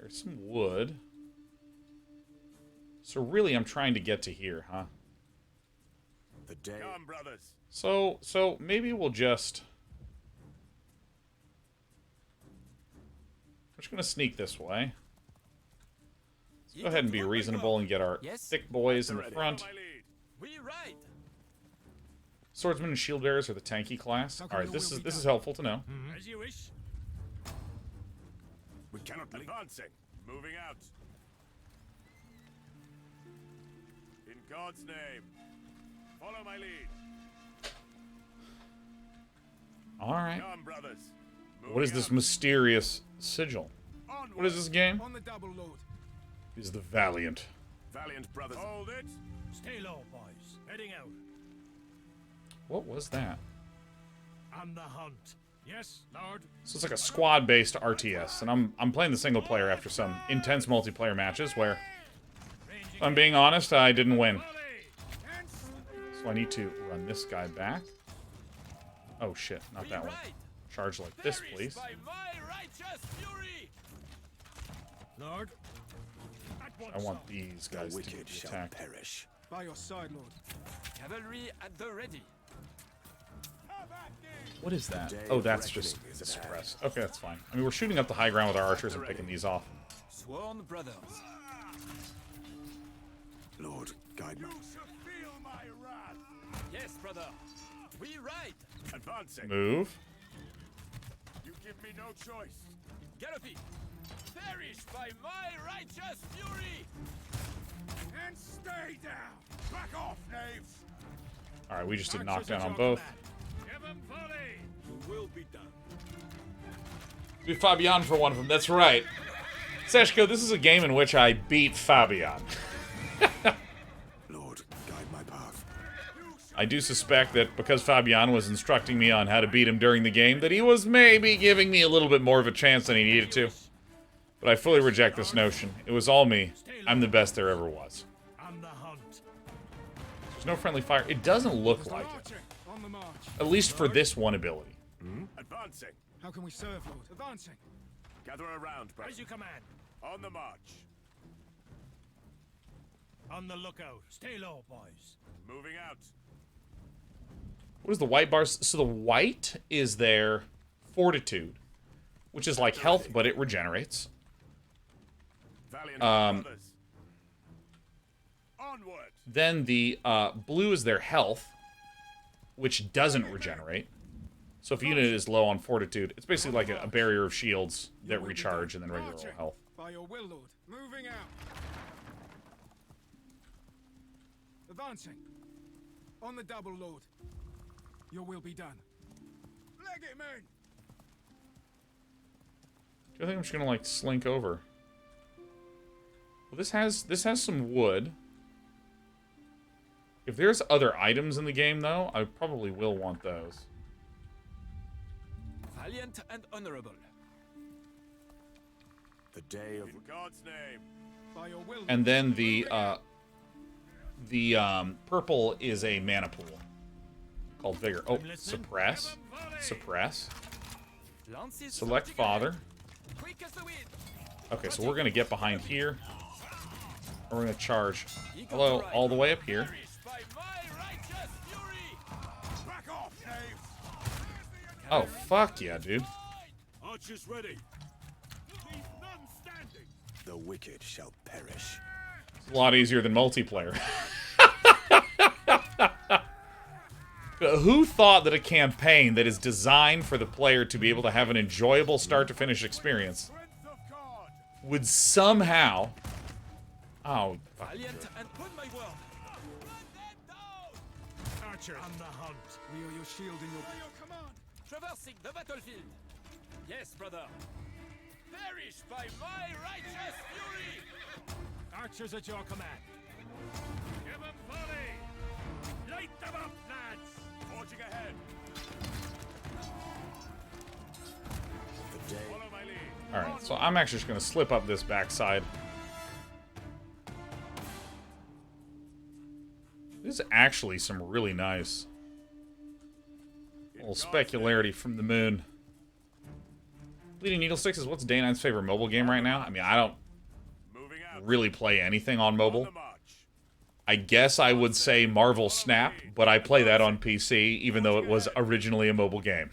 There's some wood. So really, I'm trying to get to here, huh? The day. Come, brothers. So maybe we'll just. We're just gonna sneak this way. Let's go ahead and be reasonable and get our thick boys in the front. We ride. Swordsmen and shield bearers are the tanky class. All right, this is helpful to know. As you wish. We cannot advancing. Moving out. In God's name. Follow my lead. All right. Come, brothers. What is this mysterious sigil? Onward. What is this game? On the double, Lord. Is the Valiant. Valiant brothers. Hold it. Stay low, boys. Heading out. What was that? On the hunt. Yes, Lord. So it's like a squad-based RTS, and I'm playing the single player after some intense multiplayer matches where, if I'm being honest, I didn't win. So I need to run this guy back. Oh shit, not that one. Charge like this, please. Lord. I want these guys to be attacked. Perish. By your side, Lord. Cavalry at the ready. What is that? Oh, that's just the suppress. Okay, that's fine. I mean, we're shooting up the high ground with our archers and picking these off. Sworn brothers. Lord, guide me. Feel my wrath. Yes, brother. We ride. Advancing. Move. You give me no choice. Galloping. Perish by my righteous fury. And stay down. Back off, knaves. All right, we just did knockdown on both. Give him volley. Who will be done. Beat Fabian for one of them. That's right. Seshko, this is a game in which I beat Fabian. Lord, guide my path. I do suspect that because Fabian was instructing me on how to beat him during the game, that he was maybe giving me a little bit more of a chance than he needed to. But I fully reject this notion. It was all me. I'm the best there ever was. On the hunt. There's no friendly fire. It doesn't look like it. On the march. At least for this one ability. Advancing. How can we serve, Lord? Advancing. Gather around, brothers. As you command. On the march. On the lookout. Stay low, boys. Moving out. What is the white bars? So the white is their fortitude, which is like health, but it regenerates. Valiant brothers. Onward. Then the blue is their health, which doesn't regenerate. So if a unit is low on fortitude, it's basically like a barrier of shields that recharge and then regular health. By your will, Lord. Moving out. Advancing. On the double, Lord. Your will be done. Leg it, men! I think I'm just gonna like slink over. Well, this has some wood. If there's other items in the game, though, I probably will want those. Valiant and honorable. The day of... In God's name. By your will. And then the purple is a mana pool called Vigor. Oh, suppress. Suppress. Select father. Okay, so we're gonna get behind here. And we're gonna charge. Hello, all the way up here. Oh, fuck yeah, dude. Archers ready. The wicked shall perish. It's a lot easier than multiplayer. Who thought that a campaign that is designed for the player to be able to have an enjoyable start-to-finish experience would somehow... Oh, fuck. Archer on the hunt. We are your shield in your... command. Traversing the battlefield. Yes, brother. Perish by my righteous fury. Archers at your command. Give them volley. Light them up, lads. Forging ahead. The day... Follow my lead. Alright, so I'm actually just going to slip up this backside. This is actually some really nice little specularity from the moon. Bleeding Needle Sticks is what's Day 9's favorite mobile game right now? I mean, I don't really play anything on mobile. I guess I would say Marvel Snap, but I play that on PC, even though it was originally a mobile game.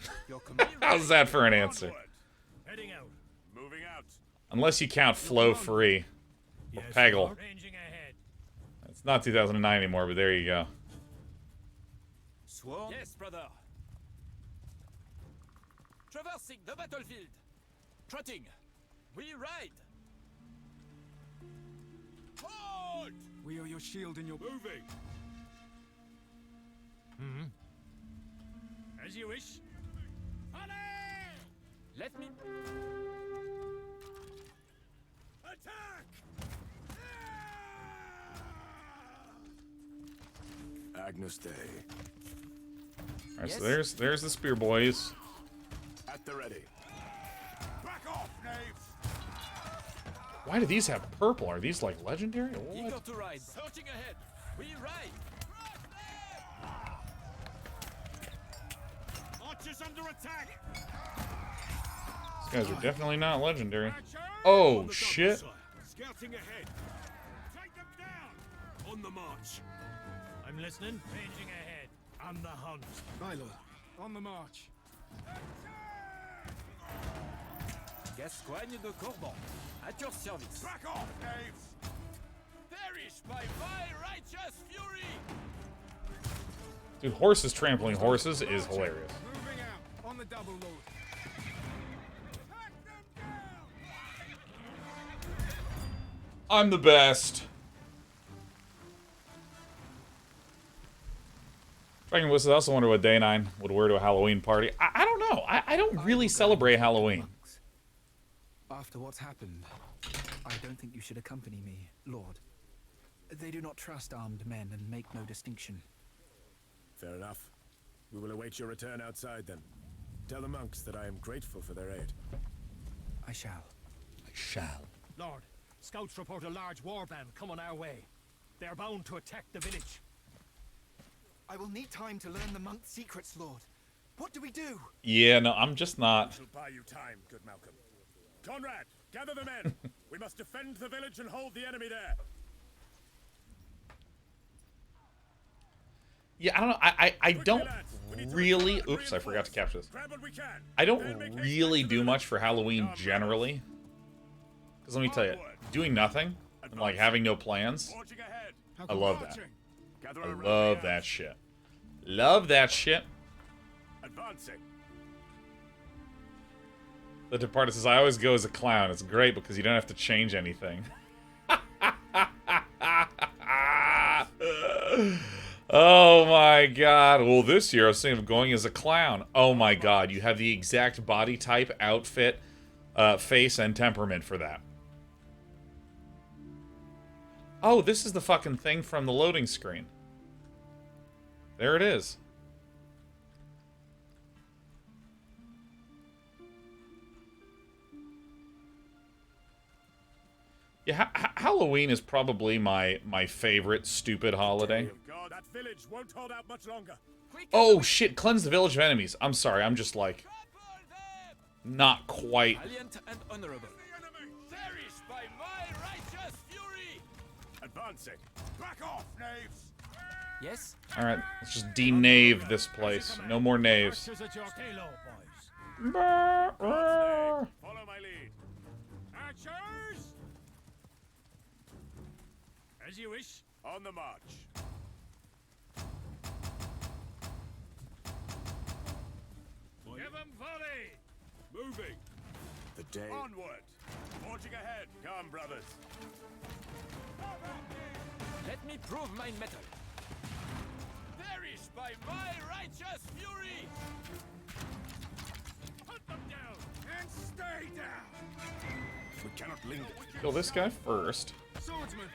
How's that for an answer? Heading out. Moving out. Unless you count Flow Free or Peggle. Ranging ahead. It's not 2009 anymore, but there you go. Swarm? Yes, brother. Traversing the battlefield. Trotting. We ride. Hold! We are your shield in your... Moving. As you wish. Allez! Let me... Attack! Agnus Dei. Alright, so there's the Spear Boys. At the ready. Back off, knaves! Why do these have purple? Are these like legendary? Or Eager what? to ride. Searching ahead. We ride. Archers under attack! These guys are definitely not legendary. Oh, shit. Scouting ahead. Take them down! On the march. I'm listening. Ranging ahead. On the hunt. My lord. On the march. Gascoigne de Corbon. At your service. Back off, knaves! Perish by my righteous fury! Dude, horses trampling horses is hilarious. Moving out. On the double, Lord. I'm the best. I also wonder what Day 9 would wear to a Halloween party. I don't know. I don't really celebrate Halloween. After what's happened, I don't think you should accompany me, Lord. They do not trust armed men and make no distinction. Fair enough. We will await your return outside then. Tell the monks that I am grateful for their aid. I shall. I shall. Lord, scouts report a large warband coming our way. They're bound to attack the village. I will need time to learn the monk's secrets, Lord. What do we do? Yeah, no, I'm just not. It'll buy you time, good Malcolm. Conrad, gather the men. We must defend the village and hold the enemy there. Yeah, I don't know. I don't really... Oops, I forgot to capture this. I don't really do much for Halloween generally. Because let me tell you, doing nothing and like having no plans, I love that. I love that shit. Love that shit. Advancing. The Departed says, I always go as a clown. It's great because you don't have to change anything. Oh my god. Well, this year I was thinking of going as a clown. Oh my god, you have the exact body type, outfit, face, and temperament for that. Oh, this is the fucking thing from the loading screen. There it is. Yeah, Halloween is probably my favorite stupid holiday. God, that village won't hold out much longer. Oh shit, cleanse the village of enemies. I'm sorry, I'm just like not quite. Valiant and honorable. Perish by my righteous fury. Advancing. Back off, knaves. Yes? Alright, let's just de-knave this place. No more knaves. Follow my lead. Archers! As you wish. On the march. Give 'em volley! Moving. The day. Onward. Forging ahead. Come, brothers. Let me prove my metal. Perish by my righteous fury. Hunt them down and stay down. We cannot linger. Kill this guy first. Swordsman.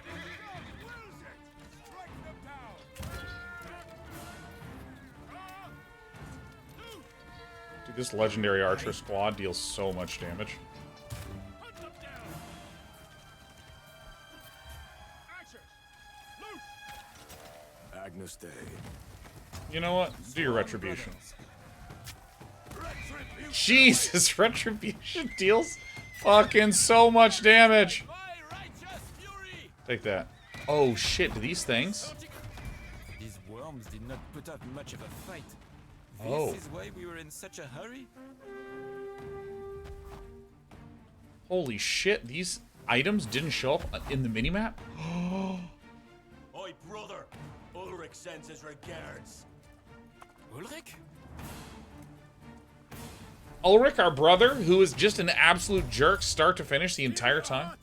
Strike them down. Dude, this legendary archer squad deals so much damage. Hunt them down. Archers. Loose. Agnus Dei. You know what? Do your retribution. Jesus, retribution deals fucking so much damage. Take that. Oh shit, do these things? These worms did not put up much of a fight. Oh. This is why we were in such a hurry? Holy shit, these items didn't show up in the minimap? Oi, brother! Ulrich sends his regards. Ulrich? Ulrich, our brother, who is just an absolute jerk start to finish the entire time?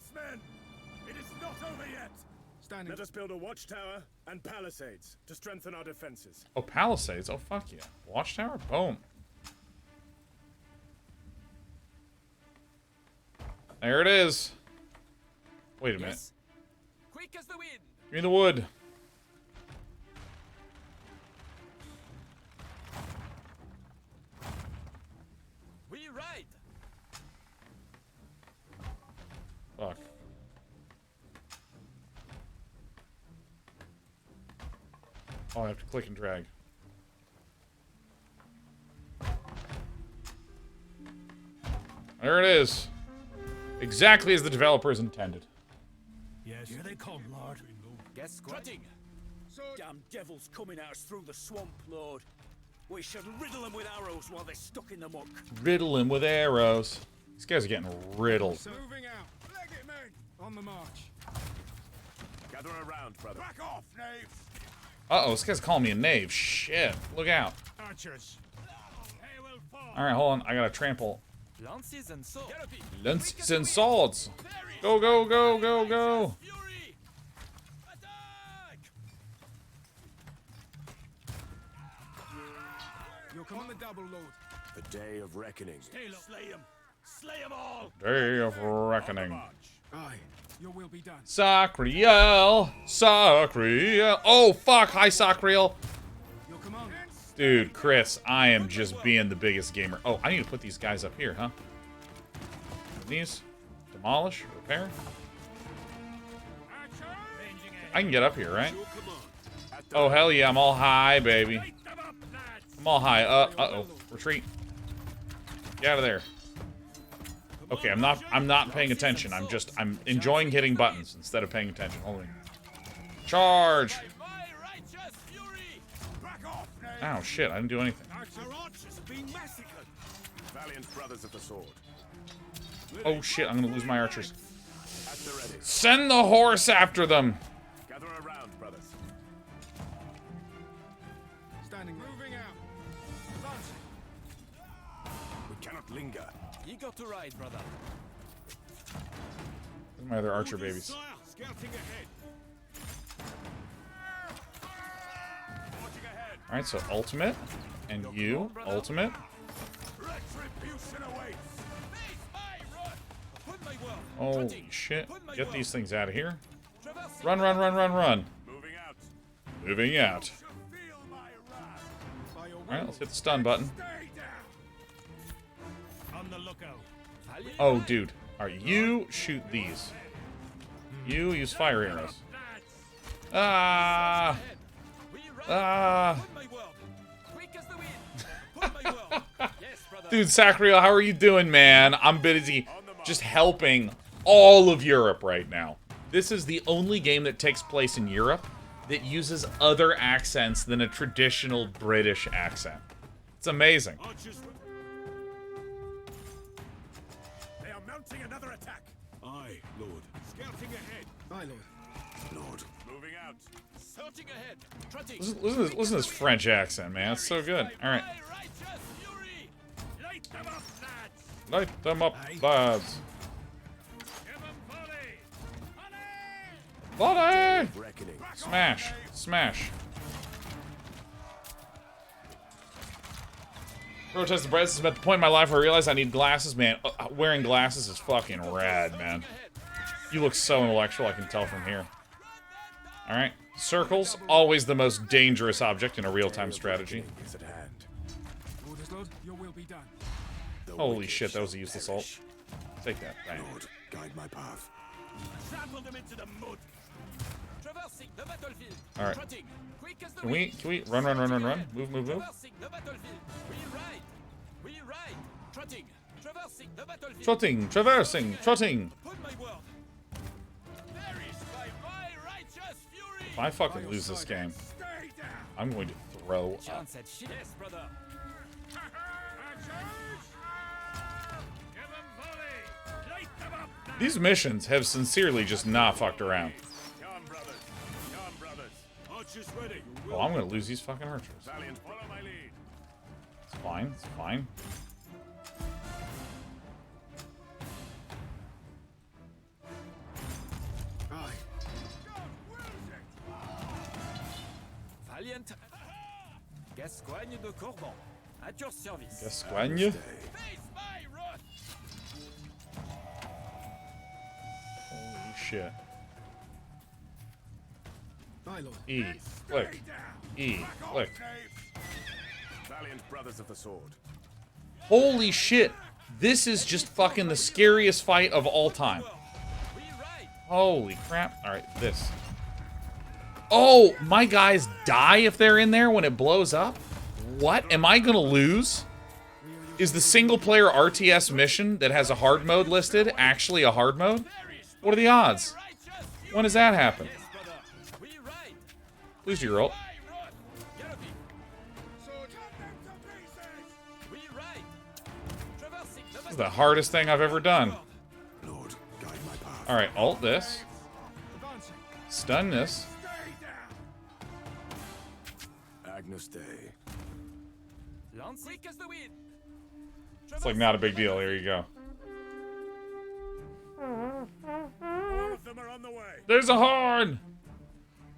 It is not over yet. Let us build a watchtower and palisades to strengthen our defenses. Oh, palisades. Oh, fuck yeah. Watchtower? Boom. There it is. Wait a minute. Quick as the wind. Give me the wood. We ride. Fuck. Oh, I have to click and drag. There it is. Exactly as the developers intended. Yes, here they come, Lord. Guess squatting. Damn devils coming at us through the swamp, Lord. We should riddle them with arrows while they're stuck in the muck. Riddle him with arrows. These guys are getting riddled. Moving out. Leg it, men. On the march. Gather around, brother. Back off, knaves. Uh-oh, this guy's calling me a knave. Shit. Look out. Archers. They will fall. Alright, hold on. I gotta trample. Lances and swords. Lances and swords. Go, go, go, go, go. You'll come on the double load. The day of reckoning. Slay them. Slay them all. Day of reckoning. Aye. Your will be done. Sacriel. Sacriel. Oh, fuck. Hi, Sacriel. You'll come on. Dude, Chris, I am just being the biggest gamer. Oh, I need to put these guys up here, huh? These? Demolish? Repair? I can get up here, right? Oh, hell yeah. I'm all high, baby. I'm all high. Uh-oh. Retreat. Get out of there. Okay, I'm not paying attention. I'm enjoying hitting buttons instead of paying attention. Hold on. Charge! Ow, shit, I didn't do anything. Valiant brothers of the sword. Oh shit, I'm gonna lose my archers. At the ready. Send the horse after them! Gather around, brothers. Standing. Moving out. We cannot linger. Eager to ride, brother. Where's my other archer babies? Scouting ahead. Alright, so ultimate. And you, ultimate. Holy shit. Get these things out of here. Run, run, run, run, run. Moving out. Alright, let's hit the stun button. Oh, dude. Alright, you shoot these. You use fire arrows. Ah! Ah! Dude, Sacriel, how are you doing, man? I'm busy just helping all of Europe right now. This is the only game that takes place in Europe that uses other accents than a traditional British accent. It's amazing. They are mounting another attack. Aye, Lord. Scouting ahead. Aye, Lord. Lord. Moving out. Searching ahead. Trotting. Listen to this French accent, man. It's so good. Alright. Light them up, lads. Volley! Smash. Smash. Protest the Brits is at the point in my life where I realized I need glasses, man. Wearing glasses is fucking rad, man. You look so intellectual, I can tell from here. Alright. Circles, always the most dangerous object in a real-time strategy. Holy shit, that was a useless ult. Take that. Bang. Lord, guide my path. Trample them into the mud. Traversing the battlefield. Alright. Trotting. Quick as the Can we run, run, run, run, run? Move, move, move. Traversing the battlefield. We ride. We ride. Trotting. Traversing the battlefield. Trotting, traversing, trotting. Upon my word. Perished by my righteous fury. If I fucking lose this game, I'm going to throw up. Chance at shit. Yes, brother. These missions have sincerely just not fucked around. Come, brothers. Come, brothers. Archers ready. Oh, I'm gonna lose these fucking archers. Valiant, follow my lead. It's fine, it's fine. Valiant. Gascoigne de Corban. At your service. Gascoigne? Holy shit. E, click. E, click. Valiant brothers of the sword. Holy shit. This is just fucking the scariest fight of all time. Holy crap. Alright, this. Oh, my guys die if they're in there when it blows up? What? Am I gonna lose? Is the single player RTS mission that has a hard mode listed actually a hard mode? What are the odds? When does that happen? Lose your ult. This is the hardest thing I've ever done. Alright, ult this. Stun this. Agnus Dei. Quick as the wind. It's like not a big deal. Here you go. All of them are on the way. There's a horde!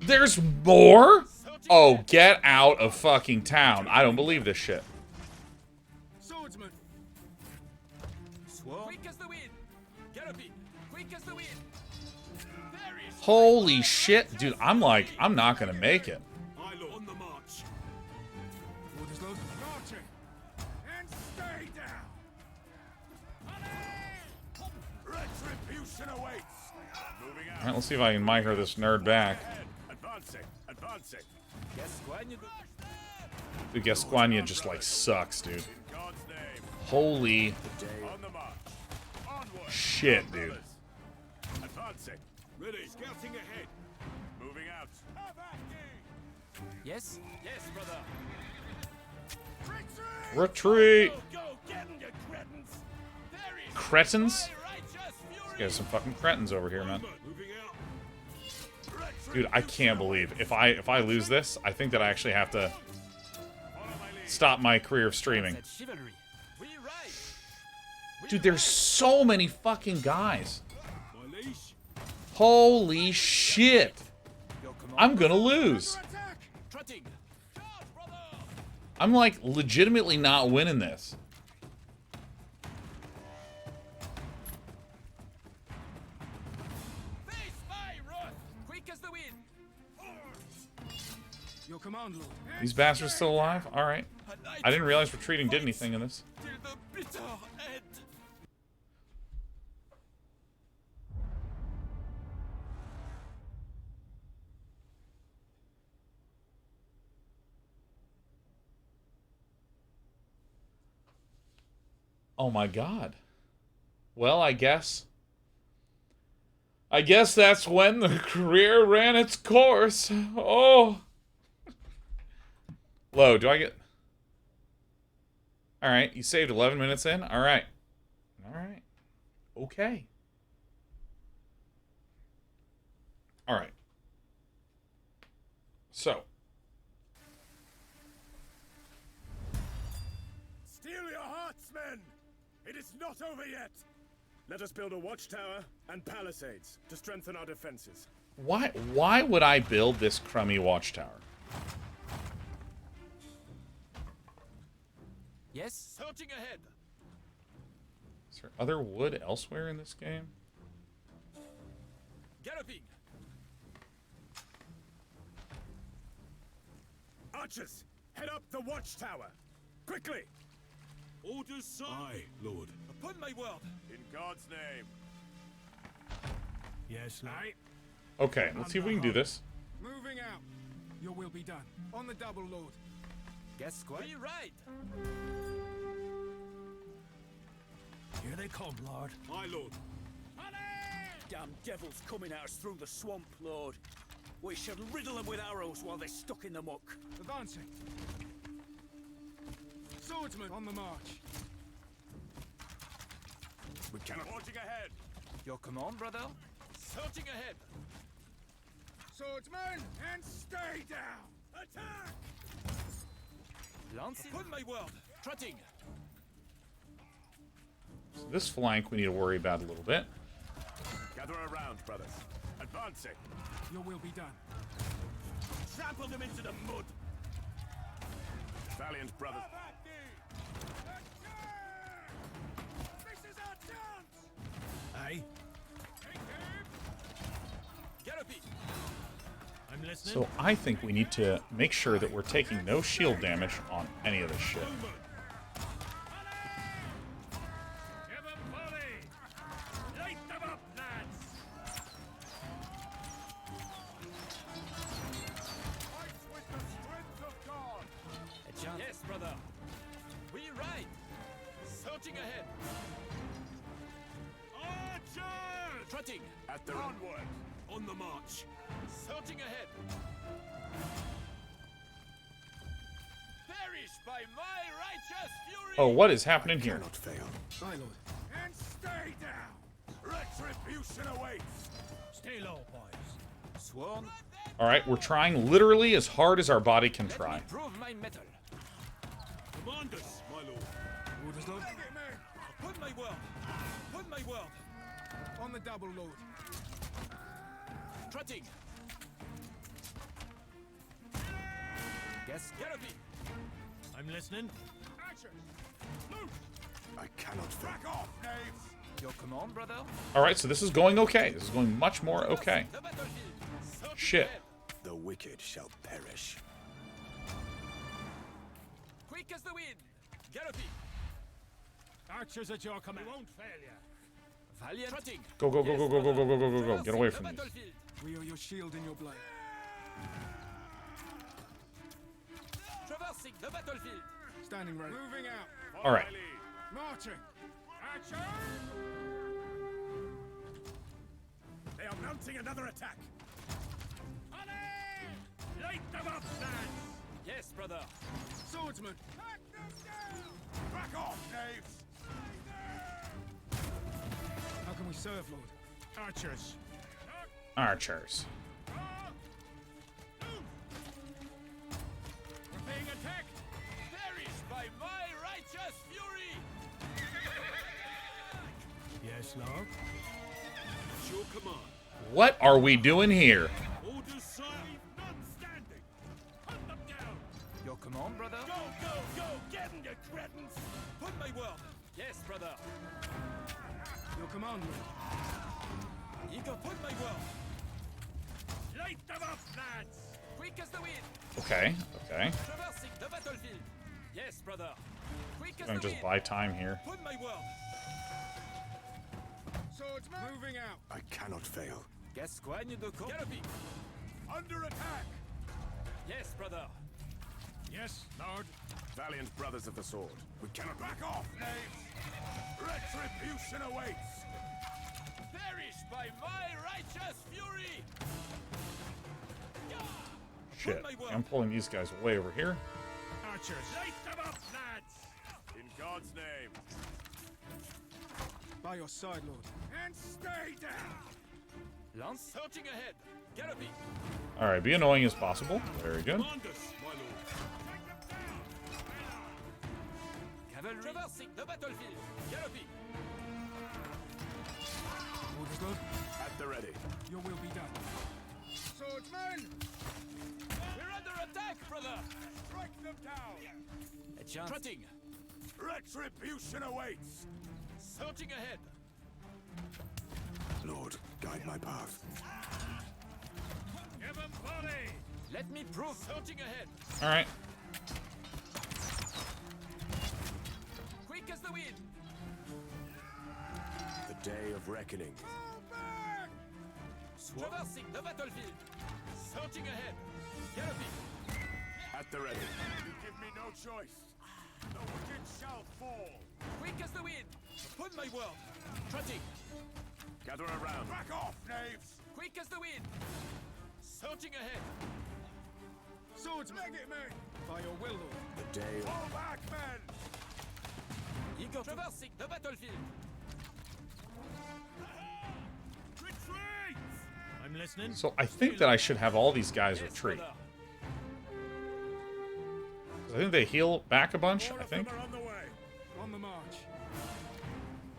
There's more? Oh, get out of fucking town. I don't believe this shit. Swordsman. Quick as the wind. Galloping. Quick as the wind. Holy shit. Dude, I'm not gonna make it. On the march. Marching. And stay down. Retribution awaits. Moving out. Alright, let's see if I can micro this nerd back. Advancing. Advancing. Dude, Gascoigne just like sucks, dude. In God's name. Holy On the march. Onward. shit, dude. Advancing. Ready. Scouting ahead. Moving out. Yes? Yes, brother. Retreat! Go, get 'em, you cretins. Cretins? These guys are some fucking cretins over here, man. Dude, I can't believe if I lose this, I think that I actually have to stop my career of streaming. Dude, there's so many fucking guys. Holy shit. I'm gonna lose. I'm like legitimately not winning this. Your command, Lord. These bastards still alive? Alright. I didn't realize retreating did anything in this. Oh my god. Well, I guess that's when the career ran its course. Oh. Low, do I get... Alright, you saved 11 minutes in? Alright. Alright. Okay. Alright. So. Steel your hearts, men! It is not over yet! Let us build a watchtower and palisades to strengthen our defenses. Why would I build this crummy watchtower? Yes? Searching ahead. Is there other wood elsewhere in this game? Galloping. Archers, head up the watchtower. Quickly. Orders, sir. Aye, Lord. Upon my word. In God's name. Yes, Lord. Aye. Okay, let's see if we can do this. Moving out. Your will be done. On the double, Lord. Guess what? Be right. Here they come, Lord. Aye, Lord. Damn devils coming at us through the swamp, Lord. We should riddle them with arrows while they're stuck in the muck. Advancing. Swordsman on the march. We cannot. Forging ahead. Your command, brother? Searching ahead. Swordsman, and stay down. Attack! Lancing. Upon my word. Trotting. So this flank we need to worry about a little bit. Gather around, brothers. Advancing. Your will be done. Trample them into the mud. Valiant, brothers. This is our chance! Aye. Galloping. I'm listening. So I think we need to make sure that we're taking no shield damage on any of this shit. Give them volley. Light them up, lads. Fight with the strength of God. Yes, brother. We ride. Searching ahead. Archer! Trotting. At the onward. On the march. Searching ahead. Perish by my righteous fury. Oh, what is happening here? Cannot fail. Aye, Lord. And stay down. Retribution awaits. Stay low, boys. Sworn. Alright, we're trying literally as hard as our body can Let try. me prove my metal. Command us, my lord. Orders, Lord. Upon my word. Upon my word. On the double, Lord. Trotting. Guess galloping. I'm listening. Action. Loot. I cannot back off, knaves. Your command, brother? Alright, so this is going okay. This is going much more okay. The battlefield. Searching Shit. ahead. The wicked shall perish. Quick as the wind. Galloping. Archers at your command. We won't fail you. Valiant. Trotting. Go, go, go, go, go, go, go, go, go, go, go. Get away The from these. battlefield. We are your shield and your blade. Traversing the battlefield. Standing ready. Moving out. Alright. Marching. Action. They are mounting another attack. Light them up, lads. Yes, brother. Swordsman. Back off, knaves. How can we serve, Lord? Archers. Archers. We're being attacked. Perish by my righteous fury. Yes, Lord. At your command. What are we doing here? Orders, sir. None standing. Hunt them down. Your command, brother? Go, go, go! Get him, you cretins! Put my word! Yes, brother! Your command, Lord. Eager, put my word! Light them up, lads! Quick as the wind! Okay, okay. Traversing the battlefield! Yes, brother! Quick as I'm the just wind! buy time here. Put my word! Swordsman! Moving out! I cannot fail. Gascoigne de Corps! Galloping! Under attack! Yes, brother! Yes, Lord. Valiant brothers of the sword. We cannot back off, knaves! Retribution awaits! Perish by my righteous fury! Shit. I'm pulling these guys way over here. Archers, light them up, lads! In God's name. By your side, Lord. And stay down! Lance searching ahead! Galloping! Alright, be annoying as possible. Very good. Cavalry traversing the battlefield! Galloping! Orders, Lord. At the ready. Your will be done. Swordsman! We're under attack, brother! Strike them down! A chance. Trotting! Retribution awaits! Searching ahead! Lord, guide my path. Give him body! Let me prove! Searching ahead! Alright. Quick as the wind! The day of reckoning. Traversing the battlefield! Searching ahead! Galloping! At the ready. You give me no choice. The wicked shall fall. Quick as the wind! Put my word! Trotting! Gather around. Back off, knaves! Quick as the wind! Searching ahead! Swordsman! Leg it, men! By your will, Lord. The day of... Fall back, men! Eager traversing the battlefield! Retreat! I'm listening. So I think that I should have all these guys retreat. I think they heal back a bunch, I think. On the way. On the march.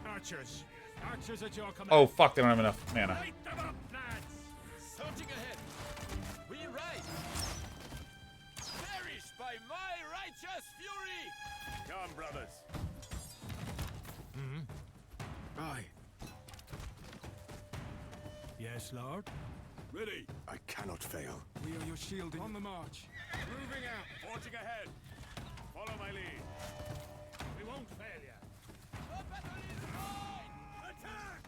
Archers. Archers at your command. Oh, fuck, they don't have enough mana. Light them up, lads! Searching ahead! We rise! Perish by my righteous fury! Come, brothers. Aye. Yes, Lord. Ready. I cannot fail. We are your shield on the march. Moving out. Forging ahead. Follow my lead. We won't fail you. The battle is mine! Attack!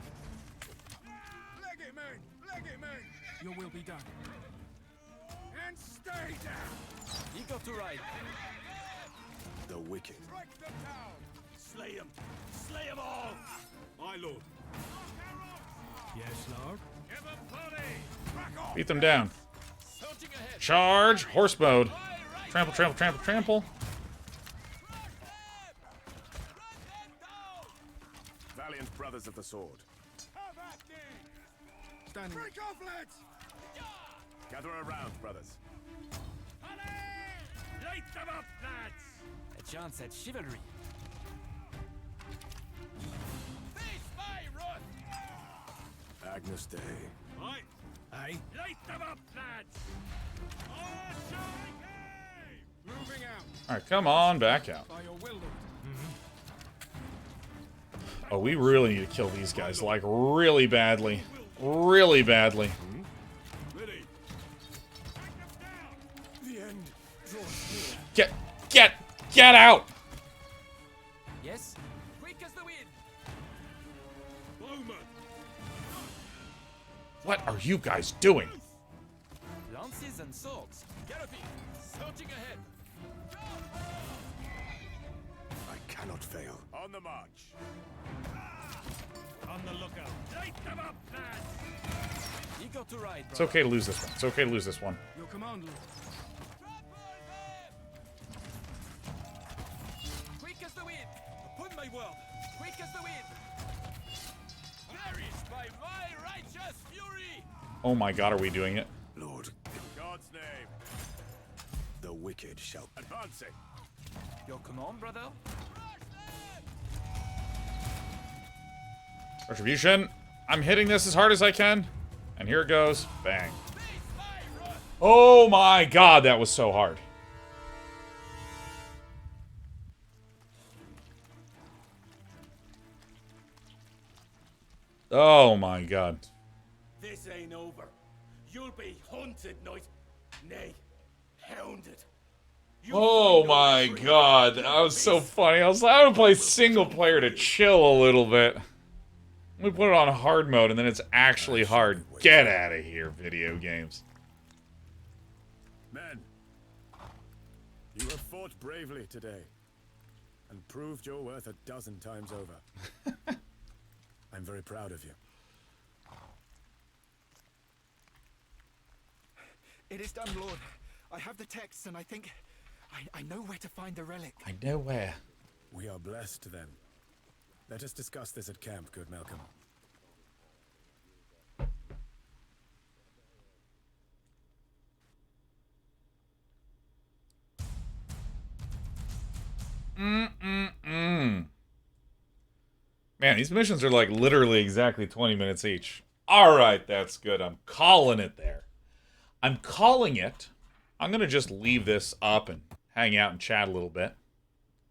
Leg it, men! Leg it, men! Your will be done. And stay down! Eager to ride! The wicked. Strike them down! Slay them. Slay them all. My lord. Yes, Lord. Give them body! Back off! Beat them down. Searching ahead! Charge! Horse mode. Trample, trample, trample, trample. Valiant brothers of the sword. Have at thee! Standing. Break off, lads! Gather around, brothers. Light them up, lads! A chance at chivalry! Face my wrath! Agnus Dei. Aye. Aye. Light them up, lads! Moving out. Alright, come on, back out. By your will, Lord. Oh, we really need to kill these guys, like, really badly. Really badly. Ready. The end draws Get out! Yes? Quick as the wind! Bowman. What are you guys doing? Lances and swords! Galloping! Searching ahead! I cannot fail. On the march. On the lookout. Light them up, lads! Eager to ride, It's brother. okay to lose this one. It's okay to lose this one. Your command, Lord. Quick as the wind! Upon my word! Quick as the wind! Perish by my righteous fury! Oh my god, are we doing it? Lord. In God's name. The wicked shall... Advancing. Your command, brother? Retribution. I'm hitting this as hard as I can. And here it goes. Bang. Oh my god, that was so hard. Oh my god. This ain't over. You'll be hunted, knight. Nay, hounded. Oh my god. That was so funny. I want to play single player to chill a little bit. Let me put it on hard mode and then it's actually hard. Get out of here, video games. Men, you have fought bravely today and proved your worth 12 times over. I'm very proud of you. It is done, Lord. I have the texts, and I think I know where to find the relic. I know where. We are blessed then. Let us discuss this at camp, good Malcolm. Man, these missions are like literally exactly 20 minutes each. Alright, that's good. I'm calling it there. I'm calling it. I'm going to just leave this up and hang out and chat a little bit.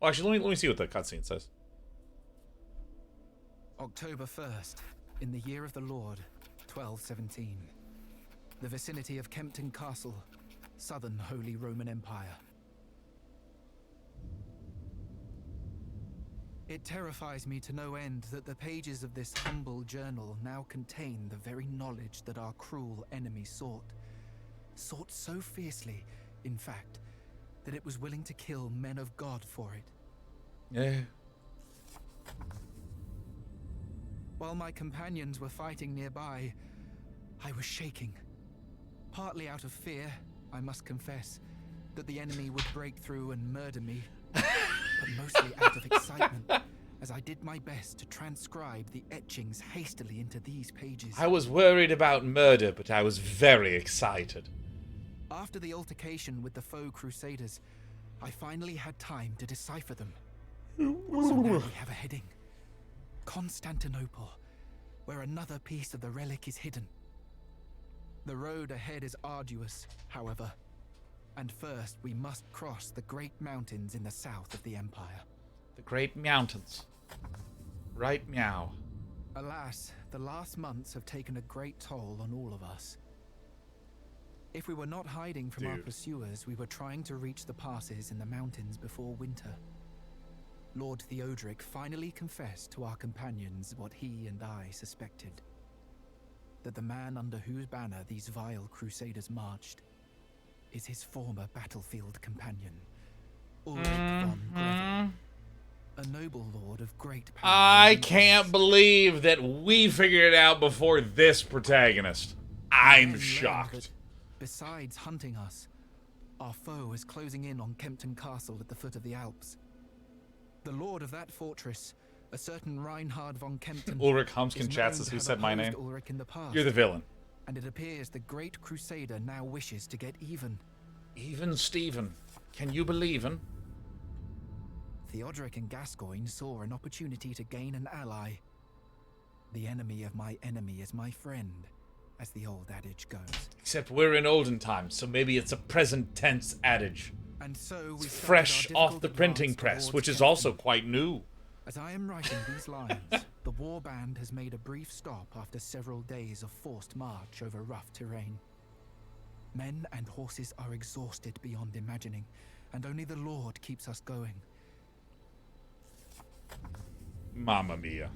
Well, actually, let me see what the cutscene says. October 1st, in the year of the Lord, 1217. The vicinity of Kempton Castle, southern Holy Roman Empire. It terrifies me to no end that the pages of this humble journal now contain the very knowledge that our cruel enemy sought. Sought so fiercely, in fact, that it was willing to kill men of God for it. Yeah. While my companions were fighting nearby, I was shaking. Partly out of fear, I must confess, that the enemy would break through and murder me, but mostly out of excitement, as I did my best to transcribe the etchings hastily into these pages. I was worried about murder, but I was very excited. After the altercation with the foe crusaders, I finally had time to decipher them. So now we have a heading. Constantinople, where another piece of the relic is hidden. The road ahead is arduous, however, and first we must cross the great mountains in the south of the Empire. The great mountains. Right meow. Alas, the last months have taken a great toll on all of us. If we were not hiding from our pursuers, we were trying to reach the passes in the mountains before winter. Lord Theodoric finally confessed to our companions what he and I suspected. That the man under whose banner these vile crusaders marched is his former battlefield companion, Ulrich von Grevel, a noble lord of great power. I can't believe that we figured it out before this protagonist. I'm shocked. Besides hunting us, our foe is closing in on Kempton Castle at the foot of the Alps. The lord of that fortress, a certain Reinhard von Kempton, Ulrich Humskin chats as who said my name. You're the villain. And it appears the great crusader now wishes to get even. Even Stephen. Can you believe him? Theodoric and Gascoigne saw an opportunity to gain an ally. The enemy of my enemy is my friend, as the old adage goes. Except we're in olden times, so maybe it's a present tense adage. And so we fresh off the printing press, which is also quite new. As I am writing these lines, the war band has made a brief stop after several days of forced march over rough terrain. Men and horses are exhausted beyond imagining, and only the Lord keeps us going. Mamma mia.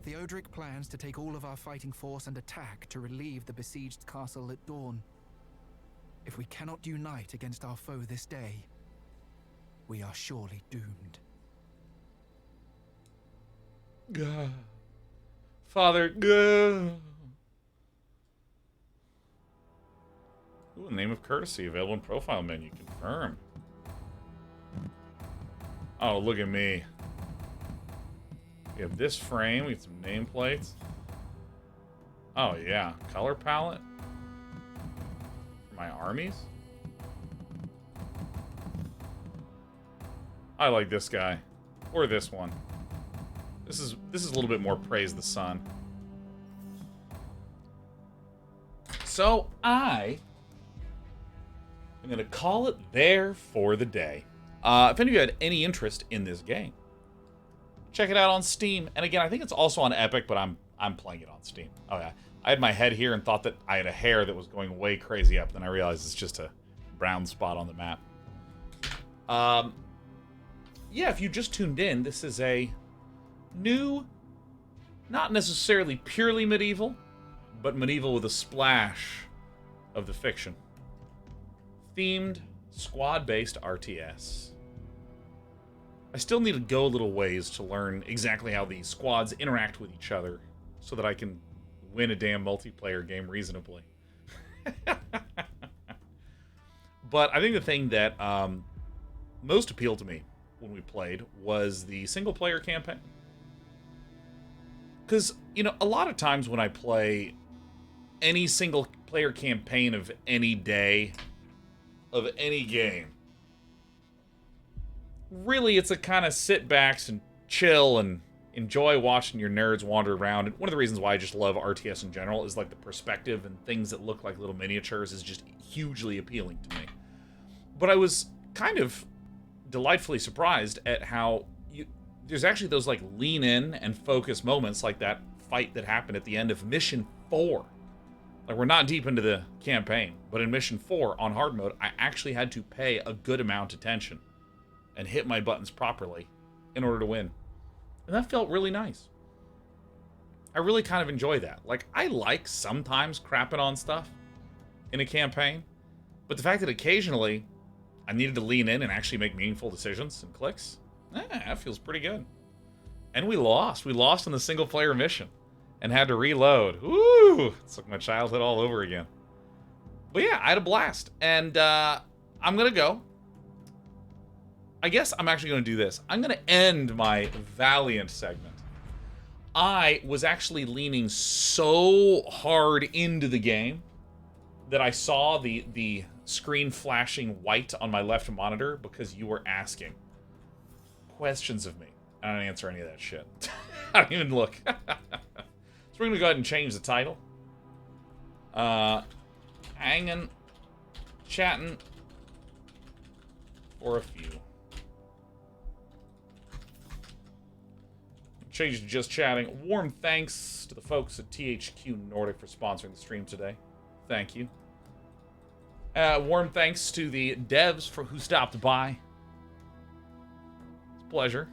Theodoric plans to take all of our fighting force and attack to relieve the besieged castle at dawn. If we cannot unite against our foe this day, we are surely doomed. Father, Ooh, name of courtesy available in profile menu. Confirm. Oh, look at me. We have this frame. We have some nameplates. Oh, yeah. Color palette. For my armies. I like this guy. Or this one. This is a little bit more praise the sun. So I am going to call it there for the day. If any of you had any interest in this game, check it out on Steam. And again, I think it's also on Epic, but I'm I'm playing it on Steam. Oh, yeah. I had my head here and thought that I had a hair that was going way crazy up. Then I realized it's just a brown spot on the map. Yeah, if you just tuned in, this is a new, not necessarily purely medieval, but medieval with a splash of the fiction. Themed, squad-based RTS. I still need to go a little ways to learn exactly how the squads interact with each other so that I can win a damn multiplayer game reasonably. But I think the thing that most appealed to me when we played was the single-player campaign. Because, you know, a lot of times when I play any single-player campaign of any day, of any game, really it's a kind of sit backs and chill and enjoy watching your nerds wander around. And one of the reasons why I just love RTS in general is like the perspective and things that look like little miniatures is just hugely appealing to me. But I was kind of delightfully surprised at how there's actually those like lean in and focus moments, like that fight that happened at the end of Mission 4. Like, we're not deep into the campaign, but in Mission 4 on hard mode, I actually had to pay a good amount of attention and hit my buttons properly in order to win. And that felt really nice. I really kind of enjoy that. Like, I like sometimes crapping on stuff in a campaign, but the fact that occasionally I needed to lean in and actually make meaningful decisions and clicks, that feels pretty good. And we lost. We lost in the single-player mission and had to reload. Woo! It's like my childhood all over again. But yeah, I had a blast. And I'm going to go. I guess I'm actually going to do this. I'm going to end my Valiant segment. I was actually leaning so hard into the game that I saw the screen flashing white on my left monitor because you were asking questions of me. I don't answer any of that shit. I don't even look. So we're going to go ahead and change the title. Hanging, chatting for a few. Change to just chatting. Warm thanks to the folks at THQ Nordic for sponsoring the stream today. Thank you. Warm thanks to the devs who stopped by. It's a pleasure.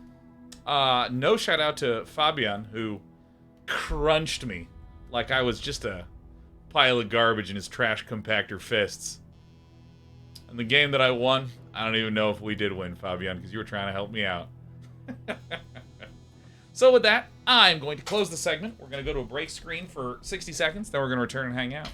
No shout out to Fabian, who crunched me like I was just a pile of garbage in his trash compactor fists. And the game that I won, I don't even know if we did win, Fabian, because you were trying to help me out. So with that, I'm going to close the segment. We're going to go to a break screen for 60 seconds, then we're going to return and hang out.